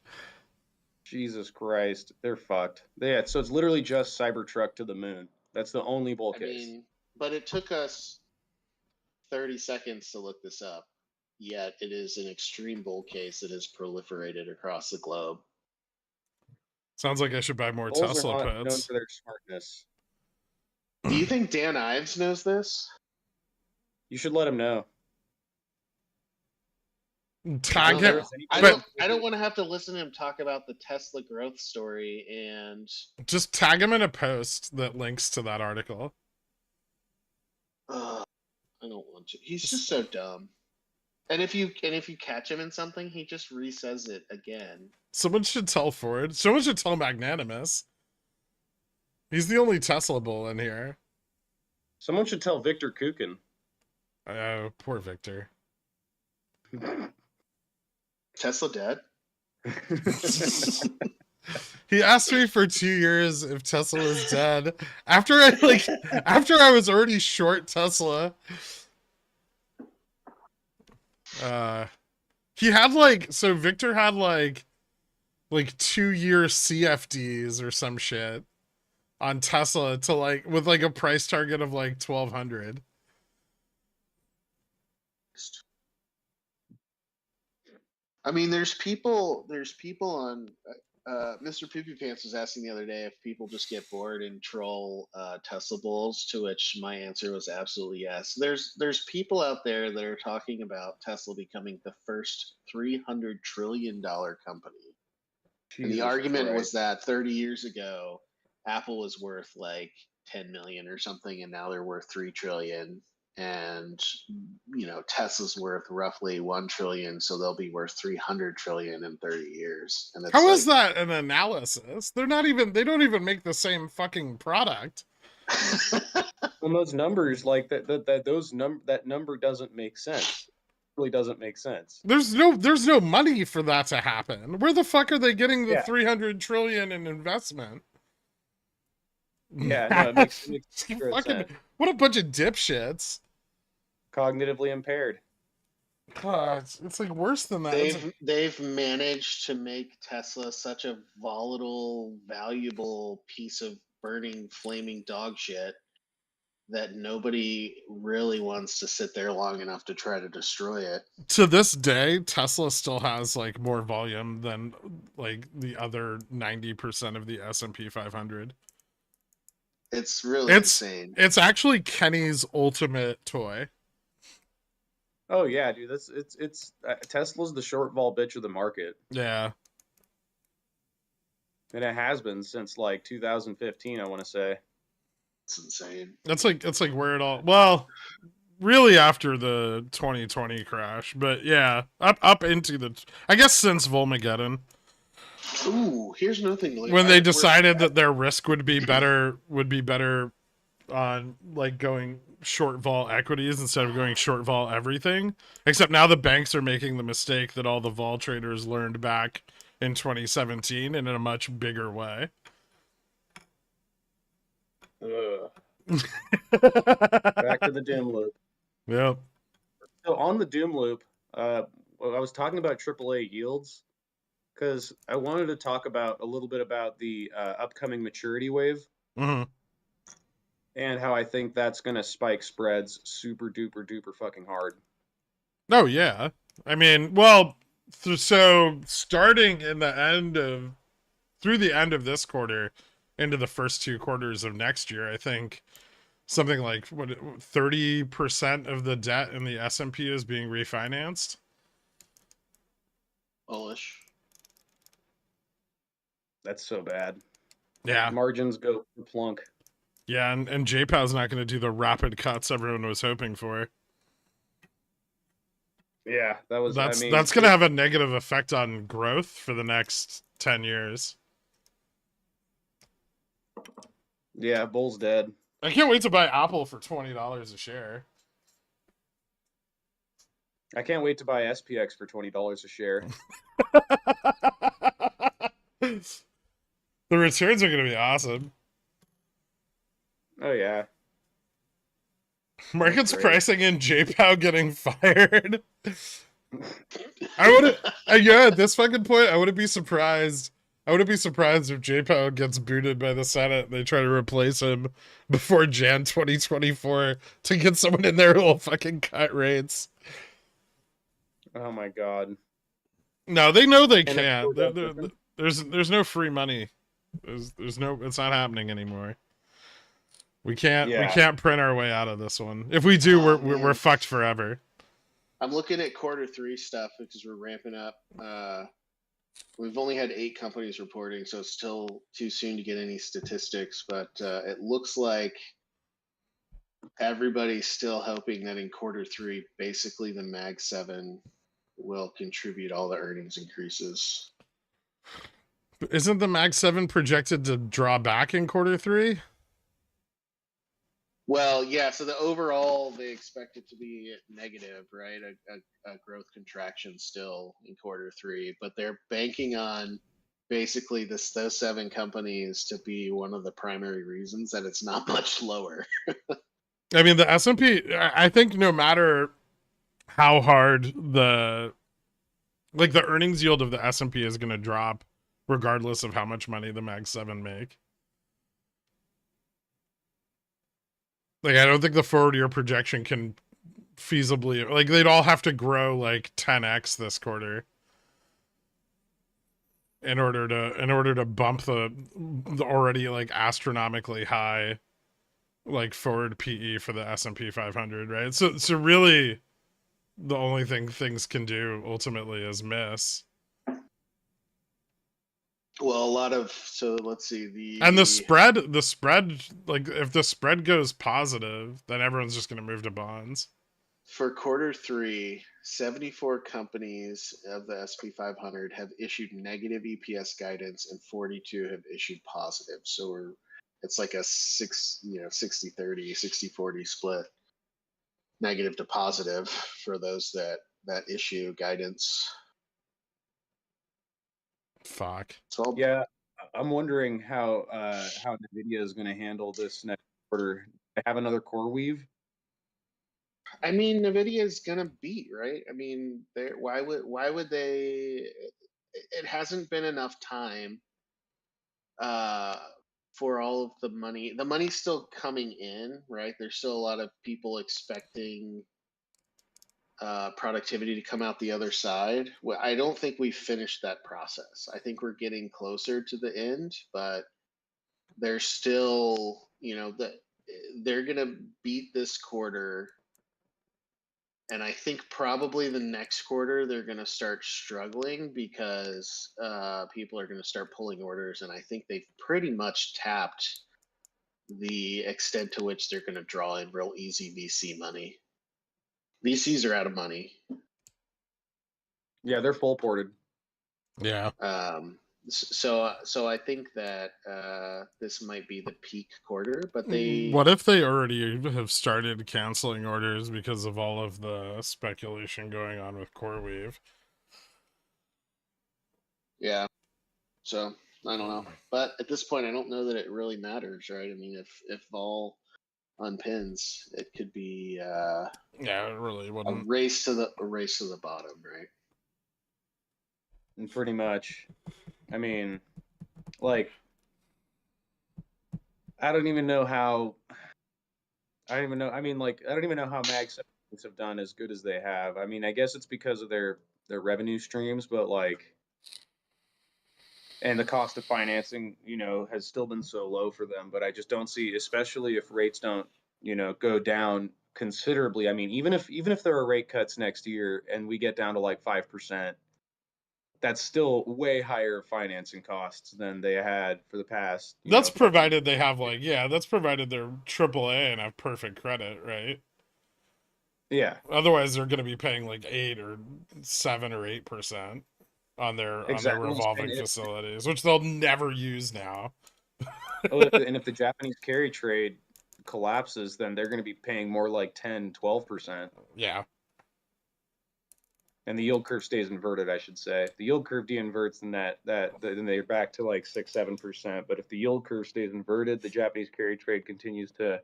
Jesus Christ, they're fucked. Yeah, so it's literally just Cybertruck to the moon. That's the only bull I case. mean, but it took us 30 seconds to look this up. Yet it is an extreme bull case that has proliferated across the globe. Sounds like I should buy more Bulls are Tesla not known puts. for their smartness. Do you think Dan Ives knows this? You should let him know. Tag If there him. was any I person- don't want to have to listen to him talk about the Tesla growth story and Just tag him in a post that links to that article. I don't want to. He's just so dumb. And if you catch him in something, he just resays it again. Someone should tell Ford. Someone should tell Magnanimous. He's the only Tesla bull in here. Someone should tell Victor Kukin. Oh, poor Victor. Tesla dead? He asked me for 2 years if Tesla was dead. After I was already short Tesla. He had Victor had like 2-year CFDs or some shit on Tesla to with a price target of 1,200. I mean, there's people on. Mr. Poopy Pants was asking the other day if people just get bored and troll Tesla bulls, to which my answer was absolutely yes. There's people out there that are talking about Tesla becoming the first $300 trillion company. And the argument was that 30 years ago, Apple was worth like 10 million or something, and now they're worth 3 trillion. And Tesla's worth roughly 1 trillion, so they'll be worth 300 trillion in 30 years. And how is that an analysis? They don't even make the same fucking product. Well, those numbers, that number doesn't make sense. It really doesn't make sense. There's no money for that to happen. Where the fuck are they getting the 300 trillion in investment? Yeah, no, it makes fucking, sense. what a bunch of dipshits. Cognitively impaired. It's worse than that. They've managed to make Tesla such a volatile, valuable piece of burning, flaming dog shit that nobody really wants to sit there long enough to try to destroy it. To this day, Tesla still has more volume than the other 90% of the S&P 500. It's really insane. It's actually Kenny's ultimate toy. Oh yeah, dude. It's Tesla's the short vol bitch of the market. Yeah. And it has been since 2015, I want to say. It's insane. It's like where it all, well, really after the 2020 crash, but yeah, up into I guess since Volmageddon. Ooh, here's another thing. When they decided that their risk would be better on going short vol equities instead of going short vol everything. Except now the banks are making the mistake that all the vol traders learned back in 2017 and in a much bigger way. Back to the doom loop. Yep. So on the doom loop, I was talking about AAA yields because I wanted to talk a little bit about the upcoming maturity wave. Mm-hmm. And how I think that's going to spike spreads super duper duper fucking hard. Oh, yeah. I mean, well, So starting in the end of through the end of this quarter into the first 2 quarters of next year, I think something like 30% of the debt in the S&P is being refinanced. Bullish. That's so bad. Yeah. Margins go plunk. Yeah, and JPow's not going to do the rapid cuts everyone was hoping for. Yeah, that was. That's going to have a negative effect on growth for the next 10 years. Yeah, Bull's dead. I can't wait to buy Apple for $20 a share. I can't wait to buy SPX for $20 a share. The returns are going to be awesome. Oh yeah. Market's great. pricing in JPow getting fired. I would, yeah, at this fucking point, I wouldn't be surprised. I wouldn't be surprised if JPow gets booted by the Senate and they try to replace him before Jan 2024 to get someone in there who will fucking cut rates. Oh my god. No, they know they And can't. There's no free money. There's no. It's not happening anymore. We can't print our way out of this one. If we do, we're fucked forever. I'm looking at Q3 stuff because we're ramping up. We've only had 8 companies reporting, so it's still too soon to get any statistics. But it looks like everybody's still hoping that in Q3, basically the Mag 7 will contribute all the earnings increases. Isn't the Mag 7 projected to draw back in Q3? Well, yeah. So the overall, they expect it to be negative, right? A growth contraction still in Q3, but they're banking on basically those 7 companies to be one of the primary reasons that it's not much lower. I mean, the S&P, I think no matter how hard the earnings yield of the S&P is going to drop, regardless of how much money the Mag 7 make. Like, I don't think the forward year projection can feasibly, like, they'd all have to grow like 10x this quarter in order to bump the already like astronomically high like forward PE for the S&P 500, right? So really the only thing things can do ultimately is miss. Well, so let's see, and the spread, like if the spread goes positive, then everyone's just going to move to bonds. For Q3, 74 companies of the SP 500 have issued negative EPS guidance and 42 have issued positive. So it's like a 60-30, 60-40 split, negative to positive for those that issue guidance. Fuck. So yeah, I'm wondering how Nvidia is going to handle this next quarter. They have another core weave. I mean, Nvidia is gonna beat, right? I mean, why would they? It hasn't been enough time for all of the money. The money's still coming in, right? There's still a lot of people expecting productivity to come out the other side. Well, I don't think we've finished that process. I think we're getting closer to the end, but they're still, they're gonna beat this quarter. And I think probably the next quarter they're going to start struggling because people are going to start pulling orders. And I think they've pretty much tapped the extent to which they're going to draw in real easy VC money. VCs are out of money. Yeah, they're full ported. Yeah. So I think that this might be the peak quarter, but What if they already have started canceling orders because of all of the speculation going on with CoreWeave? Yeah. So I don't know, but at this point, I don't know that it really matters, right? I mean, if vol unpins, it could be yeah, it really wouldn't. a race to the bottom, right? And pretty much, I mean, like, I don't even know how. I don't even know how Mag 7s have done as good as they have. I mean, I guess it's because of their their revenue streams, but like, and the cost of financing, has still been so low for them. But I just don't see, especially if rates don't, go down considerably. I mean, even if there are rate cuts next year and we get down to like 5%, that's still way higher financing costs than they had for the past. That's provided they have that's provided they're AAA and have perfect credit, right? Yeah. Otherwise, they're going to be paying like 8 or 7 or 8% on their revolving facilities, which they'll never use now. And if the Japanese carry trade collapses, then they're going to be paying more like 10, 12%. Yeah. And the yield curve stays inverted, I should say. If the yield curve de-inverts, then then they're back to like 6, 7%. But if the yield curve stays inverted, the Japanese carry trade continues to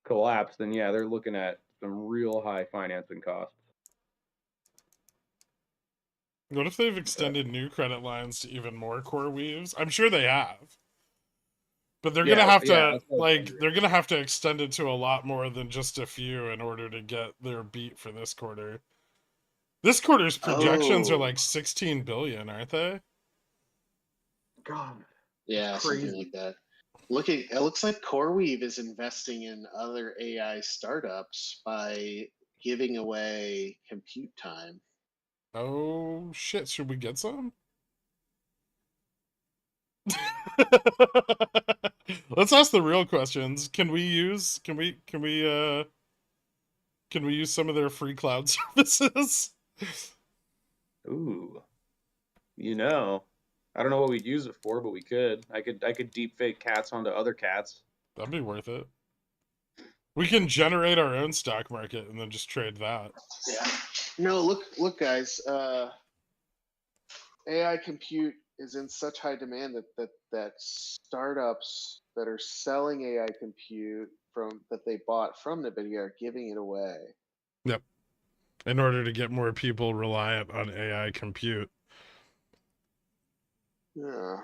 collapse, then yeah, they're looking at some real high financing costs. What if they've extended new credit lines to even more core weaves? I'm sure they have. But they're gonna have to they're gonna have to extend it to a lot more than just a few in order to get their beat for this quarter. This quarter's projections are like 16 billion, aren't they? God. Yeah, something like that. It looks like CoreWeave is investing in other AI startups by giving away compute time. Oh shit, should we get some? Let's ask the real questions. Can we use some of their free cloud services? Ooh. I don't know what we'd use it for, but we could. I could deep fake cats onto other cats. That'd be worth it. We can generate our own stock market and then just trade that. Yeah. No, look, guys. AI compute is in such high demand that startups that are selling AI compute that they bought from NVIDIA are giving it away. Yep. In order to get more people reliant on AI compute. Yeah.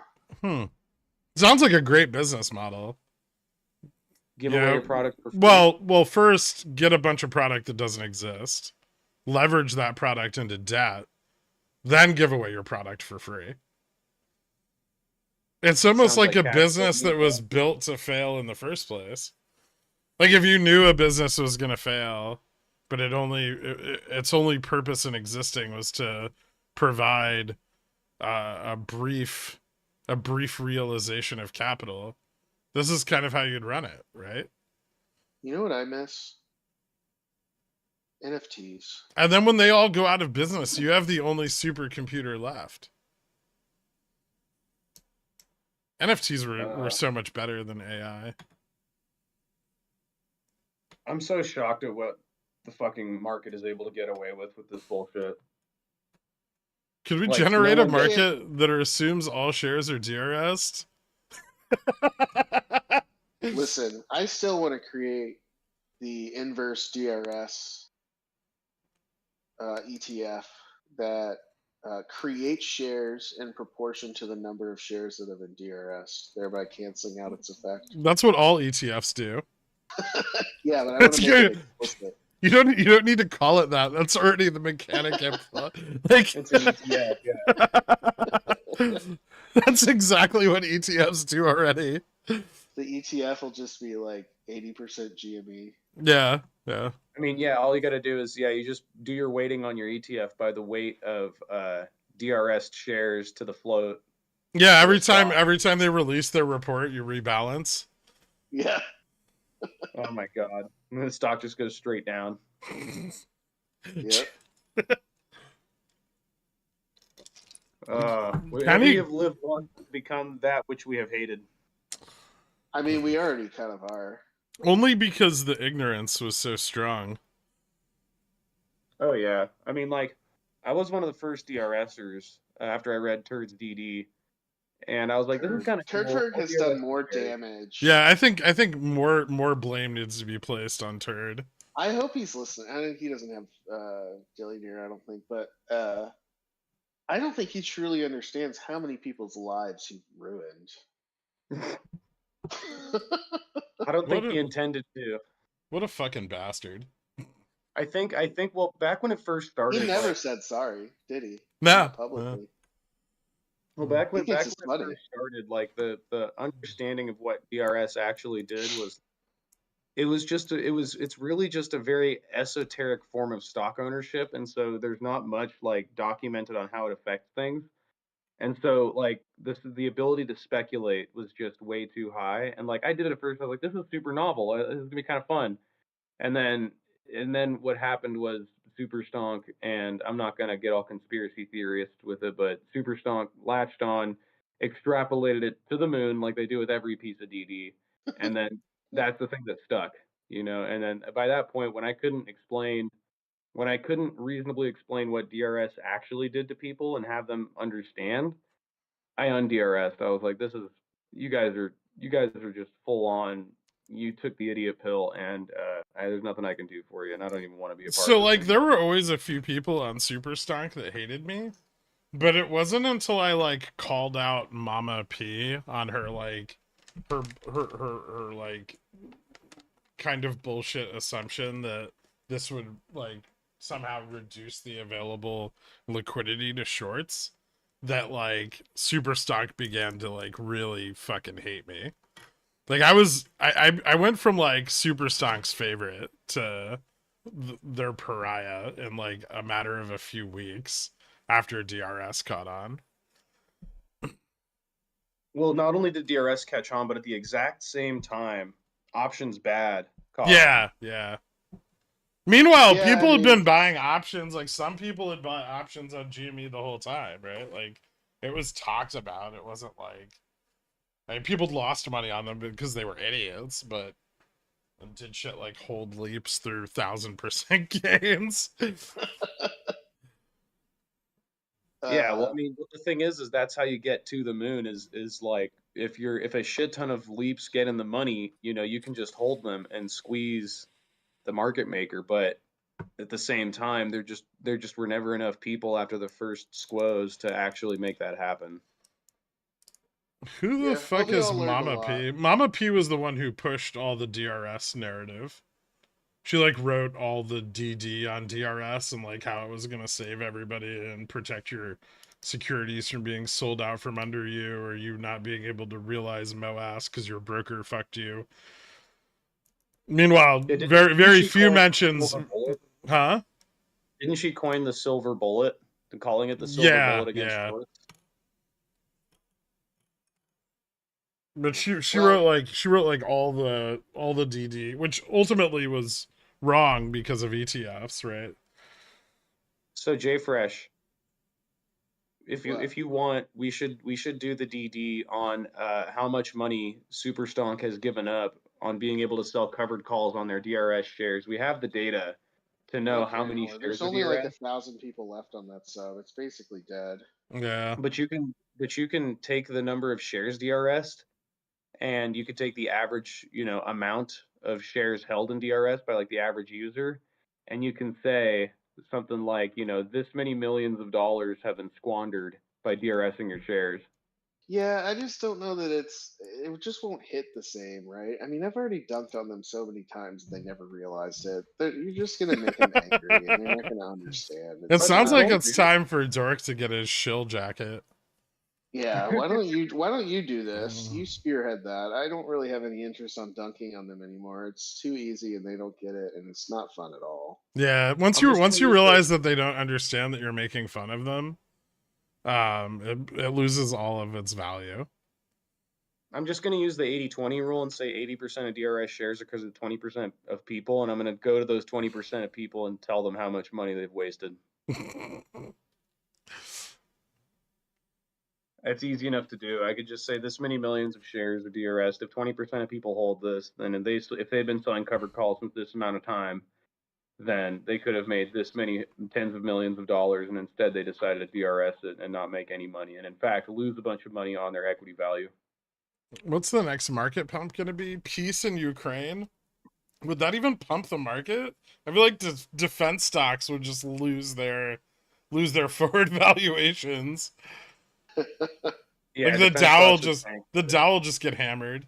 Sounds like a great business model. Give away your product for free. Well, first get a bunch of product that doesn't exist. Leverage that product into debt. Then give away your product for free. It's almost like a business that was built to fail in the first place. Like if you knew a business was going to fail, but its only purpose in existing was to provide a brief realization of capital. This is kind of how you'd run it, right? You know what I miss? NFTs. And then when they all go out of business, you have the only supercomputer left. NFTs were so much better than AI. I'm so shocked at what the fucking market is able to get away with this bullshit. Could we generate a market that assumes all shares are DRS? Listen, I still want to create the inverse DRS ETF that creates shares in proportion to the number of shares that have been DRS, thereby canceling out its effect. That's what all ETFs do. Yeah, but I want to make it explicit. You don't need to call it that. That's already the mechanic. Like it's an ETF, yeah. That's exactly what ETFs do already. The ETF will just be like 80% GME. Yeah. I mean, yeah, all you got to do is, you just do your weighting on your ETF by the weight of DRS shares to the float. Yeah, every time they release their report, you rebalance. Yeah. Oh my god. And the stock just goes straight down. Yep. We have lived long to become that which we have hated. I mean, we already kind of are. Only because the ignorance was so strong. Oh, yeah. I mean, like, I was one of the first DRSers after I read Turd's DD. And I was like, this is kind of cool. Turd has done more damage. Yeah, I think more blame needs to be placed on Turd. I hope he's listening. I think he doesn't have Dillionaire, I don't think, but I don't think he truly understands how many people's lives he ruined. I don't think he intended to. What a fucking bastard. I think well, back when it first started, He never like, said sorry, did he? No. Not publicly. well, Mm. back He when thinks it it's funny. first started, like the understanding of what DRS actually did was it's really just a very esoteric form of stock ownership, and so there's not much like documented on how it affects things. And so like the ability to speculate was just way too high. And like I did it at first, I was like, this is super novel. This is gonna be kind of fun. And then what happened was Super Stonk, and I'm not gonna get all conspiracy theorist with it, but Super Stonk latched on, extrapolated it to the moon like they do with every piece of DD, and then that's the thing that stuck, you know. And then by that point, when I couldn't reasonably explain what DRS actually did to people and have them understand, I undrs'd. I was like, this is you guys are just full on. You took the idiot pill, and there's nothing I can do for you, and I don't even want to be a part So of this like there anymore. were always a few people on Superstock that hated me, but it wasn't until I like called out Mama P on her like her like kind of bullshit assumption that this would like somehow reduce the available liquidity to shorts, that like Superstock began to like really fucking hate me. Like I went from like Superstock's favorite to their pariah in like a matter of a few weeks after DRS caught on. Well, not only did DRS catch on, but at the exact same time, Options Bad caught on. Yeah. Meanwhile, Yeah, people I had mean- been buying options. Like some people had bought options on GME the whole time, right? Like it was talked about. It wasn't like, I mean, people lost money on them because they were idiots, but did shit like hold leaps through 1,000% gains. Yeah, well, I mean, the thing is that's how you get to the moon is like if a shit ton of leaps get in the money, you know, you can just hold them and squeeze the market maker. But at the same time, there just were never enough people after the first squoze to actually make that happen. Who the Yeah, well, fuck we is all learned a Mama lot. P? Mama P was the one who pushed all the DRS narrative. She like wrote all the DD on DRS and like how it was gonna save everybody and protect your securities from being sold out from under you, or you not being able to realize MOAS because your broker fucked you. Meanwhile, Yeah, very she few coin the mentions, silver bullet? huh? Didn't she coin the silver bullet and calling it the silver Yeah, bullet against yeah. shorts? But she Well- wrote like all the DD, which ultimately was wrong because of ETFs, right? So JFresh, What? if you want, we should do the DD on how much money Superstonk has given up on being able to sell covered calls on their DRS shares. We have the data to know how many anymore. shares There's of only like DRS. 1,000 people left on that sub. It's basically dead. Yeah. But you can take the number of shares DRS, and you could take the average, you know, amount of shares held in DRS by like the average user, and you can say something like, you know, this many millions of dollars have been squandered by DRSing your shares. Yeah, I just don't know that it just won't hit the same, right? I mean, I've already dunked on them so many times and they never realized it. You're just gonna make them angry and they're not gonna understand. It It's sounds not, like it's time for Dork to get his shill jacket. yeah, why don't you do this? You spearhead that. I don't really have any interest on dunking on them anymore. It's too easy and they don't get it and it's not fun at all. Yeah, once I'm just you gonna use realize that they don't understand that you're making fun of them, it loses all of its value. I'm just going to use the 80-20 rule and say 80% of DRS shares are because of 20% of people, and I'm going to go to those 20% of people and tell them how much money they've wasted. It's easy enough to do. I could just say this many millions of shares of DRS. If 20% of people hold this, then if they've been selling covered calls for this amount of time, then they could have made this many tens of millions of dollars, and instead they decided to DRS it and not make any money, and in fact lose a bunch of money on their equity value. What's the next market pump going to be? Peace in Ukraine? Would that even pump the market? I feel like defense stocks would just lose their forward valuations. Yeah, Like the Dow will just get hammered.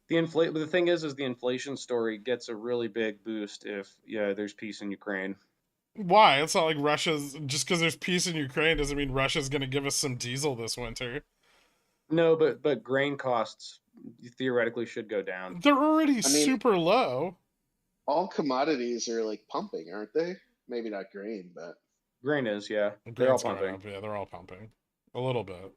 The thing is the inflation story gets a really big boost if there's peace in Ukraine. Why? It's not like Russia's just because there's peace in Ukraine doesn't mean Russia's going to give us some diesel this winter. No, but grain costs theoretically should go down. They're already mean- super low. All commodities are like pumping, aren't they? Maybe not grain, but Grain is, yeah. They're all Grain's going pumping. up. Yeah, they're all pumping a little bit.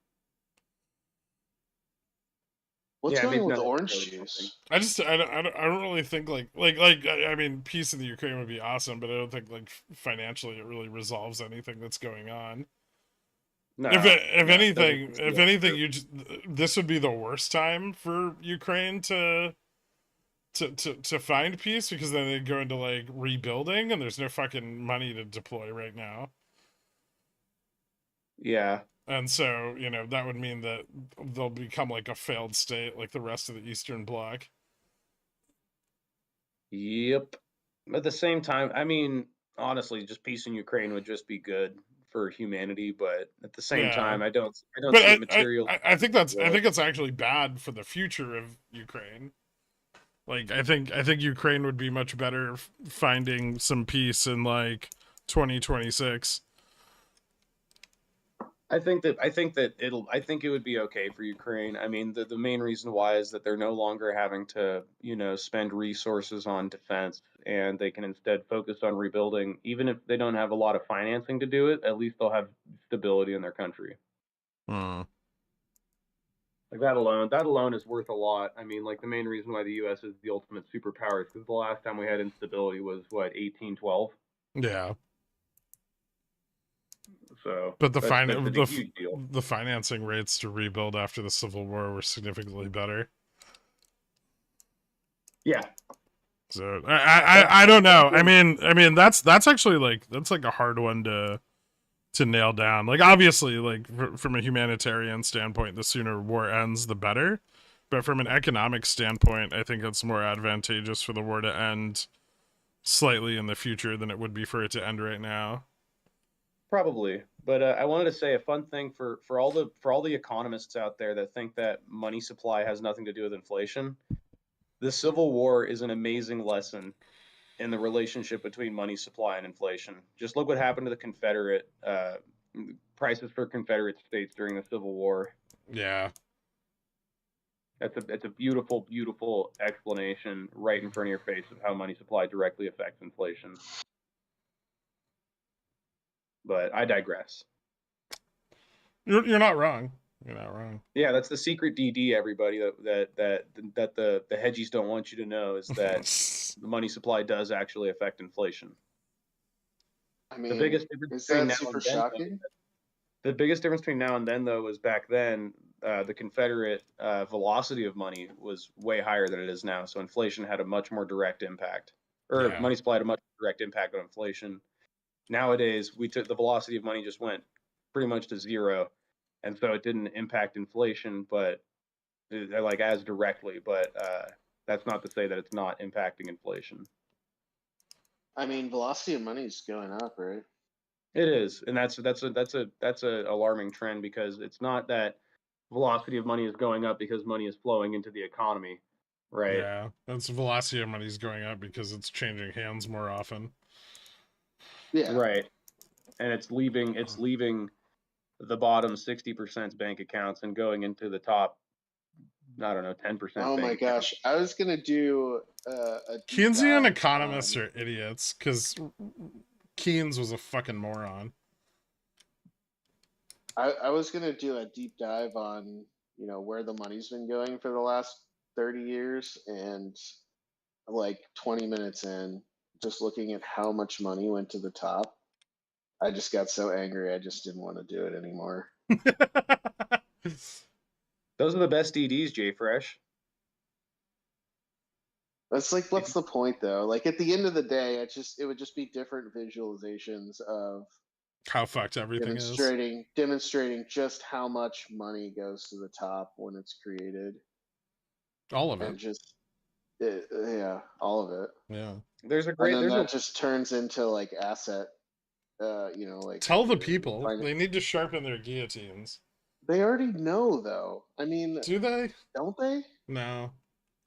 what's Yeah, going maybe on with not the orange necessarily juice? I don't really think like I mean, peace in the Ukraine would be awesome, but I don't think like financially it really resolves anything that's going on. No, If no, anything, doesn't- if anything, this would be the worst time for Ukraine to find peace, because then they go into like rebuilding and there's no fucking money to deploy right now. Yeah. And so, that would mean that they'll become like a failed state like the rest of the Eastern Bloc. Yep. At the same time, I mean, honestly, just peace in Ukraine would just be good for humanity, but at the same Yeah. time, I don't But see it material. I think it's actually bad for the future of Ukraine. Like I think Ukraine would be much better finding some peace in like 2026. I think it would be okay for Ukraine. I mean, the main reason why is that they're no longer having to, spend resources on defense, and they can instead focus on rebuilding. Even if they don't have a lot of financing to do it, at least they'll have stability in their country. Hmm. Like that alone is worth a lot. I mean, like the main reason why the U.S. is the ultimate superpower is because the last time we had instability was what, 1812. Yeah. So, But that's a huge deal. the financing rates to rebuild after the Civil War were significantly better. Yeah. So I don't know. I mean that's actually like a hard one to nail down. Like obviously, like from a humanitarian standpoint, the sooner war ends, the better. But from an economic standpoint, I think it's more advantageous for the war to end slightly in the future than it would be for it to end right now. Probably, but I wanted to say a fun thing for all the economists out there that think that money supply has nothing to do with inflation. The Civil War is an amazing lesson in the relationship between money supply and inflation. Just look what happened to the Confederate prices for Confederate states during the Civil War. Yeah. That's a beautiful, beautiful explanation right in front of your face of how money supply directly affects inflation. But I digress. You're not wrong. You're not wrong. Yeah, that's the secret DD, everybody. That the hedgies don't want you to know is that the money supply does actually affect inflation. I mean, The biggest difference is between that now super and then, shocking? the biggest difference between now and then, though, was back then the Confederate velocity of money was way higher than it is now. So inflation had a much more direct impact, or Yeah. money supply had a much more direct impact on inflation. Nowadays, the velocity of money just went pretty much to zero, and so it didn't impact inflation, but like as directly. But that's not to say that it's not impacting inflation. I mean, velocity of money is going up, right? It is, and that's a alarming trend, because it's not that velocity of money is going up because money is flowing into the economy, right? Yeah. That's velocity of money's going up because it's changing hands more often. Yeah. Right. And it's leaving the bottom 60% bank accounts and going into the top, I don't know, 10%. Oh my bank gosh, accounts. I was gonna do a deep Keynesian dive economists on- are idiots because Keynes was a fucking moron. I was gonna do a deep dive on where the money's been going for the last 30 years, and like 20 minutes in, just looking at how much money went to the top, I just got so angry I just didn't want to do it anymore. Those are the best DDs, Jay Fresh. That's like, what's the point though? Like at the end of the day, it would just be different visualizations of How fucked everything is. demonstrating just how much money goes to the top when it's created, All of and it. just yeah, all of it. Yeah. And then that just turns into like asset, like Tell the people they need to sharpen their guillotines. They already know though. I mean, Do they? don't they? No.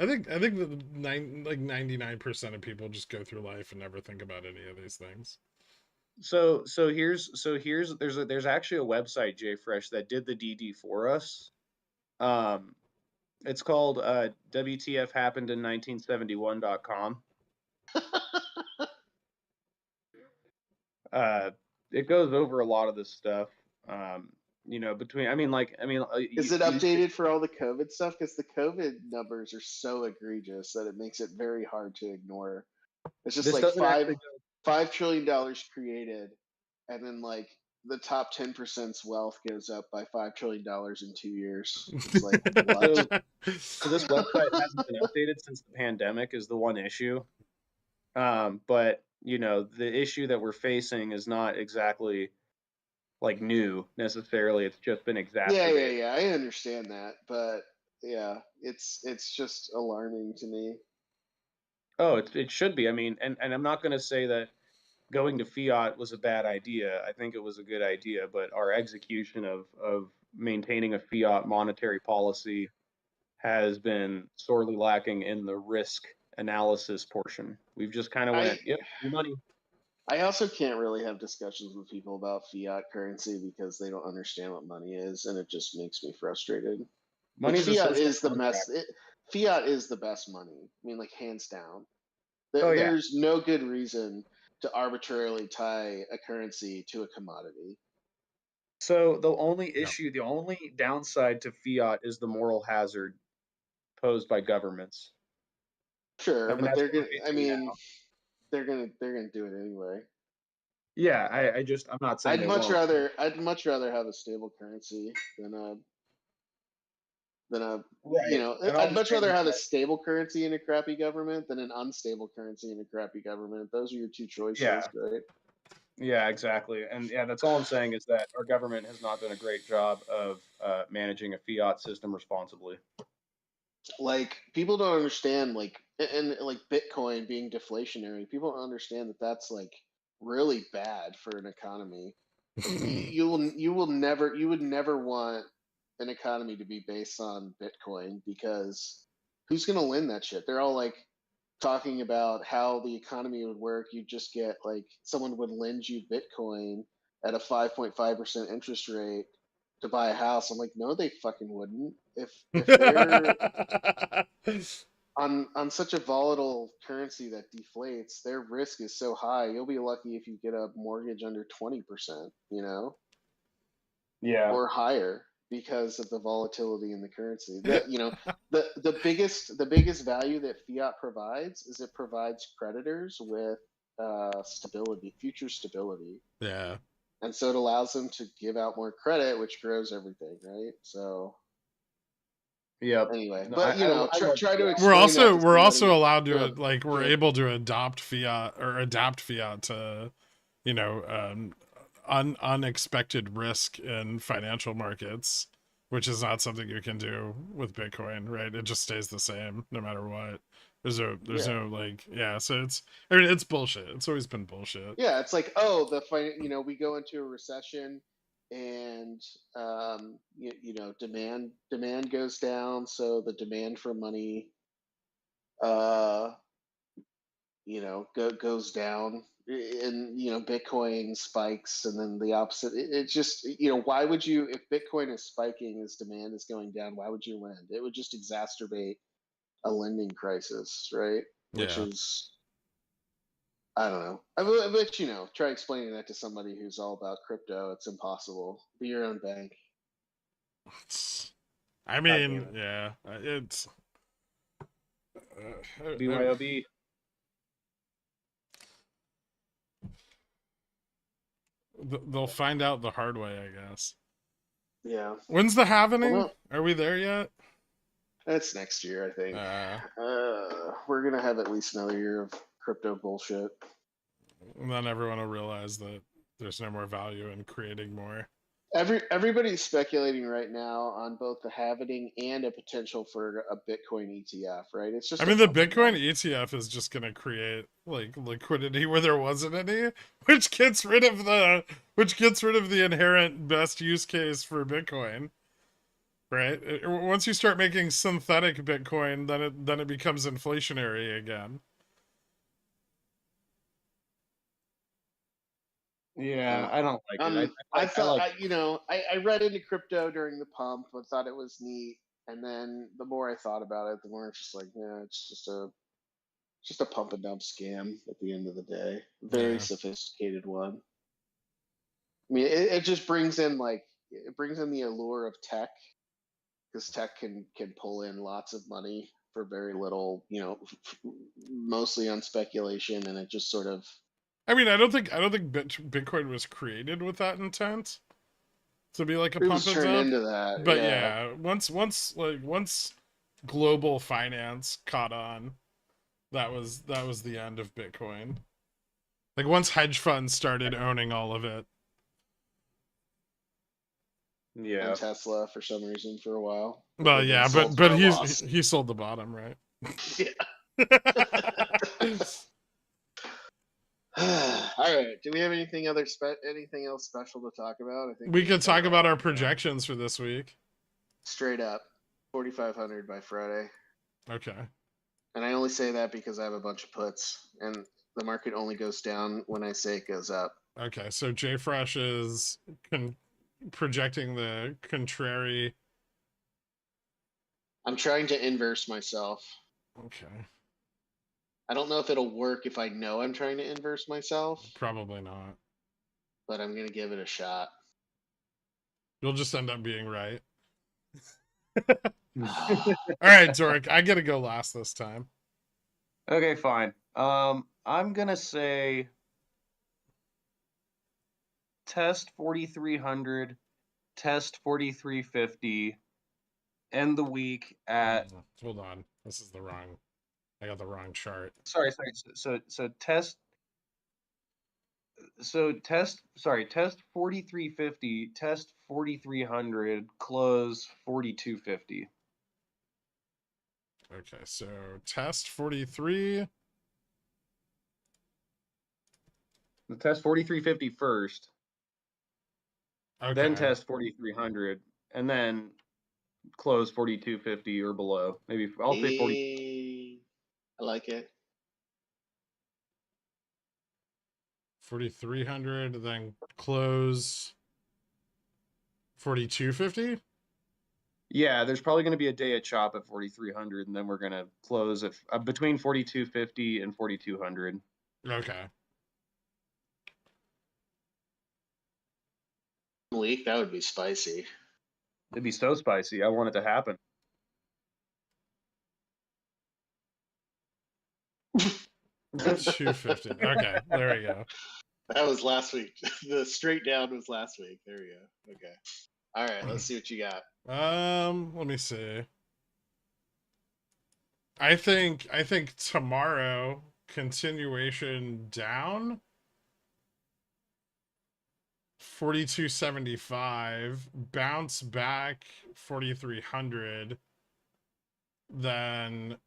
I think that 99% of people just go through life and never think about any of these things. So here's there's actually a website, JFresh, that did the DD for us. It's called WTFhappened in 1971.com. It goes over a lot of this stuff. Between Is it updated for all the COVID stuff? Because the COVID numbers are so egregious that it makes it very hard to ignore. It's just This like doesn't actually $5 trillion created, and then like the top 10%'s wealth goes up by $5 trillion in 2 years. It's like what? So this website hasn't been updated since the pandemic is the one issue. But the issue that we're facing is not exactly like new necessarily. It's just been exacerbated. Yeah. I understand that, but yeah, it's just alarming to me. Oh, it should be. I mean, and I'm not going to say that going to fiat was a bad idea. I think it was a good idea, but our execution of maintaining a fiat monetary policy has been sorely lacking in the risk analysis portion. We've just kind of went, yep, free money. I also can't really have discussions with people about fiat currency because they don't understand what money is, and it just makes me frustrated. Like, fiat is the best. Fiat is the best money. I mean, like, hands down. There's no good reason to arbitrarily tie a currency to a commodity. So the only issue, the only downside to fiat is the moral hazard posed by governments. Sure, but they're gonna. I mean, they're gonna do it anyway. Yeah, I'm not saying I'd much rather have a stable currency than a right. I'd much rather have a stable currency in a crappy government than an unstable currency in a crappy government. Those are your two choices, right? Yeah, exactly. And yeah, that's all I'm saying is that our government has not done a great job of managing a fiat system responsibly. Like, people don't understand, like, and like Bitcoin being deflationary, people don't understand that that's like really bad for an economy. you would never want an economy to be based on Bitcoin, because who's going to lend that shit? They're all like talking about how the economy would work. You just get like someone would lend you Bitcoin at a 5.5% interest rate to buy a house. I'm like, no, they fucking wouldn't. If they're on such a volatile currency that deflates, their risk is so high. You'll be lucky if you get a mortgage under 20%, or higher, because of the volatility in the currency. That the biggest value that fiat provides is it provides creditors with stability, future stability. Yeah. And so it allows them to give out more credit, which grows everything, right? So yeah. Anyway, but try to explain. We're also allowed to we're able to adapt fiat to, unexpected risk in financial markets, which is not something you can do with Bitcoin, right? It just stays the same no matter what. There's no so it's bullshit. It's always been bullshit. Yeah, it's like, we go into a recession and demand goes down, so the demand for money goes down, and Bitcoin spikes, and then the opposite. It's just, why would you, if Bitcoin is spiking as demand is going down, why would you lend? It would just exacerbate a lending crisis, right? Which is, I don't know. But try explaining that to somebody who's all about crypto. It's impossible. Be your own bank. I mean, yeah, it's BYOB. They'll find out the hard way, I guess. Yeah. When's the halvening? Are we there yet? That's next year, I think. We're gonna have at least another year of crypto bullshit. And then everyone will realize that there's no more value in creating more. Everybody's speculating right now on both the halvening and a potential for a Bitcoin ETF, right? It's just. I mean, the Bitcoin ETF is just going to create like liquidity where there wasn't any, which gets rid of the inherent best use case for Bitcoin, right? Once you start making synthetic Bitcoin, then it becomes inflationary again. Yeah, I don't like it. I felt, like I read into crypto during the pump. I thought it was neat, and then the more I thought about it, the more it's just like, yeah, it's just a pump and dump scam at the end of the day. Very Yeah. sophisticated one. I mean, it just brings in the allure of tech, because tech can pull in lots of money for very little, mostly on speculation, and it just sort of. I mean, I don't think Bitcoin was created with that intent to be like a It pump was and turned dump. into that, But yeah. yeah, once global finance caught on, that was the end of Bitcoin. Like once hedge funds started owning all of it. Yeah. And Tesla for some reason for a while. Well, They yeah, sold but for a loss. he sold the bottom, right? Yeah. All right. Do we have anything else special to talk about? I think We could talk covered about all our of them. projections for this week. Straight up, 4,500 by Friday. Okay. And I only say that because I have a bunch of puts, and the market only goes down when I say it goes up. Okay, so JFresh is projecting the contrary. I'm trying to inverse myself. Okay. I don't know if it'll work if I know I'm trying to inverse myself, Probably not. but I'm going to give it a shot. You'll just end up being right. All right, Dork, I gotta go last this time. Okay, fine. I'm gonna say test 4,300, test 4,350, end the week at. Hold on, this is the wrong. I got the wrong chart. Sorry. So test. Test 4,350, test 4,300, close 4,250. Okay, so test 43. The test 4,350 first, Okay. then test 4,300, and then close 4,250 or below. Maybe I'll say 40. I like it. 4,300, then close 4,250. Yeah, there's probably going to be a day at chop at 4,300, and then we're going to close at between 4,250 and 4,200. Okay. Week, that would be spicy. It'd be so spicy. I want it to happen. $250. Okay, there we go. That was last week. The straight down was last week. There we go. Okay. All right, let's see what you got. Let me see. I think tomorrow continuation down 42.75, bounce back 4,300, then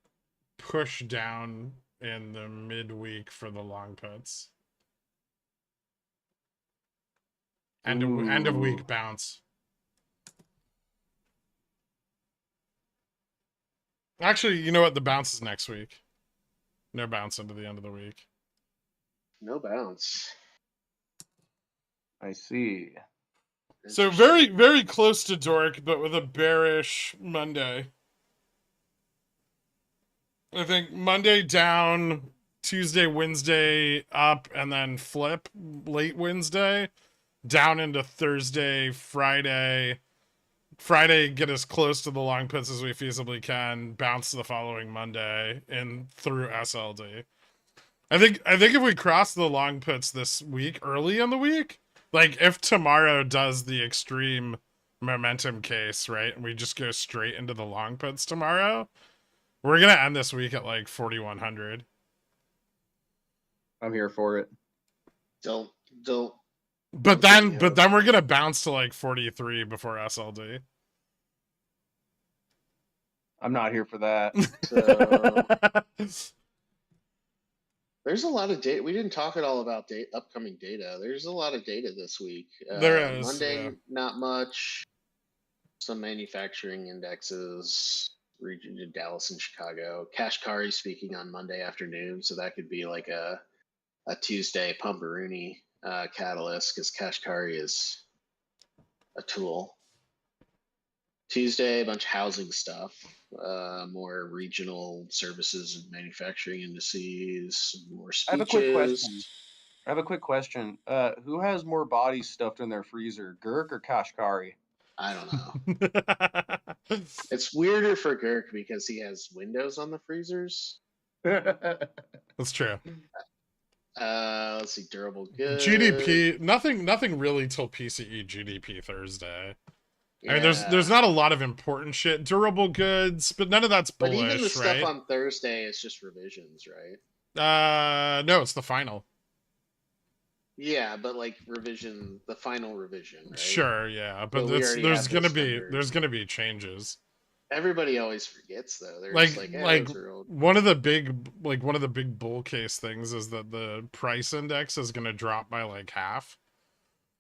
push down in the midweek for the long puts. End of week bounce. Actually, you know what? The bounce is next week. No bounce into the end of the week. No bounce. I see. So very, very close to Dork, but with a bearish Monday. I think Monday down, Tuesday, Wednesday up, and then flip late Wednesday, down into Thursday, Friday. Friday, get as close to the long puts as we feasibly can, bounce the following Monday, and through SLD. I think if we cross the long puts this week, early in the week, like if tomorrow does the extreme momentum case, right, and we just go straight into the long puts tomorrow, we're gonna end this week at like 4,100. I'm here for it. Don't. But then we're gonna bounce to like 43 before SLD. I'm not here for that. So, there's a lot of data. We didn't talk at all about upcoming data. There's a lot of data this week. There is Monday, yeah. not much. some manufacturing indexes, region to Dallas and Chicago. Kashkari speaking on Monday afternoon, so that could be like a Tuesday Pumperoonie catalyst because Kashkari is a tool. Tuesday, a bunch of housing stuff, more regional services and manufacturing indices, more I have a quick question. speeches. Who has more bodies stuffed in their freezer, Gurk or Kashkari? I don't know. It's weirder for Girk because he has windows on the freezers. That's true. Let's see, durable goods. GDP, nothing really till PCE GDP Thursday. Yeah. I mean, there's not a lot of important shit. Durable goods, but none of that's But bullish, even the right? stuff on Thursday is just revisions, right? No, it's the final. Yeah, but like the final revision, right? Sure, yeah, but we already there's have gonna those be numbers. Changes. Everybody always forgets though. They're Like just like, like those are old. one of the big bull case things is that the price index is gonna drop by like half.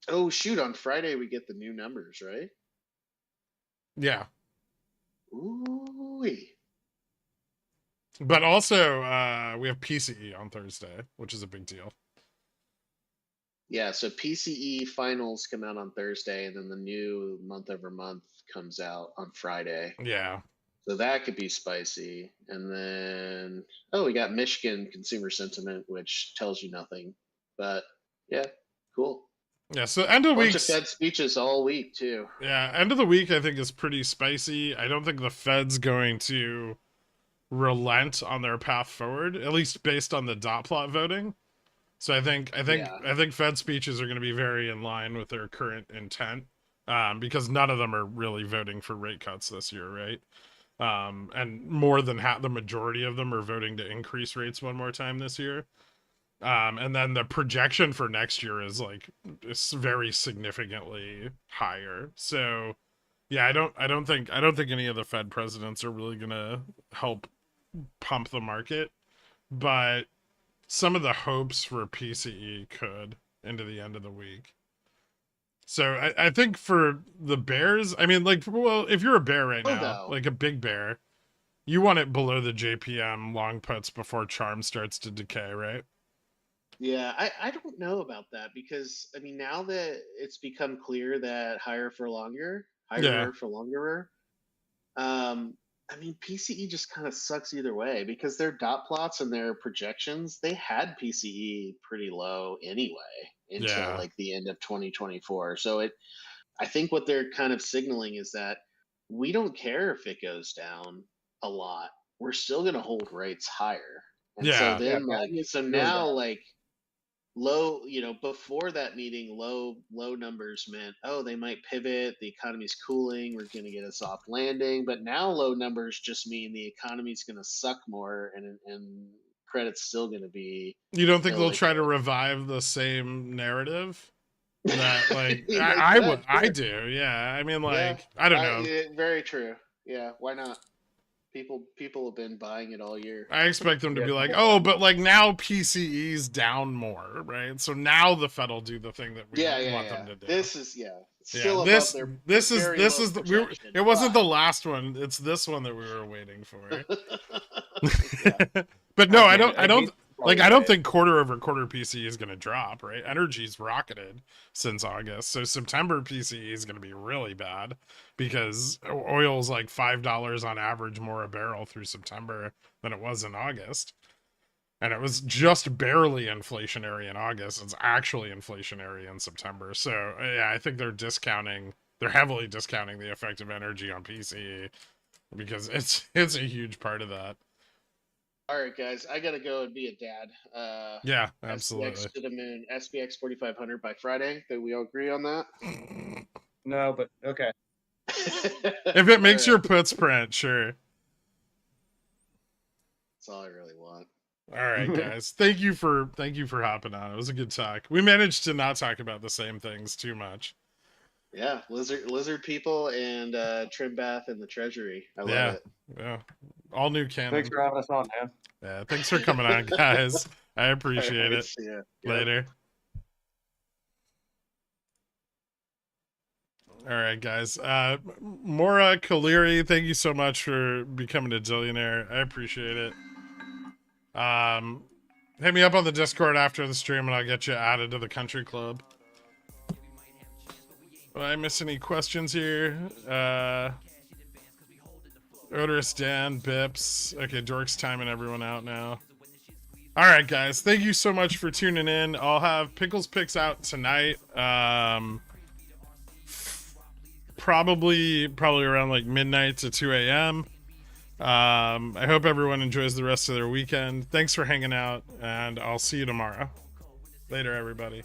Oh shoot! On Friday we get the new numbers, right? Yeah. Ooh. But also, we have PCE on Thursday, which is a big deal. Yeah, so PCE finals come out on Thursday, and then the new month over month comes out on Friday. Yeah. So that could be spicy. And then, we got Michigan consumer sentiment, which tells you nothing. But yeah, cool. Yeah, so end of the week. Bunch of Fed speeches all week too. Yeah, end of the week I think is pretty spicy. I don't think the Fed's going to relent on their path forward, at least based on the dot plot voting. So I think Fed speeches are going to be very in line with their current intent, because none of them are really voting for rate cuts this year, right? And more than the majority of them are voting to increase rates one more time this year. And then the projection for next year is very significantly higher. So yeah, I don't think any of the Fed presidents are really gonna help pump the market, but some of the hopes for PCE could into the end of the week. So I think for the bears, I mean, if you're a bear right now, like a big bear, you want it below the JPM long puts before charm starts to decay, right? Yeah, I don't know about that because I mean now that it's become clear that higher for longer, I mean PCE just kind of sucks either way because their dot plots and their projections, they had PCE pretty low anyway until like the end of 2024. So I think what they're kind of signaling is that we don't care if it goes down a lot. We're still going to hold rates higher. And so then now low, before that meeting, low numbers meant, they might pivot. The economy's cooling. We're going to get a soft landing. But now low numbers just mean the economy's going to suck more and credit's still going to be. You don't think they'll try to revive the same narrative? That I do. Yeah. I mean, I don't know. Very true. Yeah. Why not? People have been buying it all year. I expect them to be like, but now PCE's down more, right? So now the Fed will do the thing that we want them to do. This is still this is it wasn't the last one. It's this one that we were waiting for. But no, I don't think quarter over quarter PCE is going to drop, right? Energy's rocketed since August. So September PCE is going to be really bad because oil's like $5 on average more a barrel through September than it was in August. And it was just barely inflationary in August. It's actually inflationary in September. So yeah, I think they're heavily discounting the effect of energy on PCE because it's a huge part of that. All right, guys, I gotta go and be a dad. Yeah, absolutely. SPX to the moon, SPX 4500 by Friday. Do we all agree on that? No, but okay. If it makes your puts print, sure. That's all I really want. All right, guys. Thank you for hopping on. It was a good talk. We managed to not talk about the same things too much. Yeah, lizard people and trim bath in the treasury. I love it. Yeah. All new canon. Thanks for having us on, man. Yeah, thanks for coming on, guys. I appreciate it. Yeah. Later. All right, guys. Maura Kaliri, thank you so much for becoming a Dillionaire. I appreciate it. Hit me up on the Discord after the stream and I'll get you added to the country club. Did I miss any questions here? Odorous Dan, Bips. Okay, Dork's timing everyone out now. All right, guys. Thank you so much for tuning in. I'll have Pickles Picks out tonight. Probably around like midnight to 2 a.m. I hope everyone enjoys the rest of their weekend. Thanks for hanging out, and I'll see you tomorrow. Later, everybody.